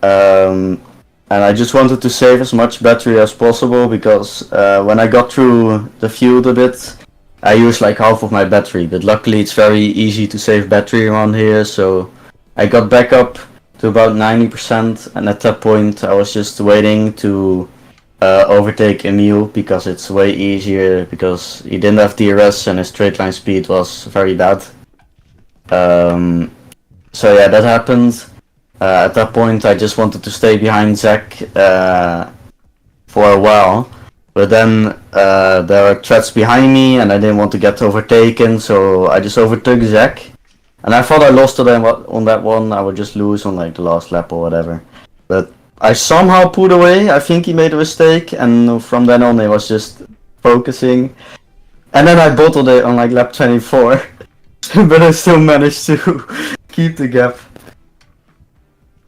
And I just wanted to save as much battery as possible, because when I got through the field a bit, I used like half of my battery, but luckily it's very easy to save battery around here, so I got back up to about 90%, and at that point I was just waiting to overtake Emil, because it's way easier, because he didn't have DRS and his straight line speed was very bad. So yeah, that happened. At that point I just wanted to stay behind Zach for a while, but then there were threats behind me and I didn't want to get overtaken, so I just overtook Zach. And I thought I lost to them on that one. I would just lose on like the last lap or whatever. But I somehow pulled away. I think he made a mistake, and from then on he was just focusing. And then I bottled it on like lap 24. But I still managed to keep the gap.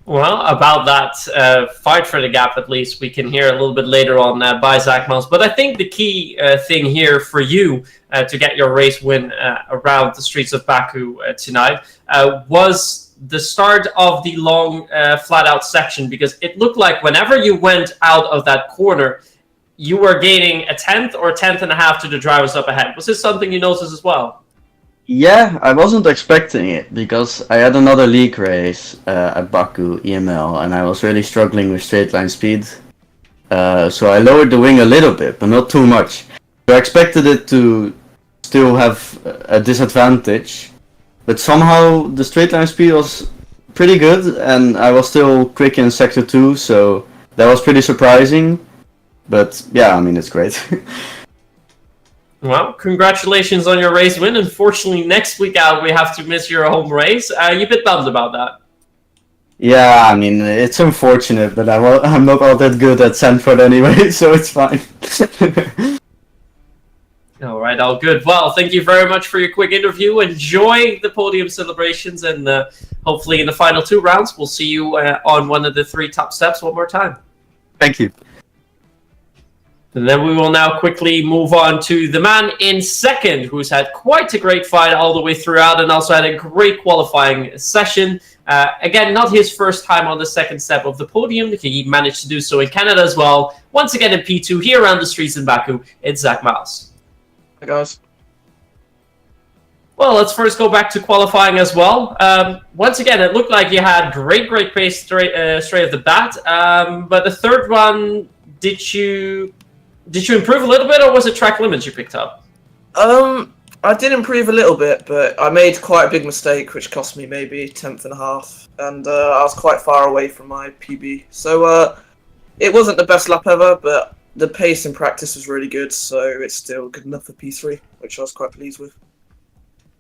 Well, about that fight for the gap, at least, we can hear a little bit later on by Zach Miles. But I think the key thing here for you to get your race win around the streets of Baku tonight was the start of the long flat-out section, because it looked like whenever you went out of that corner, you were gaining a tenth or a tenth and a half to the drivers up ahead. Was this something you noticed as well? Yeah, I wasn't expecting it, because I had another league race at Baku EML, and I was really struggling with straight line speed. So I lowered the wing a little bit, but not too much. So I expected it to still have a disadvantage, but somehow the straight line speed was pretty good, and I was still quick in sector 2, so that was pretty surprising. But yeah, I mean, it's great. Well, congratulations on your race win. Unfortunately, next week out we have to miss your home race. You a bit bummed about that? Yeah, I mean, it's unfortunate, but I'm not all that good at Sanford anyway, so it's fine. All right, all good. Well, thank you very much for your quick interview. Enjoy the podium celebrations, and hopefully in the final 2 rounds, we'll see you on one of the 3 top steps one more time. Thank you. And then we will now quickly move on to the man in second, who's had quite a great fight all the way throughout and also had a great qualifying session. Again, not his first time on the second step of the podium. He managed to do so in Canada as well. Once again in P2 here around the streets in Baku, it's Zach Miles. Hi guys. Well, let's first go back to qualifying as well. Once again, it looked like you had great pace straight off the bat. But the third one, did you improve a little bit, or was it track limits you picked up? I did improve a little bit, but I made quite a big mistake, which cost me maybe 10th and a half, and I was quite far away from my PB. So it wasn't the best lap ever, but the pace in practice was really good, so it's still good enough for P3, which I was quite pleased with.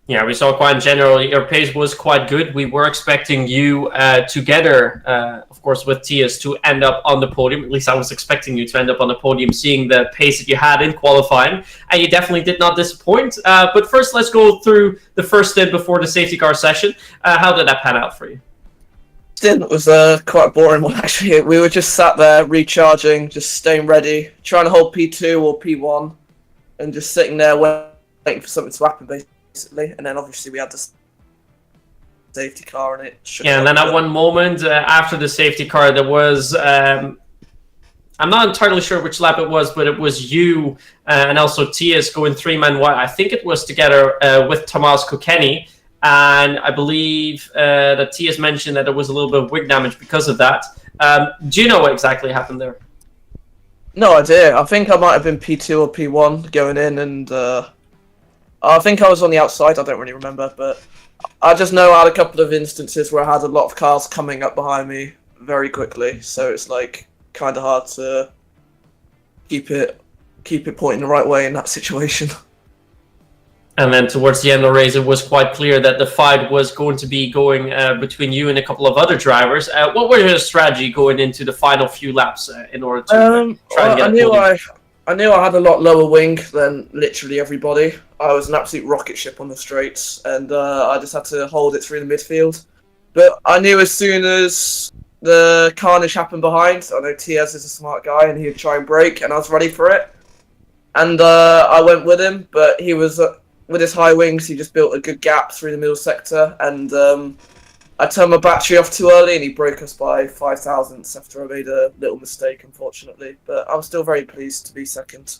Yeah, we saw quite in general, your pace was quite good. We were expecting you together, of course, with Tias to end up on the podium. At least I was expecting you to end up on the podium, seeing the pace that you had in qualifying. And you definitely did not disappoint. But first, let's go through the first stint before the safety car session. How did that pan out for you? Stint was quite a boring one, actually. We were just sat there, recharging, just staying ready, trying to hold P2 or P1, and just sitting there waiting for something to happen, basically. And then obviously we had the safety car and it shook. Yeah, and then at one moment after the safety car, there was I'm not entirely sure which lap it was, but it was you and also Tias going 3-man wide. I think it was together with Tomas Kokeni, and I believe that Tias mentioned that there was a little bit of wing damage because of that. Do you know what exactly happened there? No idea. I think I might have been P2 or P1 going in, and I think I was on the outside, I don't really remember, but I just know I had a couple of instances where I had a lot of cars coming up behind me very quickly, so it's like kind of hard to keep it pointing the right way in that situation. And then towards the end of the race, it was quite clear that the fight was going to be going between you and a couple of other drivers. What was your strategy going into the final few laps in order to try and get a podium? I knew I had a lot lower wing than literally everybody. I was an absolute rocket ship on the straights, and I just had to hold it through the midfield. But I knew as soon as the carnage happened behind, I know Tias is a smart guy, and he'd try and brake, and I was ready for it. And I went with him, but he was, with his high wings, he just built a good gap through the middle sector, and I turned my battery off too early, and he broke us by 5 thousandths after I made a little mistake, unfortunately. But I'm still very pleased to be second.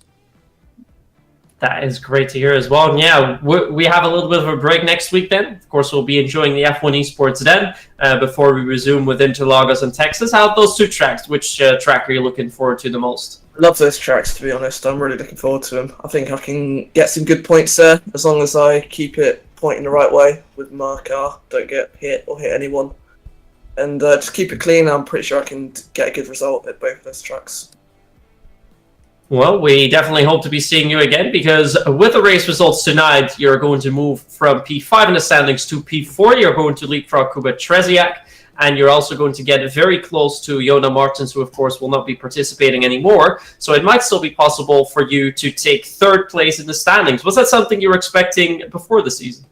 That is great to hear as well. And yeah, we have a little bit of a break next week then. Of course, we'll be enjoying the F1 Esports then before we resume with Interlagos and Texas. How are those 2 tracks? Which track are you looking forward to the most? Love those tracks, to be honest. I'm really looking forward to them. I think I can get some good points there as long as I keep it pointing the right way with my car, don't get hit or hit anyone, and just keep it clean. I'm pretty sure I can get a good result at both of those tracks. Well, we definitely hope to be seeing you again, because with the race results tonight, you're going to move from P5 in the standings to P4. You're going to leapfrog Kuba Trzeziak, and you're also going to get very close to Jona Martens, who of course will not be participating anymore. So it might still be possible for you to take 3rd place in the standings. Was that something you were expecting before the season?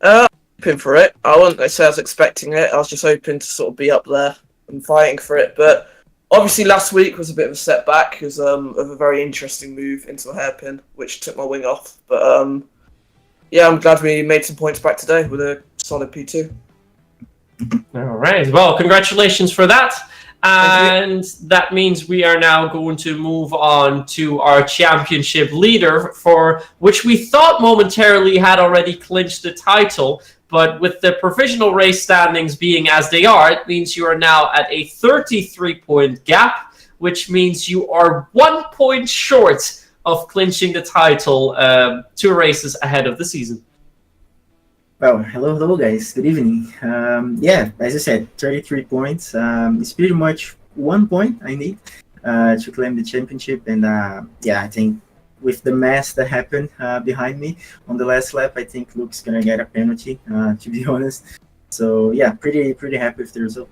Hoping for it. I wouldn't say I was expecting it. I was just hoping to sort of be up there and fighting for it. But obviously last week was a bit of a setback because of a very interesting move into a hairpin, which took my wing off. But yeah, I'm glad we made some points back today with a solid P2. All right. Well, congratulations for that. And that means we are now going to move on to our championship leader, for which we thought momentarily had already clinched the title. But with the provisional race standings being as they are, it means you are now at a 33-point gap, which means you are 1 point short of clinching the title 2 races ahead of the season. Well, hello guys, good evening. Yeah, as I said, 33 points. It's pretty much 1 point I need to claim the championship. And yeah, I think with the mess that happened behind me on the last lap, I think Luke's gonna get a penalty, to be honest. So yeah, pretty happy with the result.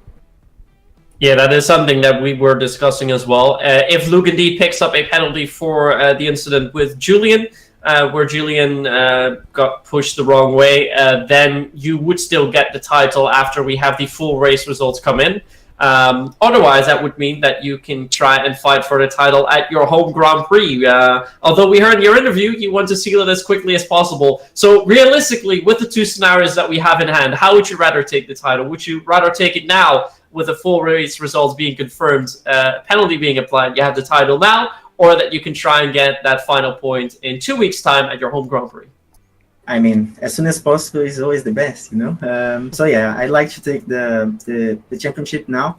Yeah, that is something that we were discussing as well. If Luke indeed picks up a penalty for the incident with Julian, where Julian got pushed the wrong way, then you would still get the title after we have the full race results come in. Otherwise, that would mean that you can try and fight for the title at your home Grand Prix. Although we heard in your interview, you want to seal it as quickly as possible. So realistically, with the two scenarios that we have in hand, how would you rather take the title? Would you rather take it now with the full race results being confirmed, penalty being applied, you have the title now, or that you can try and get that final point in 2 weeks' time at your home Grand Prix? I mean, as soon as possible is always the best, you know. So yeah, I'd like to take the championship now.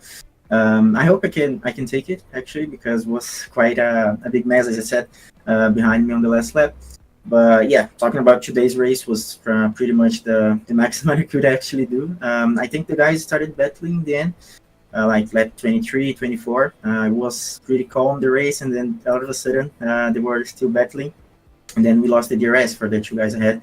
I hope I can take it actually, because it was quite a big mess, as I said, behind me on the last lap. But yeah, talking about today's race was pretty much the maximum I could actually do. I think the guys started battling in the end, like lap 23, 24. It was pretty calm, the race, and then all of a sudden they were still battling. And then we lost the DRS for the two guys ahead,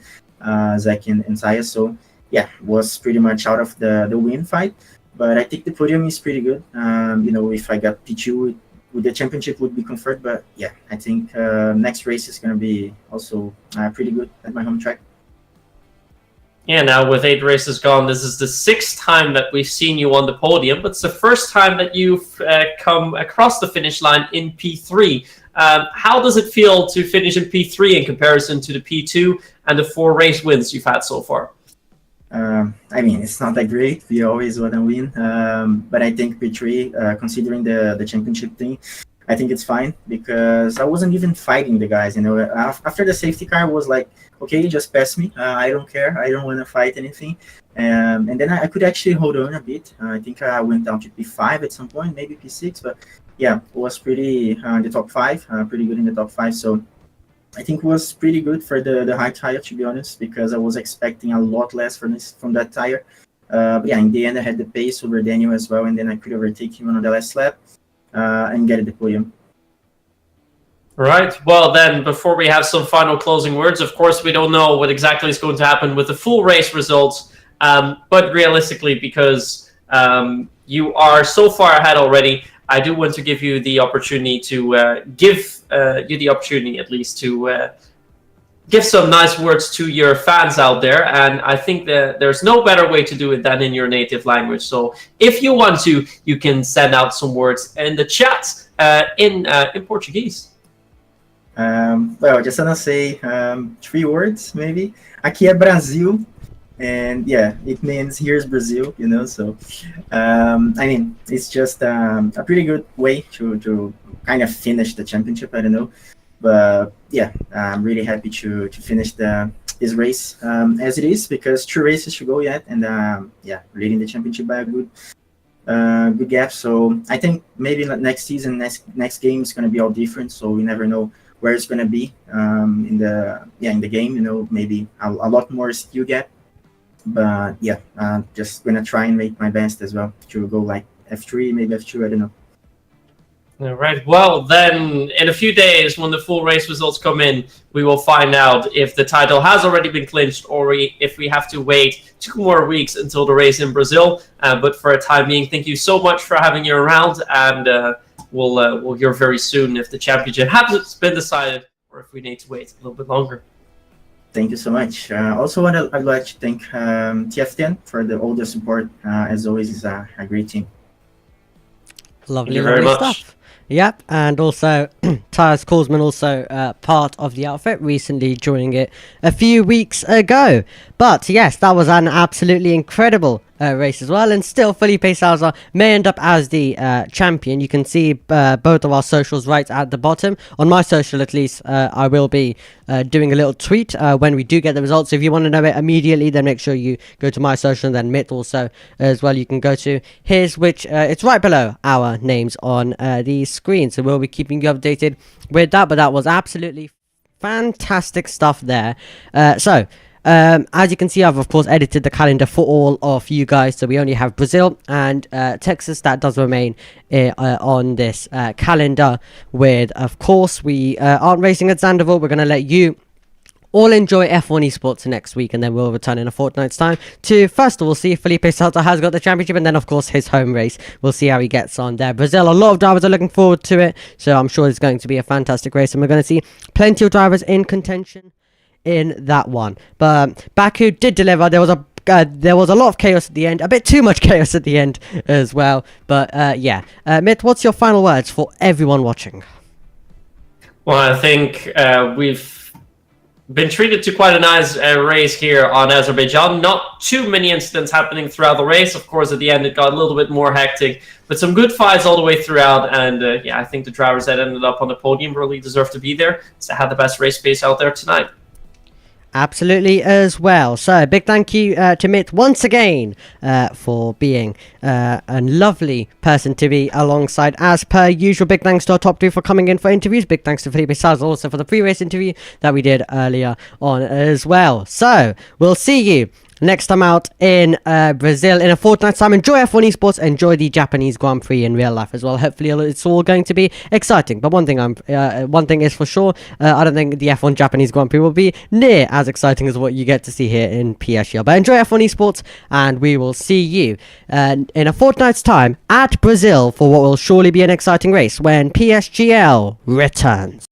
Zach and Saya. So yeah, was pretty much out of the win fight. But I think the podium is pretty good. You know, if I got P2, with the championship would be conferred. But yeah, I think next race is going to be also pretty good at my home track. Yeah, now with 8 races gone, this is the 6th time that we've seen you on the podium, but it's the first time that you've come across the finish line in P3. How does it feel to finish in P3 in comparison to the P2 and the 4 race wins you've had so far? I mean, it's not that great. We always want to win. But I think P3, considering the championship thing, I think it's fine, because I wasn't even fighting the guys. You know, after the safety car, was like, okay, just pass me. I don't care. I don't want to fight anything. And then I could actually hold on a bit. I think I went down to P5 at some point, maybe P6. But yeah, it was pretty in the top 5, pretty good in the top 5. So I think it was pretty good for the high tire, to be honest, because I was expecting a lot less from that tire. But yeah, in the end, I had the pace over Daniel as well, and then I could overtake him on the last lap and get the podium. Right. Well, then, before we have some final closing words, of course, we don't know what exactly is going to happen with the full race results. But realistically, because you are so far ahead already, I do want to give you the opportunity to give you the opportunity, at least, to give some nice words to your fans out there. And I think that there's no better way to do it than in your native language. So if you want to, you can send out some words in the chat in Portuguese. Well, just gonna say 3 words, maybe. Aqui é Brasil. And yeah, it means here's Brazil, you know. So I mean, it's just a pretty good way to kind of finish the championship. I don't know, but yeah, I'm really happy to finish this race as it is, because 2 races to go yet, and yeah, leading the championship by a good gap. So I think maybe next season, next game is going to be all different. So we never know where it's going to be in the game. You know, maybe a lot more skill gap. But yeah, just gonna try and make my best as well to go like F3, maybe F2, I don't know. All right. Well, then in a few days, when the full race results come in, we will find out if the title has already been clinched, or if we have to wait 2 more weeks until the race in Brazil. But for a time being, thank you so much for having you around, and we'll hear very soon if the championship has been decided, or if we need to wait a little bit longer. Thank you so much. Also, I'd like to thank TF10 for all the support. As always, it's a great team. Lovely stuff. Yep, and also Tyus Korsman, also part of the outfit, recently joining it a few weeks ago. But yes, that was an absolutely incredible race as well, and still Felipe Salazar may end up as the champion. You can see both of our socials right at the bottom. On my social, at least, I will be doing a little tweet when we do get the results. So if you want to know it immediately, then make sure you go to my social, and then Mitt also as well. You can go to his, which it's right below our names on the screen. So we'll be keeping you updated with that. But that was absolutely fantastic stuff there. As you can see, I've of course edited the calendar for all of you guys, so we only have Brazil and Texas that does remain on this calendar. With, of course, we aren't racing at Zandvoort. We're going to let you all enjoy F1 Esports next week, and then we'll return in a fortnight's time to, first of all, see if Felipe Salta has got the championship, and then, of course, his home race. We'll see how he gets on there. Brazil, a lot of drivers are looking forward to it, so I'm sure it's going to be a fantastic race, and we're going to see plenty of drivers in contention in that one. But Baku did deliver. There was a lot of chaos at the end, a bit too much chaos at the end as well. But yeah, Mitt, what's your final words for everyone watching? Well, I think we've been treated to quite a nice race here on Azerbaijan. Not too many incidents happening throughout the race. Of course, at the end, it got a little bit more hectic, but some good fights all the way throughout. And yeah, I think the drivers that ended up on the podium really deserve to be there. They had the best race pace out there tonight. Absolutely as well. So big thank you to Mitt once again for being a lovely person to be alongside as per usual. Big thanks to our top 3 for coming in for interviews. Big thanks to Felipe Salz also for the pre-race interview that we did earlier on as well. So we'll see you next time out in Brazil in a fortnight's time. Enjoy F1 Esports, enjoy the Japanese Grand Prix in real life as well. Hopefully it's all going to be exciting, but one thing is for sure, I don't think the F1 Japanese Grand Prix will be near as exciting as what you get to see here in PSGL. But enjoy F1 Esports, and we will see you in a fortnight's time at Brazil for what will surely be an exciting race when PSGL returns.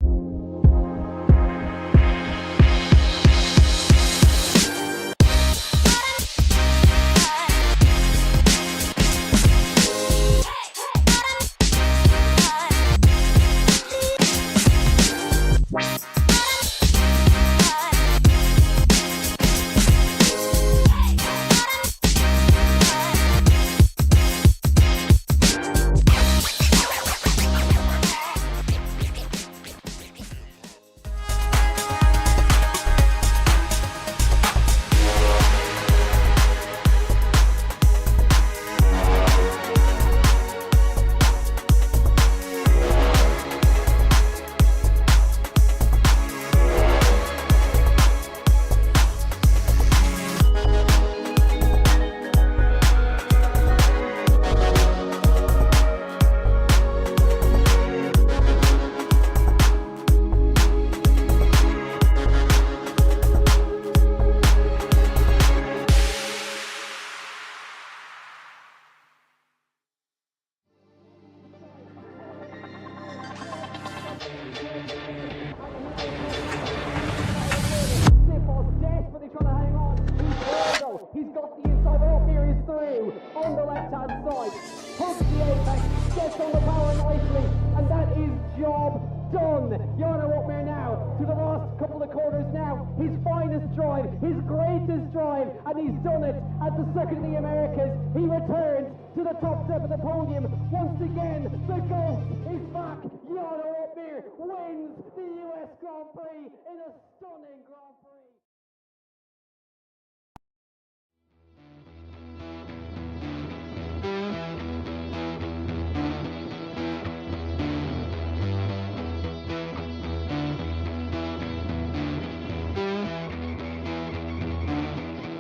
He's got the inside, Altmere is through on the left-hand side. Hooks the apex, gets on the power nicely, and that is job done. Jarno Altmere now to the last couple of corners now. His finest drive, his greatest drive, and he's done it at the Circuit of the Americas. He returns to the top step of the podium. Once again, the GOAT is back. Jarno Altmere wins the US Grand Prix in a stunning Grand Prix.